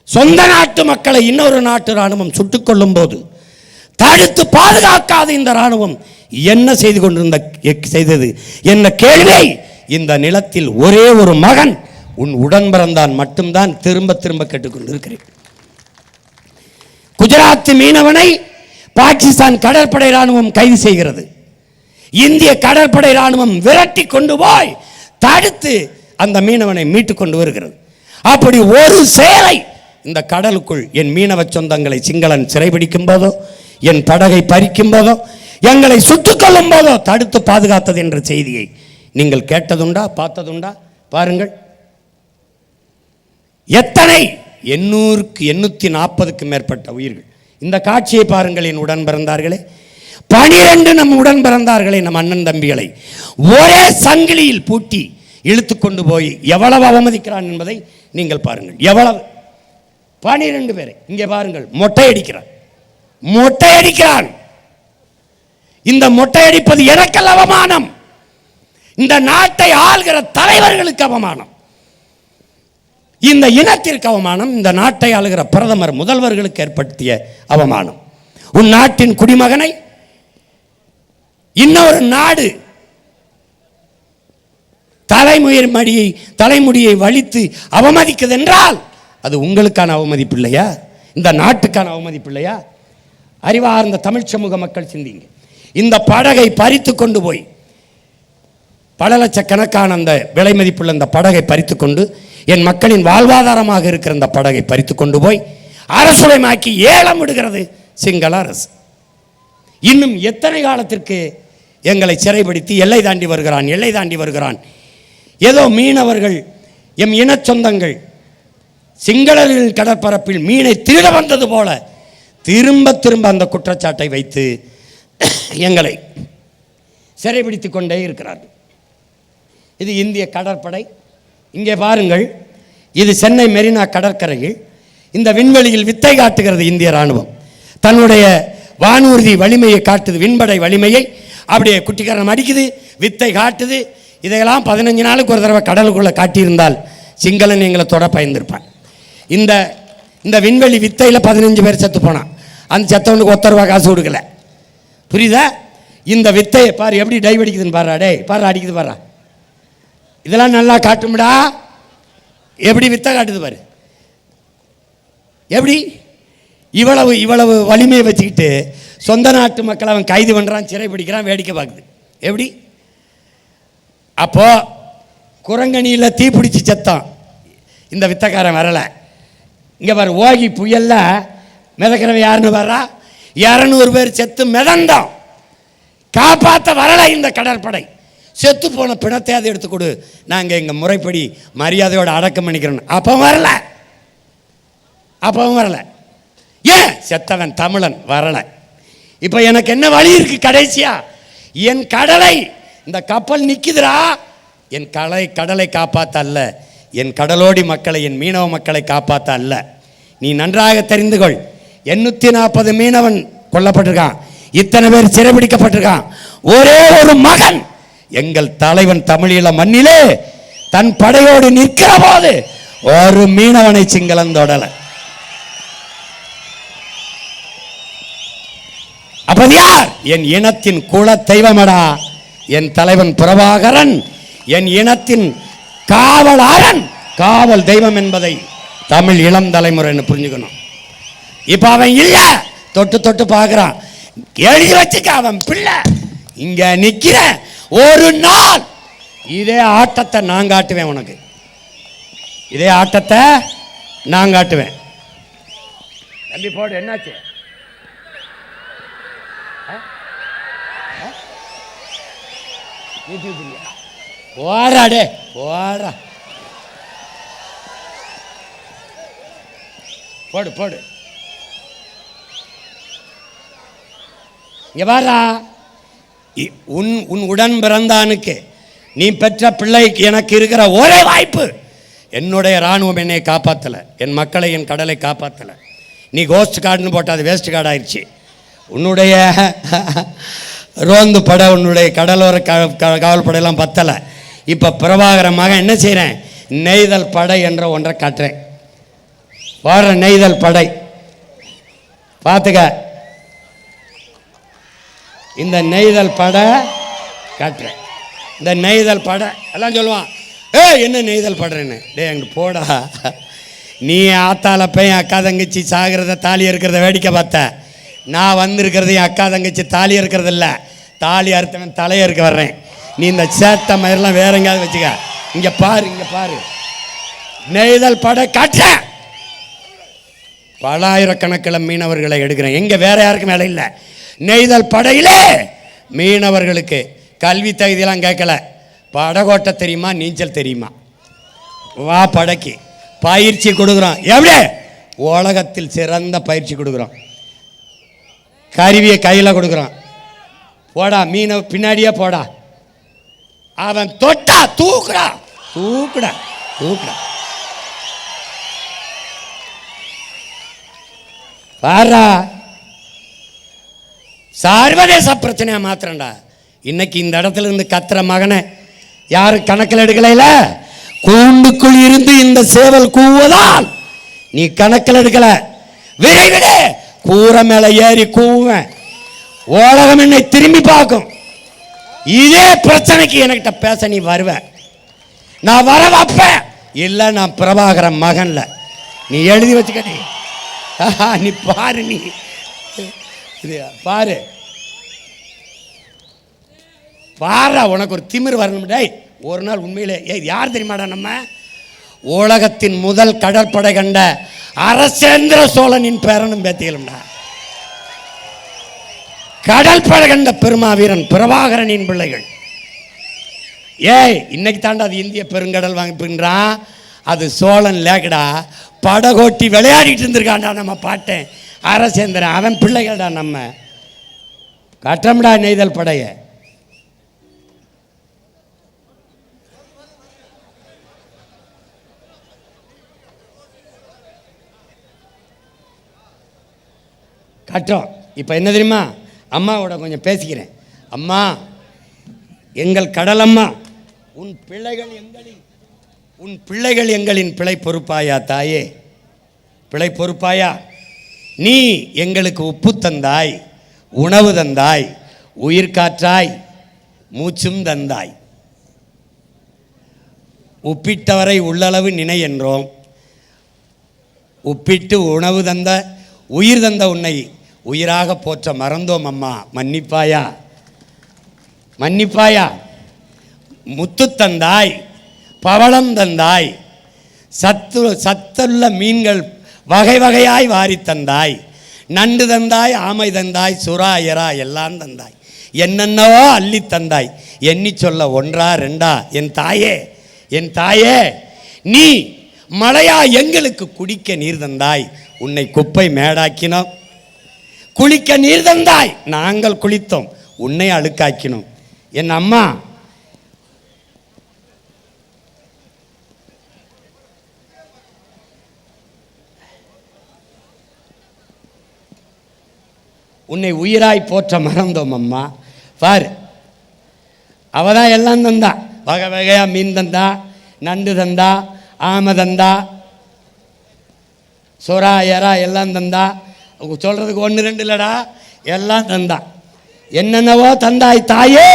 சொந்த நாட்டு மக்களை இன்னொரு நாட்டு இராணுவம் சுட்டுக் கொள்ளும் போது தடுத்து பாதுகாக்காத இந்த ராணுவம் என்ன செய்தது என்ன கேள்வி? இந்த நிலத்தில் ஒரே ஒரு மகன் உன் உடன் பிறந்தான் மட்டும்தான் திரும்ப திரும்ப கேட்டுக்கொண்டிருக்கிறேன். குஜராத் மீனவனை பாகிஸ்தான் கடற்படை ராணுவம் கைது செய்கிறது. இந்திய கடற்படை ராணுவம் விரட்டி கொண்டு போய் தடுத்து அந்த மீனவனை மீட்டுக் கொண்டு வருகிறது. அப்படி ஒரு செயலை இந்த கடலுக்குள் என் மீனவ சொந்தங்களை சிங்களன் சிறைபிடிக்கும் போதோ, என் படகை பறிக்கும் போதோ, எங்களை சுட்டுக் கொள்ளும் போதோ தடுத்து பாதுகாத்தது என்ற செய்தியை நீங்கள் கேட்டதுண்டா, பார்த்ததுண்டா? பாருங்கள், எத்தனை 840க்கு மேற்பட்ட உயிர்கள். இந்த காட்சியை பாருங்கள். என் உடன் பிறந்தார்களே, 12 நம் உடன் பிறந்தார்களே, நம் அண்ணன் தம்பிகளை ஒரே சங்கிலியில் பூட்டி இழுத்து கொண்டு போய் எவ்வளவு அவமதிக்கிறான் என்பதை நீங்கள் பாருங்கள். எவ்வளவு 12 பேரை இங்கே பாருங்கள். மொட்டை அடிக்கிறான். இந்த மொட்டை அடிப்பது எனக்கல்ல அவமானம், இந்த நாட்டை ஆள்கிற தலைவர்களுக்கு அவமானம், இந்த இனத்திற்கு அவமானம், இந்த நாட்டை ஆளுகிற பிரதமர் முதல்வர்களுக்கு ஏற்படுத்திய அவமானம். உன் நாட்டின் குடிமகனை இன்னொரு நாடு தலைமுடியை வலித்து அவமதிக்குது என்றால் அது உங்களுக்கான அவமதிப்பு இல்லையா? இந்த நாட்டுக்கான அவமதிப்பு இல்லையா? அறிவார்ந்த தமிழ் சமூக மக்கள் சிந்திங்க. இந்த படகை பறித்து கொண்டு போய் பல லட்சக்கணக்கான அந்த விலை மதிப்புள்ள அந்த படகை பறித்து கொண்டு, என் மக்களின் வாழ்வாதாரமாக இருக்கிற அந்த படகை பறித்து கொண்டு போய் அரசுடைமாக்கி ஏலம் விடுகிறது சிங்கள அரசு. இன்னும் எத்தனை காலத்திற்கு எங்களை சிறைப்படுத்தி எல்லை தாண்டி வருகிறான்? ஏதோ மீனவர்கள், எம் இன சொந்தங்கள் சிங்களர்கள் கடற்பரப்பில் மீனை திருட வந்தது போல திரும்ப திரும்ப அந்த குற்றச்சாட்டை வைத்து எங்களை சிறைபிடித்து கொண்டே இருக்கிறார்கள். இது இந்திய கடற்படை. இங்கே பாருங்கள், இது சென்னை மெரினா கடற்கரையில் இந்த விண்வெளியில் வித்தை காட்டுகிறது இந்திய ராணுவம். தன்னுடைய வானூர்தி வலிமையை காட்டுது, விண்படை வலிமையை அப்படியே குட்டிக்காரன் அடிக்குது, வித்தை காட்டுது. இதையெல்லாம் 15 நாளுக்கு ஒரு தடவை கடலுக்குள்ளே காட்டியிருந்தால் சிங்களன் எங்களை தொட பயந்திருப்பான். இந்த விண்வெளி வித்தையில் 15 பேர் செத்து போனான். அந்த செத்தவனுக்கு 1 ரூபா காசு கொடுக்கல. புரியுதா? இந்த வித்தையை பாரு எப்படி டைவ் அடிக்குதுன்னு பாரு. டே பாரு, அடிக்குது பாரு. இதெல்லாம் நல்லா காட்டும்டா. எப்படி வித்தை காட்டுது பாரு. எப்படி இவ்வளவு வலிமையை வச்சுக்கிட்டு சொந்த நாட்டு மக்கள் அவன் கைது பண்ணுறான், சிறை பிடிக்கிறான், வேடிக்கை பார்க்குது. எப்படி? அப்போ குரங்கணியில் தீப்பிடிச்சு செத்தான் இந்த வித்தக்காரன் வரலை. இங்கே பாரு, ஓகி புயல்ல மிதக்கிறவன் யாருன்னு வர்றா? 200 பேர் செத்து மிதந்தோம், காப்பாற்ற வரலை இந்த கடற்படை. செத்து போன பிணத்தையாவது எடுத்து கொடு, நாங்கள் எங்கள் முறைப்படி மரியாதையோடு அடக்கம் பண்ணிக்கிறோம். அப்பவும் வரலை. ஏன்? செத்தவன் தமிழன் வரலை. இப்போ எனக்கு என்ன வழி இருக்கு? கடைசியா என் கடலை, இந்த கப்பல் நிற்குதுரா, என் கடலை காப்பாற்ற அல்ல, என் கடலோடி மக்களை, என் மீனவ மக்களை காப்பாற்ற அல்ல. நீ நன்றாக தெரிந்து கொள். 840 மீனவன் கொல்லப்பட்டிருக்கான், இத்தனை பேர் சிறைபிடிக்கப்பட்டிருக்கான். ஒரே ஒரு மகன் எங்கள் தலைவன் தமிழீழ மண்ணிலே தன் படையோடு நிற்கிற போது ஒரு மீனவனை சிங்களம் தொடல. அப்ப யார்? என் இனத்தின் குல தெய்வமடா என் தலைவன் பிரபாகரன், என் இனத்தின் காவலாரன், காவல் தெய்வம் என்பதை தமிழ் இளம் தலைமுறைன்னு புரிஞ்சுக்கணும். இப்ப அவன் இல்ல, தொட்டு பார்க்கிறான். எழுதி வச்சுக்க, அவன் பிள்ளை இங்க நிக்கிற. ஒரு நாள் இதே ஆட்டத்தை நான் காட்டுவேன் உனக்கு, இதே ஆட்டத்தை நான் காட்டுவேன். தம்பி போடு, என்னாச்சு? போராடே போரா, போடு. இங்க வாரா, உன் உடன் பிறந்தானுக்கு, நீ பெற்ற பிள்ளைக்கு எனக்கு இருக்கிற ஒரே வாய்ப்பு, என்னுடைய இராணுவம் என்னை காப்பாற்றலை, என் மக்களை, என் கடலை காப்பாற்றலை. நீ கோஸ்ட் கார்டுன்னு போட்டால் அது வேஸ்ட் கார்டு ஆயிடுச்சு. உன்னுடைய ரோந்து படை, உன்னுடைய கடலோர காவல் படையெல்லாம் பத்தலை. இப்போ பிரபாகரன் மகன் என்ன செய்கிறேன்? நெய்தல் படை என்ற ஒன்றை காட்டுறேன். வர நெய்தல் படை பார்த்துக்க. இந்த நெய்தல் படை காட்டுறேன். இந்த நெய்தல் படை எல்லாம் சொல்லுவான், என்ன நெய்தல் படுறேன்னு. அங்கே போடா, நீ ஆத்தால போய் அக்கா தங்கச்சி சாகிறத தாலி இருக்கிறத வேடிக்கை பார்த்த. நான் வந்திருக்கிறது என் அக்கா தங்கச்சி தாலி இருக்கிறது இல்லை, தாலி அறுத்தவன் தலையை இருக்க வர்றேன். நீ இந்த சேட்டை மயிரெல்லாம் வேற எங்கேயாவது வச்சுக்க. இங்கே பாரு, இங்கே பாரு, நெய்தல் படை காட்டுற. பலாயிரக்கணக்கில் மீனவர்களை எடுக்கிறேன். எங்கே வேற யாருக்கும் வேலை இல்லை. நெய்தல் படையிலே மீனவர்களுக்கு கல்வி தகுதியெல்லாம் கேட்கல. படகோட்டை தெரியுமா, நீச்சல் தெரியுமா, வா படைக்கு பயிற்சி கொடுக்குறோம். எப்படி உலகத்தில் சிறந்த பயிற்சி கொடுக்குறோம். கருவியை கையில் கொடுக்குறோம். போடா மீனவ பின்னாடியே போடா. அவன் தொட்டா தூக்குடா, தூக்குடா, தூக்குடா. பாரா, சர்வதேச பிரச்சனையா மாத்திரண்டா. இன்னைக்கு இந்த இடத்துல இருந்து கத்துற மகனை யாரும் கணக்கில் எடுக்கல. கூண்டுக்குள் இருந்து இந்த சேவல் கூவதால் நீ கணக்கில் எடுக்கல. விரைவிட கூரை மேல ஏறி கூவேன். உலகம் என்னை திரும்பி பார்க்கும். இதே பிரச்சனைக்கு என்கிட்ட பேச நீ வருவ, நான் வர வைப்பேன். இல்ல நான் பிரபாகரன் மகன்ல, நீ எழுதி வச்சுக்க. நீ பாரு, நீ பாரு பாரா, உனக்கு ஒரு திமிர் வரணும். டேய், ஒரு நாள் உண்மையிலே யார் தெரியுமாடா, நம்ம உலகத்தின் முதல் கடற்படை கண்ட அரசேந்திர சோழனின் பேரனும் பேத்தியலும்டா. கடல் படை கண்ட பெருமாவீரன் பிரபாகரனின் பிள்ளைகள். இன்னைக்கு தாண்டா அது இந்திய பெருங்கடல் வாங்கிப்பின்றான். அது சோழன் லேக்கடா, படகோட்டி விளையாடிட்டு இருந்திருக்காண்டா நம்ம பாட்டேன் அரசேந்திரன். அவன் பிள்ளைகள்டா. நம்ம கட்டம்டா நெய்தல் படைய. கட்டம். இப்போ என்ன தெரியுமா, அம்மாவோட கொஞ்சம் பேசிக்கிறேன். அம்மா, எங்கள் கடலம்மா, உன் பிள்ளைகள் எங்களின் பிழை பொறுப்பாயா தாயே, பிழை பொறுப்பாயா. நீ எங்களுக்கு உப்பு தந்தாய், உணவு தந்தாய், உயிர் காற்றாய், மூச்சும் தந்தாய். உப்பிட்டவரை உள்ளளவு நினை என்றோம். உப்பிட்டு உணவு தந்த உயிர் தந்த உன்னை உயிராக போற்ற மறந்தோம். அம்மா மன்னிப்பாயா, மன்னிப்பாயா. முத்து தந்தாய், பவளம் தந்தாய், சத்துள்ள மீன்கள் வகை வகையாய் வாரி தந்தாய், நண்டு தந்தாய், ஆமை தந்தாய், சுறா எறா எல்லாம் தந்தாய், என்னென்னவோ அள்ளி தந்தாய். எண்ணி சொல்ல ஒன்றா ரெண்டா. என் தாயே, என் தாயே, நீ மழையா எங்களுக்கு குடிக்க நீர் தந்தாய், உன்னை குப்பை மேடாக்கினோம். குளிக்க நீர் தந்தாய், நாங்கள் குளித்தோம், உன்னை அழுக்காக்கினோம். என் அம்மா, உன்னை உயிராய் போற்ற மறந்தோம். அம்மா பாரு, அவதான் எல்லாம் தந்தா. வகை வகையா மீன் தந்தா, நண்டு தந்தா, ஆமை தந்தா, சுறா எறா எல்லாம் தந்தா. சொல்றதுக்கு ஒன்று ரெண்டு இல்லடா, எல்லாம் தந்தா. என்னென்னவோ தந்தாய் தாயே,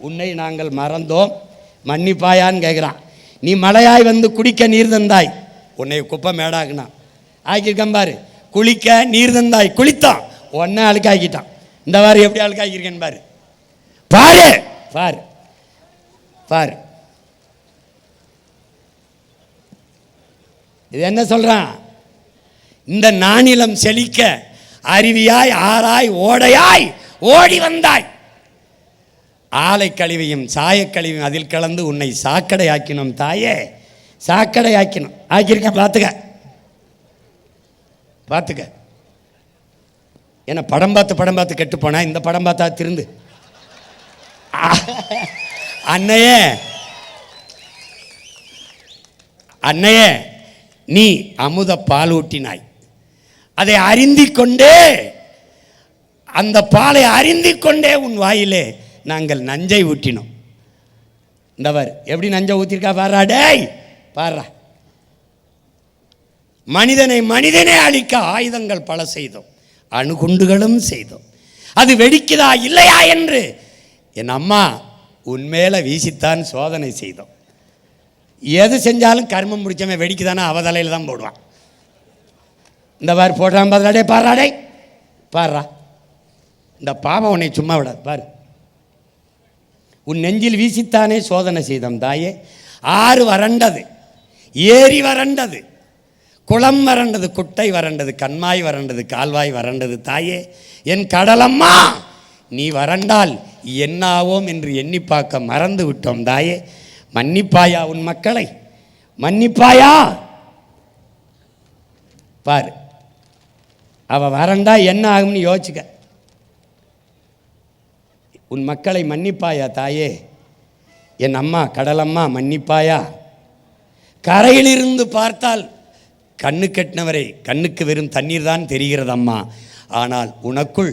உன்னை நாங்கள் மறந்தோம், மன்னிப்பாயான்னு கேட்குறான். நீ மழையாய் வந்து குடிக்க நீர் தந்தாய், உன்னை குப்பை மேடாக்குனா ஆக்கியிருக்கேன் பாரு. குளிக்க நீர் தந்தாய், குளித்தான், உன்னை அழுக்காக்கிட்டான். இந்த வாரம் எப்படி அழுக்காக்கியிருக்கேன்னு பாரு, பாரு பாரு பாரு. இது என்ன சொல்றான்? இந்த நானிலம் செழிக்க அருவியாய் ஆராய் ஓடையாய் ஓடி வந்தாய். ஆலை கழிவையும் சாயக்கழிவையும் அதில் கலந்து உன்னை சாக்கடை ஆக்கினோம் தாயே, சாக்கடை ஆக்கினோம். ஆக்கியிருக்க பார்த்துக்க, பார்த்துக்க. ஏன்னா படம் பார்த்து கெட்டு போனா, இந்த படம் பார்த்தா திருந்து. அன்னையே, அன்னையே, நீ அமுத பால் ஊட்டினாய், அதை அறிந்திக் கொண்டே, அந்த பாலை அறிந்திக் கொண்டே உன் வாயிலே நாங்கள் நஞ்சை ஊட்டினோம். இந்தவர் எப்படி நஞ்சை ஊத்திருக்கா பாரா. டேய் பாரா, மனிதனை அழிக்க ஆயுதங்கள் பல செய்தோம், அணுகுண்டுகளும் செய்தோம். அது வெடிக்குதா இல்லையா என்று என் அம்மா உன்மேல வீசித்தான் சோதனை செய்தோம். எது செஞ்சாலும் கர்மம் முடிச்சவன் வெடிக்குதானே அவதலையில் தான் போடுவான். இந்த மாதிரி போடுறான் பதிலாடே பாடுறாடே பாடுறா. இந்த பாவம் உன்னை சும்மா விடாது பாரு. உன் நெஞ்சில் வீசித்தானே சோதனை செய்தோம் தாயே. ஆறு வறண்டது, ஏரி வறண்டது, குளம் வறண்டது, குட்டை வறண்டது, கண்மாய் வறண்டது, கால்வாய் வறண்டது. தாயே என் கடலம்மா, நீ வறண்டால் என்னாவோம் என்று எண்ணி பார்க்க மறந்து விட்டோம். தாயே மன்னிப்பாயா உன் மக்களை, மன்னிப்பாயா? பாரு, அவ வறண்டா என்ன ஆகும்னு யோசிச்சுக்க. உன் மக்களை மன்னிப்பாயா தாயே? என் அம்மா கடலம்மா மன்னிப்பாயா? கரையிலிருந்து பார்த்தால் கண்ணு கெட்டினவரே, கண்ணுக்கு வெறும் தண்ணீர் தான் தெரிகிறது அம்மா. ஆனால் உனக்குள்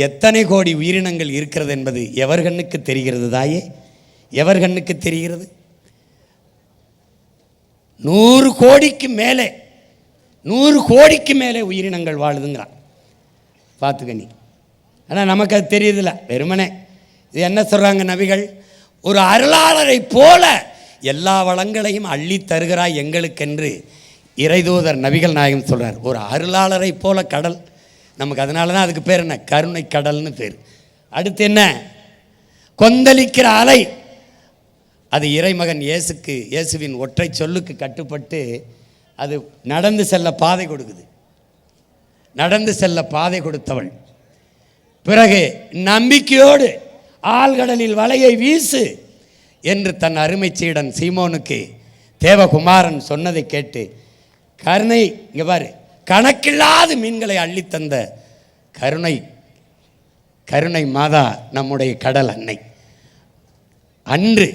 எத்தனை கோடி உயிரினங்கள் இருக்கிறது என்பது எவர் கண்ணுக்கு தெரிகிறது தாயே? எவர் கண்ணுக்கு தெரிகிறது? 100 கோடிக்கு மேலே, 100 கோடிக்கு மேலே உயிரினங்கள் வாழுதுங்கிறான். பார்த்துக்க நீ. ஆனால் நமக்கு அது தெரியுதில்ல. வெறுமனே இது என்ன சொல்கிறாங்க நபிகள்? ஒரு அருளாளரை போல எல்லா வளங்களையும் அள்ளி தருகிறாய் எங்களுக்கென்று இறைதூதர் நபிகள் நாயகம் சொல்கிறார். ஒரு அருளாளரை போல கடல் நமக்கு. அதனால தான் அதுக்கு பேர் என்ன? கருணை கடல்னு பேர். அடுத்து என்ன? கொந்தளிக்கிற அலை. அது இறைமகன் இயேசுவின் ஒற்றை சொல்லுக்கு கட்டுப்பட்டு அது நடந்து செல்ல பாதை கொடுக்குது. நடந்து செல்ல பாதை கொடுத்தவள். பிறகு நம்பிக்கையோடு ஆழ்கடலில் வலையை வீசு என்று தன் அருமை சீடன் சீமோனுக்கு தேவகுமாரன் சொன்னதை கேட்டு கருணை, இங்கே பாரு, கணக்கில்லாத மீன்களை அள்ளித்தந்த கருணை மாதா நம்முடைய கடல் அன்னை. அன்று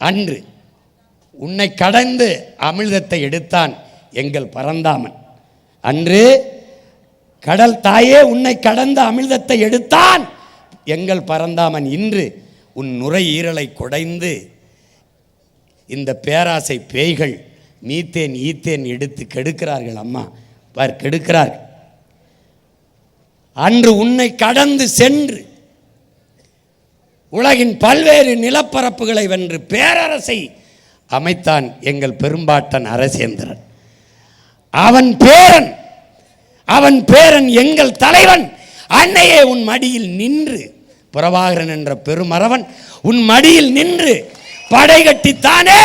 அன்று உன்னை கடந்து அமிழ்தத்தை எடுத்தான் எங்கள் பரந்தாமன். அன்று கடல் தாயே உன்னை கடந்த அமிழ்தத்தை எடுத்தான் எங்கள் பரந்தாமன். இன்று உன் நுரையீரலை குடைந்து இந்த பேராசை பேய்கள் மீத்தேன் ஈத்தேன் எடுத்து கெடுக்கிறார்கள் அம்மா. பார், கெடுக்கிறார்கள். அன்று உன்னை கடந்து சென்று உலகின் பல்வேறு நிலப்பரப்புகளை வென்று பேரரசை அமைத்தான் எங்கள் பெரும்பாட்டன் அரசேந்திரன். அவன் பேரன் எங்கள் தலைவன். அன்னையே உன் மடியில் நின்று, புறவாகரன் என்ற பெருமறவன் உன் மடியில் நின்று படை கட்டித்தானே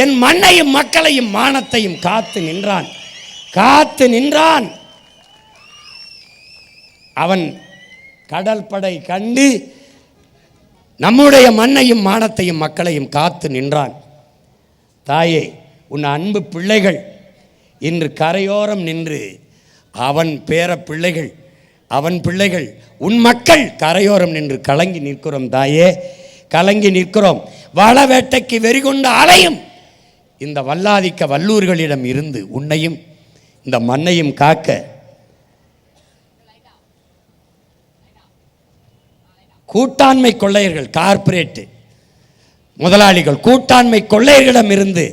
என் மண்ணையும் மக்களையும் மானத்தையும் காத்து நின்றான். அவன் கடல் படை கண்டு நம்முடைய மண்ணையும் மானத்தையும் மக்களையும் காத்து நின்றான். தாயே, உன் அன்பு பிள்ளைகள் இன்று கரையோரம் நின்று அவன் பிள்ளைகள் உன் மக்கள் கரையோரம் நின்று கலங்கி நிற்கிறோம் தாயே, கலங்கி நிற்கிறோம். வள வேட்டைக்கு வெறிகொண்டு அலையும் இந்த வல்லாதிக்க வல்லூர்களிடம் இருந்து உன்னையும் இந்த மண்ணையும் காக்க கூட்டாண்மை கொள்ளையர்கள், கார்ப்பரேட் முதலாளிகள், கூட்டாண்மை கொள்ளையர்களிடம் இருந்து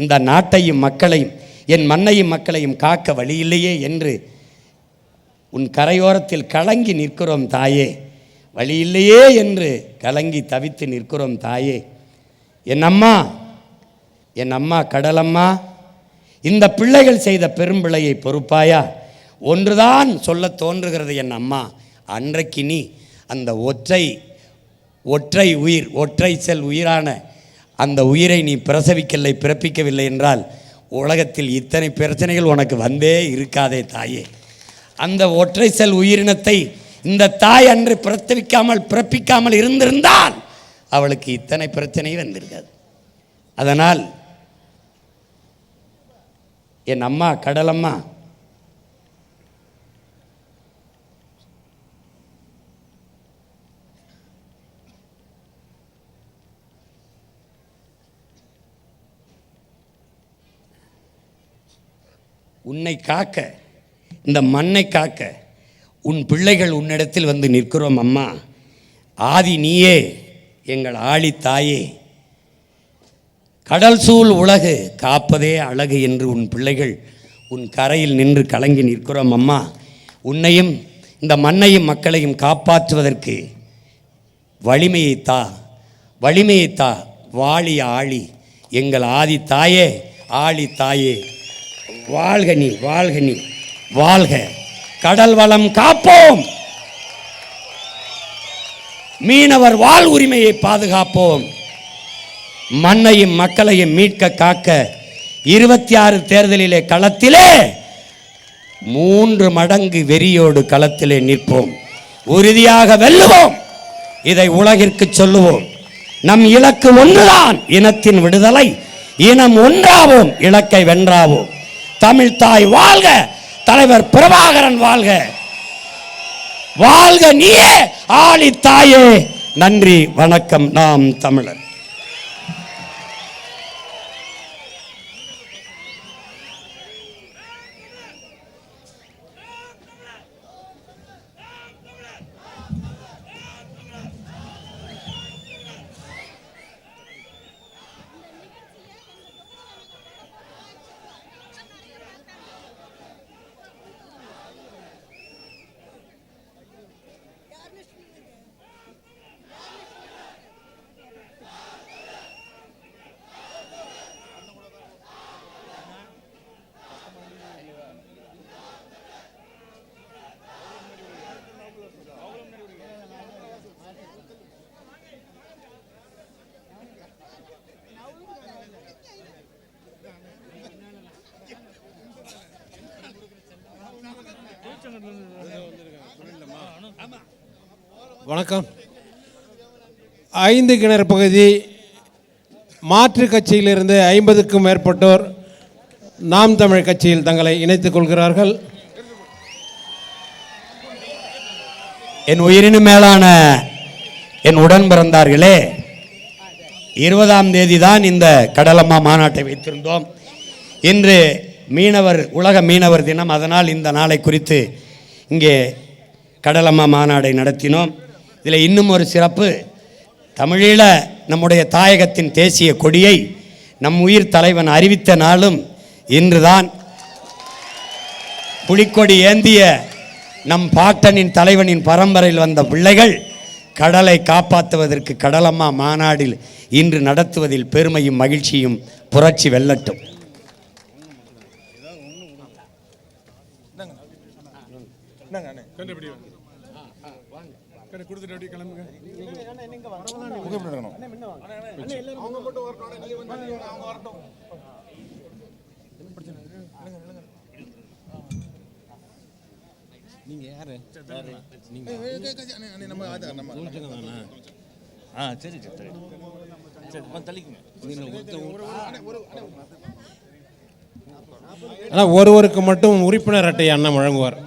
இந்த நாட்டையும் மக்களையும் என் மண்ணையும் மக்களையும் காக்க வழியில்லையே என்று உன் கரையோரத்தில் கலங்கி நிற்கிறோம் தாயே. வழியில்லையே என்று கலங்கி தவித்து நிற்கிறோம் தாயே. என் அம்மா கடலம்மா, இந்த பிள்ளைகள் செய்த பெரும்பிள்ளையை பொறுப்பாயா? ஒன்றுதான் சொல்ல தோன்றுகிறது என் அம்மா. அன்றைக்கு நீ அந்த ஒற்றை உயிர், ஒற்றை செல் உயிரான அந்த உயிரை நீ பிறப்பிக்கவில்லை என்றால் உலகத்தில் இத்தனை பிரச்சனைகள் உனக்கு வந்தே இருக்காதே தாயே. அந்த ஒற்றை செல் உயிரினத்தை இந்த தாய் அன்று பிறப்பிக்காமல் இருந்திருந்தால் அவளுக்கு இத்தனை பிரச்சனை வந்திருக்காது. அதனால் என் அம்மா கடலம்மா, உன்னை காக்க, இந்த மண்ணை காக்க உன் பிள்ளைகள் உன்னிடத்தில் வந்து நிற்கிறோம் அம்மா. ஆதி நீயே, எங்கள் ஆழி தாயே. கடல் சூழ் உலகு காப்பதே அழகு என்று உன் பிள்ளைகள் உன் கரையில் நின்று கலங்கி நிற்கிறோம் அம்மா. உன்னையும் இந்த மண்ணையும் மக்களையும் காப்பாற்றுவதற்கு வலிமையைத்தா வாழி ஆழி எங்கள் ஆதி தாயே ஆழி தாயே வாழ்க நீ வாழ்க. கடல் வளம் காப்போம், மீனவர் வாழ் உரிமையை பாதுகாப்போம், மண்ணையும் மக்களையும் மீட்க காக்க 26 தேர்தலிலே களத்திலே 3 மடங்கு வெறியோடு களத்திலே நிற்போம், உறுதியாக வெல்லுவோம். இதை உலகிற்கு சொல்லுவோம். நம் இலக்கு ஒன்றுதான், இனத்தின் விடுதலை. இனம் ஒன்றாவோம், இலக்கை வென்றாவோம். தமிழ் தாய் வாழ்க, தலைவர் பிரபாகரன் வாழ்க, வாழ்க நீயே ஆளி தாயே. நன்றி, வணக்கம். நாம் தமிழர். வணக்கம். 5 கிணறு பகுதி மாற்றுக் கட்சியிலிருந்து 50க்கும் மேற்பட்டோர் நாம் தமிழ் கட்சியில் தங்களை இணைத்துக் கொள்கிறார்கள். என் உயிரினும் மேலான என் உடன் பிறந்தார்களே, 20ஆம் தேதி தான் இந்த கடலம்மா மாநாட்டை வைத்திருந்தோம். இன்று உலக மீனவர் தினம். அதனால் இந்த நாளை குறித்து இங்கே கடலம்மா மாநாடை நடத்தினோம். இதில் இன்னும் ஒரு சிறப்பு, தமிழீழ நம்முடைய தாயகத்தின் தேசிய கொடியை நம் உயிர் தலைவன் அறிவித்த நாளும் இன்றுதான். புலிக்கொடி ஏந்திய நம் பாட்டனின் தலைவனின் பரம்பரையில் வந்த பிள்ளைகள் கடலை காப்பாற்றுவதற்கு கடலம்மா மாநாடில் இன்று நடத்துவதில் பெருமையும் மகிழ்ச்சியும் புரட்சி வெல்லட்டும். ஒருவருக்கு மட்டும் உறுப்பினர் அட்டை அண்ணன் வழங்குவார்.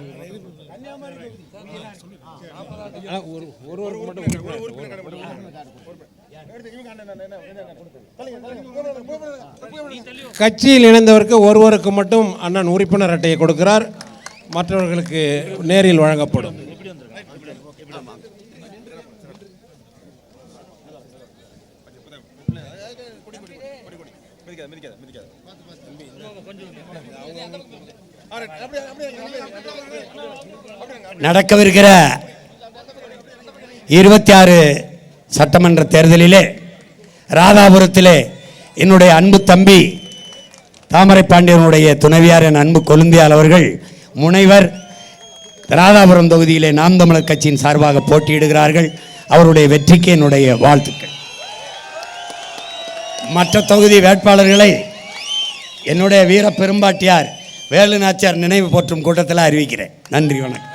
கட்சியில் இணைந்தவருக்கு ஒருவருக்கு மட்டும் அண்ணன் உறுப்பினர் அட்டையை கொடுக்கிறார், மற்றவர்களுக்கு நேரில் வழங்கப்படும். நடக்கவிருக்கிற 26 சட்டமன்ற தேர்தலிலே ராதாபுரத்திலே என்னுடைய அன்பு தம்பி தாமரை பாண்டியனுடைய துணைவியார் என் அன்பு கொழுந்தியால் அவர்கள் முனைவர் ராதாபுரம் தொகுதியிலே நாம் தமிழர் கட்சியின் சார்பாக போட்டியிடுகிறார்கள். அவருடைய வெற்றிக்கு என்னுடைய வாழ்த்துக்கள். மற்ற தொகுதி வேட்பாளர்களை என்னுடைய வீர பெரும்பாட்டியார் வேலுநாச்சியார் நினைவு போற்றும் கூட்டத்தில் அறிவிக்கிறேன். நன்றி, வணக்கம்.